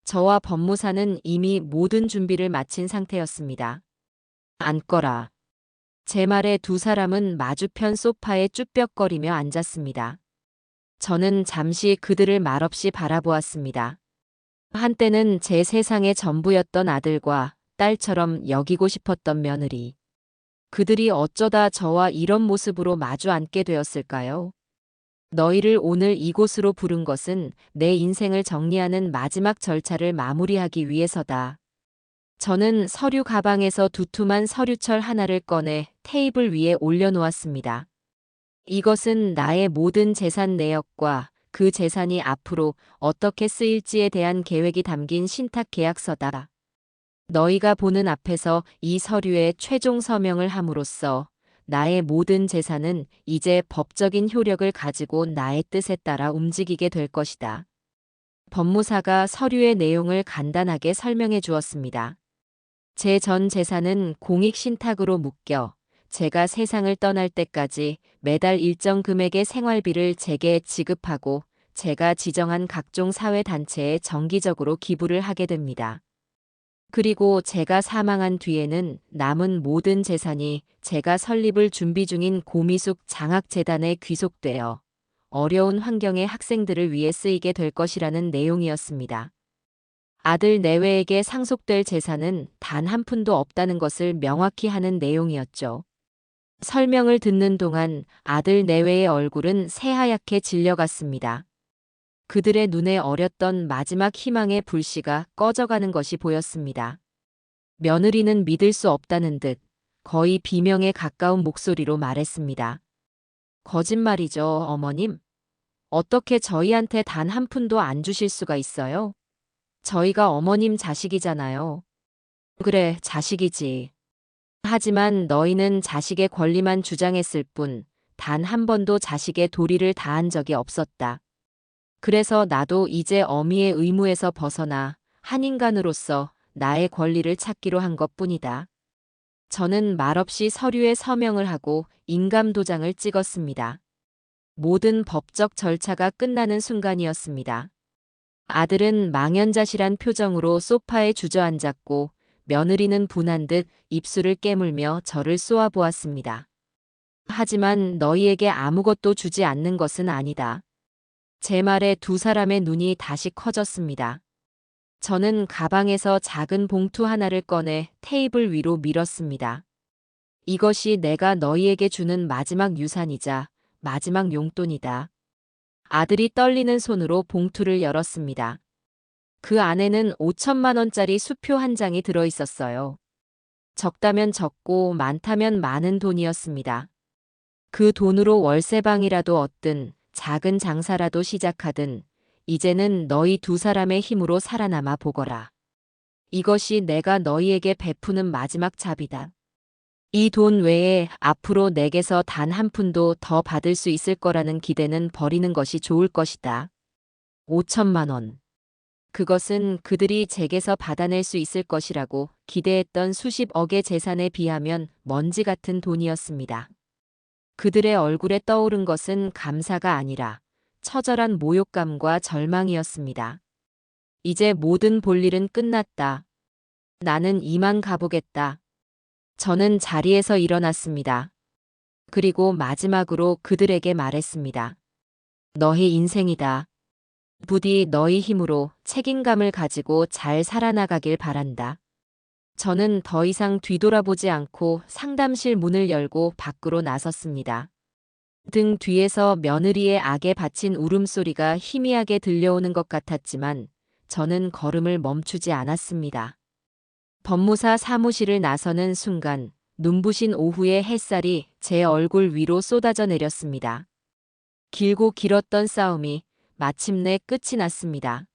저와 법무사는 이미 모든 준비를 마친 상태였습니다. 앉거라. 제 말에 두 사람은 마주편 소파에 쭈뼛거리며 앉았습니다. 저는 잠시 그들을 말없이 바라보았습니다. 한때는 제 세상의 전부였던 아들과 딸처럼 여기고 싶었던 며느리. 그들이 어쩌다 저와 이런 모습으로 마주 앉게 되었을까요? 너희를 오늘 이곳으로 부른 것은 내 인생을 정리하는 마지막 절차를 마무리하기 위해서다. 저는 서류 가방에서 두툼한 서류철 하나를 꺼내 테이블 위에 올려놓았습니다. 이것은 나의 모든 재산 내역과 그 재산이 앞으로 어떻게 쓰일지에 대한 계획이 담긴 신탁 계약서다. 너희가 보는 앞에서 이 서류에 최종 서명을 함으로써 나의 모든 재산은 이제 법적인 효력을 가지고 나의 뜻에 따라 움직이게 될 것이다. 법무사가 서류의 내용을 간단하게 설명해 주었습니다. 제 전 재산은 공익신탁으로 묶여 제가 세상을 떠날 때까지 매달 일정 금액의 생활비를 제게 지급하고 제가 지정한 각종 사회단체에 정기적으로 기부를 하게 됩니다. 그리고 제가 사망한 뒤에는 남은 모든 재산이 제가 설립을 준비 중인 고미숙 장학재단에 귀속되어 어려운 환경의 학생들을 위해 쓰이게 될 것이라는 내용이었습니다. 아들 내외에게 상속될 재산은 단 한 푼도 없다는 것을 명확히 하는 내용이었죠. 설명을 듣는 동안 아들 내외의 얼굴은 새하얗게 질려갔습니다. 그들의 눈에 어렸던 마지막 희망의 불씨가 꺼져가는 것이 보였습니다. 며느리는 믿을 수 없다는 듯 거의 비명에 가까운 목소리로 말했습니다. 거짓말이죠, 어머님. 어떻게 저희한테 단 한 푼도 안 주실 수가 있어요? 저희가 어머님 자식이잖아요. 그래, 자식이지. 하지만 너희는 자식의 권리만 주장했을 뿐 단 한 번도 자식의 도리를 다한 적이 없었다. 그래서 나도 이제 어미의 의무에서 벗어나 한 인간으로서 나의 권리를 찾기로 한 것뿐이다. 저는 말없이 서류에 서명을 하고 인감도장을 찍었습니다. 모든 법적 절차가 끝나는 순간이었습니다. 아들은 망연자실한 표정으로 소파에 주저앉았고 며느리는 분한 듯 입술을 깨물며 저를 쏘아보았습니다. 하지만 너희에게 아무것도 주지 않는 것은 아니다. 제 말에 두 사람의 눈이 다시 커졌습니다. 저는 가방에서 작은 봉투 하나를 꺼내 테이블 위로 밀었습니다. 이것이 내가 너희에게 주는 마지막 유산이자 마지막 용돈이다. 아들이 떨리는 손으로 봉투를 열었습니다. 그 안에는 5천만 원짜리 수표 한 장이 들어 있었어요. 적다면 적고 많다면 많은 돈이었습니다. 그 돈으로 월세방이라도 얻든 작은 장사라도 시작하든 이제는 너희 두 사람의 힘으로 살아남아 보거라. 이것이 내가 너희에게 베푸는 마지막 자비다. 이 돈 외에 앞으로 내게서 단 한 푼도 더 받을 수 있을 거라는 기대는 버리는 것이 좋을 것이다. 5천만 원. 그것은 그들이 제게서 받아낼 수 있을 것이라고 기대했던 수십억의 재산에 비하면 먼지 같은 돈이었습니다. 그들의 얼굴에 떠오른 것은 감사가 아니라 처절한 모욕감과 절망이었습니다. 이제 모든 볼일은 끝났다. 나는 이만 가보겠다. 저는 자리에서 일어났습니다. 그리고 마지막으로 그들에게 말했습니다. 너희 인생이다. 부디 너희 힘으로 책임감을 가지고 잘 살아나가길 바란다. 저는 더 이상 뒤돌아보지 않고 상담실 문을 열고 밖으로 나섰습니다. 등 뒤에서 며느리의 악에 바친 울음소리가 희미하게 들려오는 것 같았지만 저는 걸음을 멈추지 않았습니다. 법무사 사무실을 나서는 순간 눈부신 오후의 햇살이 제 얼굴 위로 쏟아져 내렸습니다. 길고 길었던 싸움이 마침내 끝이 났습니다.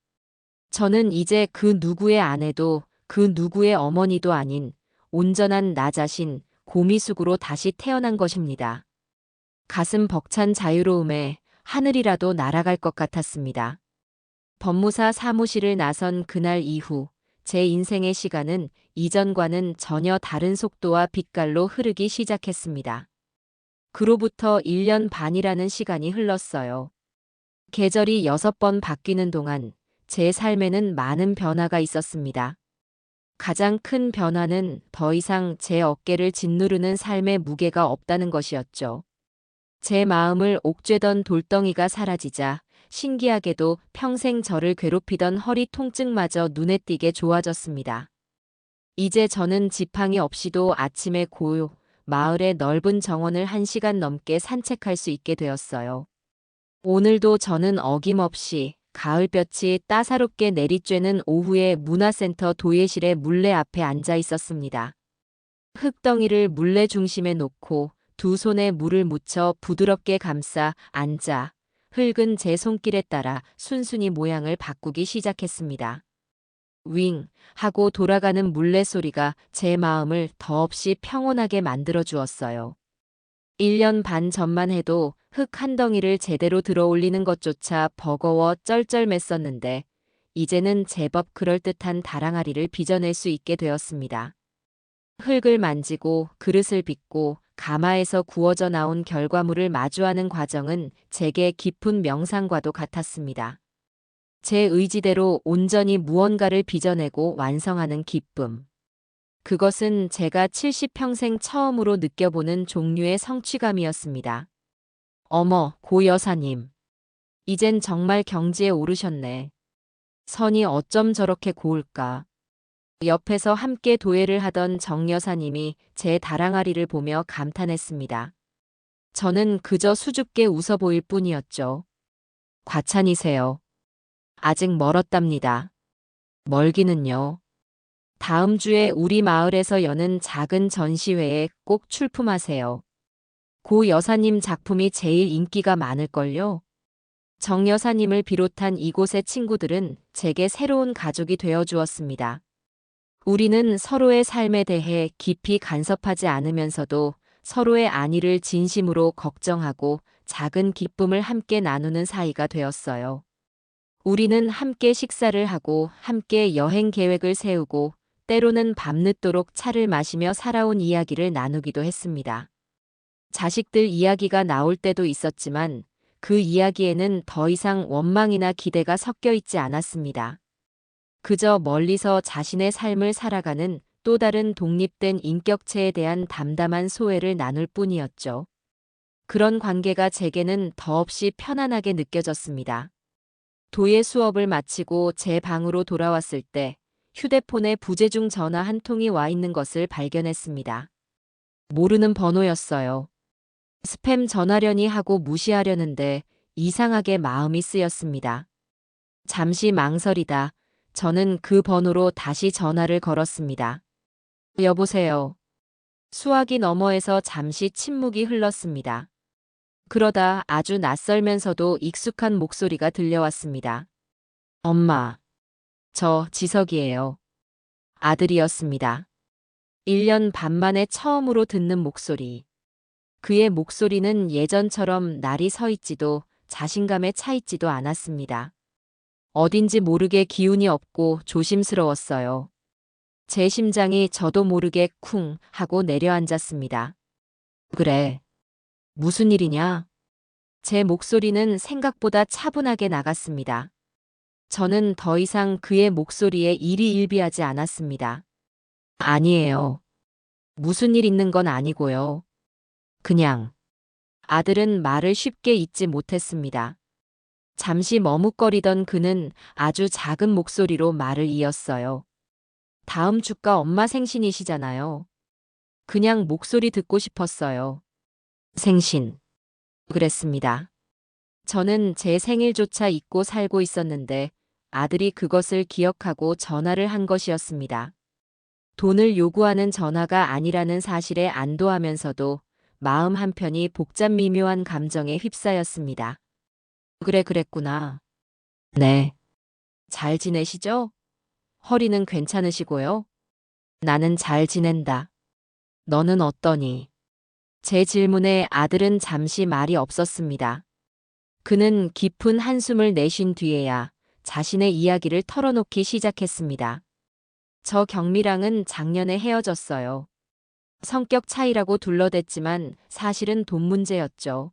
저는 이제 그 누구의 아내도 그 누구의 어머니도 아닌 온전한 나 자신, 고미숙으로 다시 태어난 것입니다. 가슴 벅찬 자유로움에 하늘이라도 날아갈 것 같았습니다. 법무사 사무실을 나선 그날 이후 제 인생의 시간은 이전과는 전혀 다른 속도와 빛깔로 흐르기 시작했습니다. 그로부터 1년 반이라는 시간이 흘렀어요. 계절이 6번 바뀌는 동안 제 삶에는 많은 변화가 있었습니다. 가장 큰 변화는 더 이상 제 어깨를 짓누르는 삶의 무게가 없다는 것이었죠. 제 마음을 옥죄던 돌덩이가 사라지자 신기하게도 평생 저를 괴롭히던 허리 통증마저 눈에 띄게 좋아졌습니다. 이제 저는 지팡이 없이도 아침에 마을의 넓은 정원을 1시간 넘게 산책할 수 있게 되었어요. 오늘도 저는 어김없이 가을볕이 따사롭게 내리쬐는 오후에 문화센터 도예실의 물레 앞에 앉아 있었습니다. 흙덩이를 물레 중심에 놓고 두 손에 물을 묻혀 부드럽게 감싸 앉아 흙은 제 손길에 따라 순순히 모양을 바꾸기 시작했습니다. 윙 하고 돌아가는 물레 소리가 제 마음을 더없이 평온하게 만들어 주었어요. 1년 반 전만 해도 흙 한 덩이를 제대로 들어 올리는 것조차 버거워 쩔쩔맸었는데 이제는 제법 그럴듯한 다랑아리를 빚어낼 수 있게 되었습니다. 흙을 만지고 그릇을 빚고 가마에서 구워져 나온 결과물을 마주하는 과정은 제게 깊은 명상과도 같았습니다. 제 의지대로 온전히 무언가를 빚어내고 완성하는 기쁨. 그것은 제가 70평생 처음으로 느껴보는 종류의 성취감이었습니다. 어머, 고 여사님. 이젠 정말 경지에 오르셨네. 선이 어쩜 저렇게 고울까. 옆에서 함께 도예를 하던 정 여사님이 제 다랑아리를 보며 감탄했습니다. 저는 그저 수줍게 웃어 보일 뿐이었죠. 과찬이세요. 아직 멀었답니다. 멀기는요. 다음 주에 우리 마을에서 여는 작은 전시회에 꼭 출품하세요. 고 여사님 작품이 제일 인기가 많을걸요. 정 여사님을 비롯한 이곳의 친구들은 제게 새로운 가족이 되어 주었습니다. 우리는 서로의 삶에 대해 깊이 간섭하지 않으면서도 서로의 안위를 진심으로 걱정하고 작은 기쁨을 함께 나누는 사이가 되었어요. 우리는 함께 식사를 하고 함께 여행 계획을 세우고 때로는 밤늦도록 차를 마시며 살아온 이야기를 나누기도 했습니다. 자식들 이야기가 나올 때도 있었지만 그 이야기에는 더 이상 원망이나 기대가 섞여 있지 않았습니다. 그저 멀리서 자신의 삶을 살아가는 또 다른 독립된 인격체에 대한 담담한 소회를 나눌 뿐이었죠. 그런 관계가 제게는 더없이 편안하게 느껴졌습니다. 도예 수업을 마치고 제 방으로 돌아왔을 때 휴대폰에 부재중 전화 한 통이 와 있는 것을 발견했습니다. 모르는 번호였어요. 스팸 전화려니 하고 무시하려는데 이상하게 마음이 쓰였습니다. 잠시 망설이다 저는 그 번호로 다시 전화를 걸었습니다. 여보세요. 수화기 너머에서 잠시 침묵이 흘렀습니다. 그러다 아주 낯설면서도 익숙한 목소리가 들려왔습니다. 엄마. 저 지석이에요. 아들이었습니다. 1년 반 만에 처음으로 듣는 목소리. 그의 목소리는 예전처럼 날이 서 있지도 자신감에 차 있지도 않았습니다. 어딘지 모르게 기운이 없고 조심스러웠어요. 제 심장이 저도 모르게 쿵 하고 내려앉았습니다. 그래. 무슨 일이냐? 제 목소리는 생각보다 차분하게 나갔습니다. 저는 더 이상 그의 목소리에 일희일비하지 않았습니다. 아니에요. 무슨 일 있는 건 아니고요. 그냥. 아들은 말을 쉽게 잇지 못했습니다. 잠시 머뭇거리던 그는 아주 작은 목소리로 말을 이었어요. 다음 주가 엄마 생신이시잖아요. 그냥 목소리 듣고 싶었어요. 생신. 그랬습니다. 저는 제 생일조차 잊고 살고 있었는데 아들이 그것을 기억하고 전화를 한 것이었습니다. 돈을 요구하는 전화가 아니라는 사실에 안도하면서도 마음 한편이 복잡 미묘한 감정에 휩싸였습니다. 그래, 그랬구나. 네. 잘 지내시죠? 허리는 괜찮으시고요? 나는 잘 지낸다. 너는 어떠니? 제 질문에 아들은 잠시 말이 없었습니다. 그는 깊은 한숨을 내쉰 뒤에야 자신의 이야기를 털어놓기 시작했습니다. 저 경미랑은 작년에 헤어졌어요. 성격 차이라고 둘러댔지만 사실은 돈 문제였죠.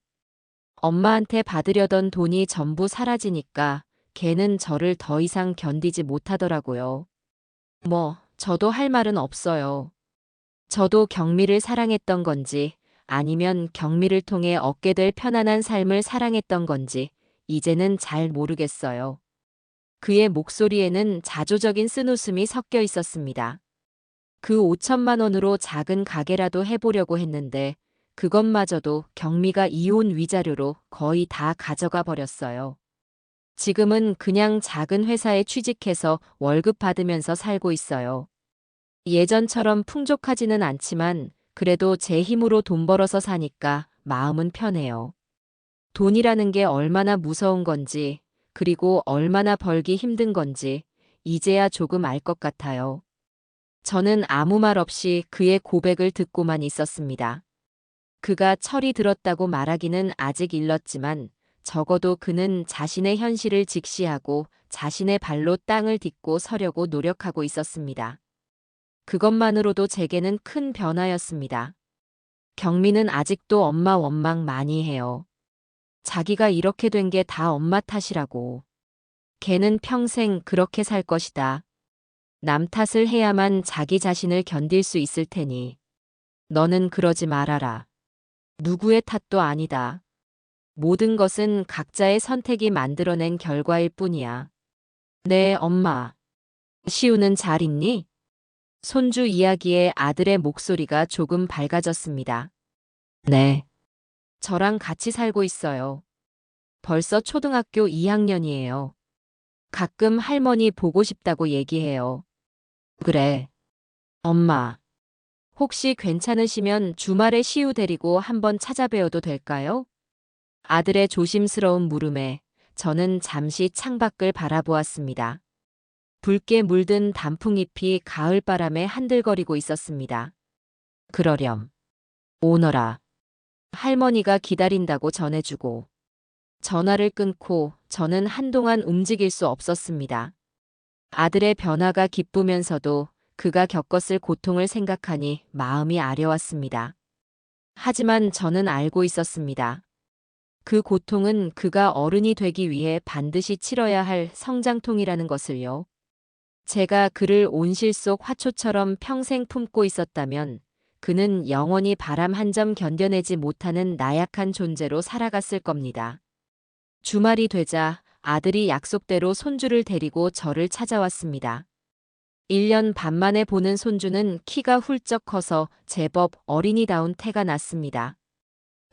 엄마한테 받으려던 돈이 전부 사라지니까 걔는 저를 더 이상 견디지 못하더라고요. 저도 할 말은 없어요. 저도 경미를 사랑했던 건지 아니면 경미를 통해 얻게 될 편안한 삶을 사랑했던 건지 이제는 잘 모르겠어요. 그의 목소리에는 자조적인 쓴웃음이 섞여 있었습니다. 그 5천만 원으로 작은 가게라도 해보려고 했는데 그것마저도 경미가 이혼 위자료로 거의 다 가져가 버렸어요. 지금은 그냥 작은 회사에 취직해서 월급 받으면서 살고 있어요. 예전처럼 풍족하지는 않지만 그래도 제 힘으로 돈 벌어서 사니까 마음은 편해요. 돈이라는 게 얼마나 무서운 건지, 그리고 얼마나 벌기 힘든 건지 이제야 조금 알 것 같아요. 저는 아무 말 없이 그의 고백을 듣고만 있었습니다. 그가 철이 들었다고 말하기는 아직 일렀지만 적어도 그는 자신의 현실을 직시하고 자신의 발로 땅을 딛고 서려고 노력하고 있었습니다. 그것만으로도 제게는 큰 변화였습니다. 경미는 아직도 엄마 원망 많이 해요. 자기가 이렇게 된 게 다 엄마 탓이라고. 걔는 평생 그렇게 살 것이다. 남 탓을 해야만 자기 자신을 견딜 수 있을 테니. 너는 그러지 말아라. 누구의 탓도 아니다. 모든 것은 각자의 선택이 만들어낸 결과일 뿐이야. 네, 엄마. 시우는 잘 있니? 손주 이야기에 아들의 목소리가 조금 밝아졌습니다. 네. 저랑 같이 살고 있어요. 벌써 초등학교 2학년이에요. 가끔 할머니 보고 싶다고 얘기해요. 그래. 엄마. 혹시 괜찮으시면 주말에 시우 데리고 한번 찾아뵈어도 될까요? 아들의 조심스러운 물음에 저는 잠시 창밖을 바라보았습니다. 붉게 물든 단풍잎이 가을바람에 한들거리고 있었습니다. 그러렴. 오너라. 할머니가 기다린다고 전해주고 전화를 끊고 저는 한동안 움직일 수 없었습니다. 아들의 변화가 기쁘면서도 그가 겪었을 고통을 생각하니 마음이 아려왔습니다. 하지만 저는 알고 있었습니다. 그 고통은 그가 어른이 되기 위해 반드시 치러야 할 성장통이라는 것을요. 제가 그를 온실 속 화초처럼 평생 품고 있었다면 그는 영원히 바람 한 점 견뎌내지 못하는 나약한 존재로 살아갔을 겁니다. 주말이 되자 아들이 약속대로 손주를 데리고 저를 찾아왔습니다. 1년 반 만에 보는 손주는 키가 훌쩍 커서 제법 어린이다운 태가 났습니다.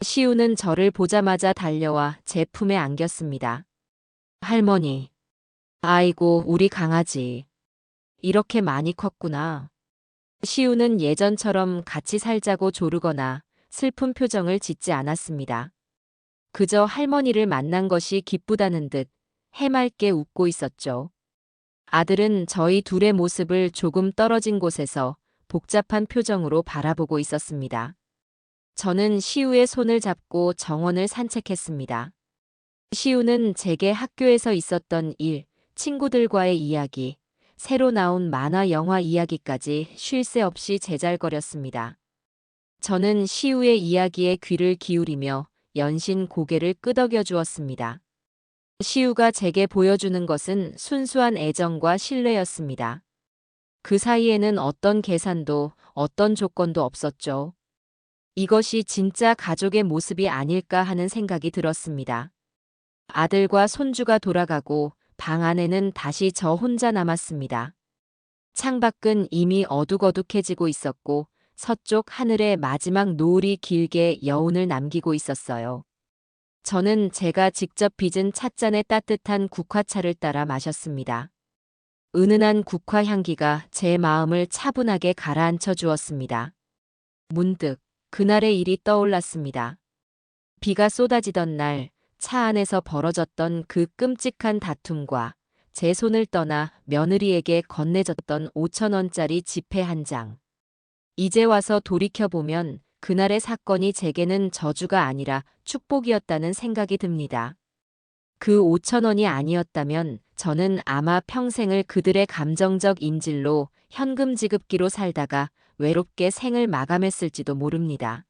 시우는 저를 보자마자 달려와 제 품에 안겼습니다. 할머니. 아이고, 우리 강아지. 이렇게 많이 컸구나. 시우는 예전처럼 같이 살자고 조르거나 슬픈 표정을 짓지 않았습니다. 그저 할머니를 만난 것이 기쁘다는 듯 해맑게 웃고 있었죠. 아들은 저희 둘의 모습을 조금 떨어진 곳에서 복잡한 표정으로 바라보고 있었습니다. 저는 시우의 손을 잡고 정원을 산책했습니다. 시우는 제게 학교에서 있었던 일, 친구들과의 이야기, 새로 나온 만화 영화 이야기까지 쉴 새 없이 제잘거렸습니다. 저는 시우의 이야기에 귀를 기울이며 연신 고개를 끄덕여 주었습니다. 시우가 제게 보여주는 것은 순수한 애정과 신뢰였습니다. 그 사이에는 어떤 계산도 어떤 조건도 없었죠. 이것이 진짜 가족의 모습이 아닐까 하는 생각이 들었습니다. 아들과 손주가 돌아가고 방 안에는 다시 저 혼자 남았습니다. 창밖은 이미 어둑어둑해지고 있었고 서쪽 하늘에 마지막 노을이 길게 여운을 남기고 있었어요. 저는 제가 직접 빚은 찻잔에 따뜻한 국화차를 따라 마셨습니다. 은은한 국화 향기가 제 마음을 차분하게 가라앉혀 주었습니다. 문득 그날의 일이 떠올랐습니다. 비가 쏟아지던 날, 차 안에서 벌어졌던 그 끔찍한 다툼과 제 손을 떠나 며느리에게 건네줬던 5,000원짜리 지폐 한 장. 이제 와서 돌이켜보면 그날의 사건이 제게는 저주가 아니라 축복이었다는 생각이 듭니다. 그 5,000원이 아니었다면 저는 아마 평생을 그들의 감정적 인질로 현금 지급기로 살다가 외롭게 생을 마감했을지도 모릅니다.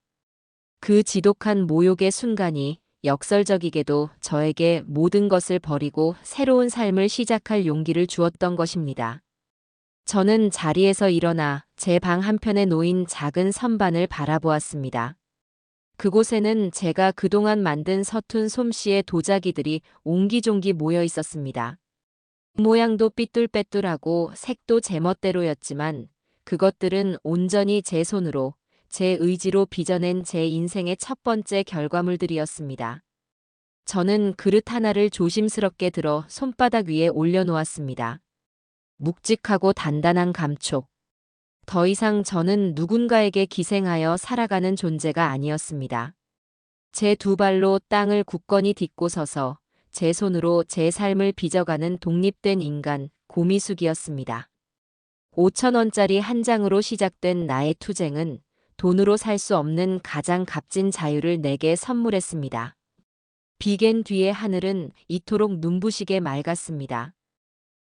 그 지독한 모욕의 순간이 역설적이게도 저에게 모든 것을 버리고 새로운 삶을 시작할 용기를 주었던 것입니다. 저는 자리에서 일어나 제 방 한편에 놓인 작은 선반을 바라보았습니다. 그곳에는 제가 그동안 만든 서툰 솜씨의 도자기들이 옹기종기 모여 있었습니다. 모양도 삐뚤빼뚤하고 색도 제멋대로였지만 그것들은 온전히 제 손으로, 제 의지로 빚어낸 제 인생의 첫 번째 결과물들이었습니다. 저는 그릇 하나를 조심스럽게 들어 손바닥 위에 올려놓았습니다. 묵직하고 단단한 감촉. 더 이상 저는 누군가에게 기생하여 살아가는 존재가 아니었습니다. 제 두 발로 땅을 굳건히 딛고 서서 제 손으로 제 삶을 빚어가는 독립된 인간, 고미숙이었습니다. 5,000원짜리 한 장으로 시작된 나의 투쟁은 돈으로 살 수 없는 가장 값진 자유를 내게 선물했습니다. 비갠 뒤의 하늘은 이토록 눈부시게 맑았습니다.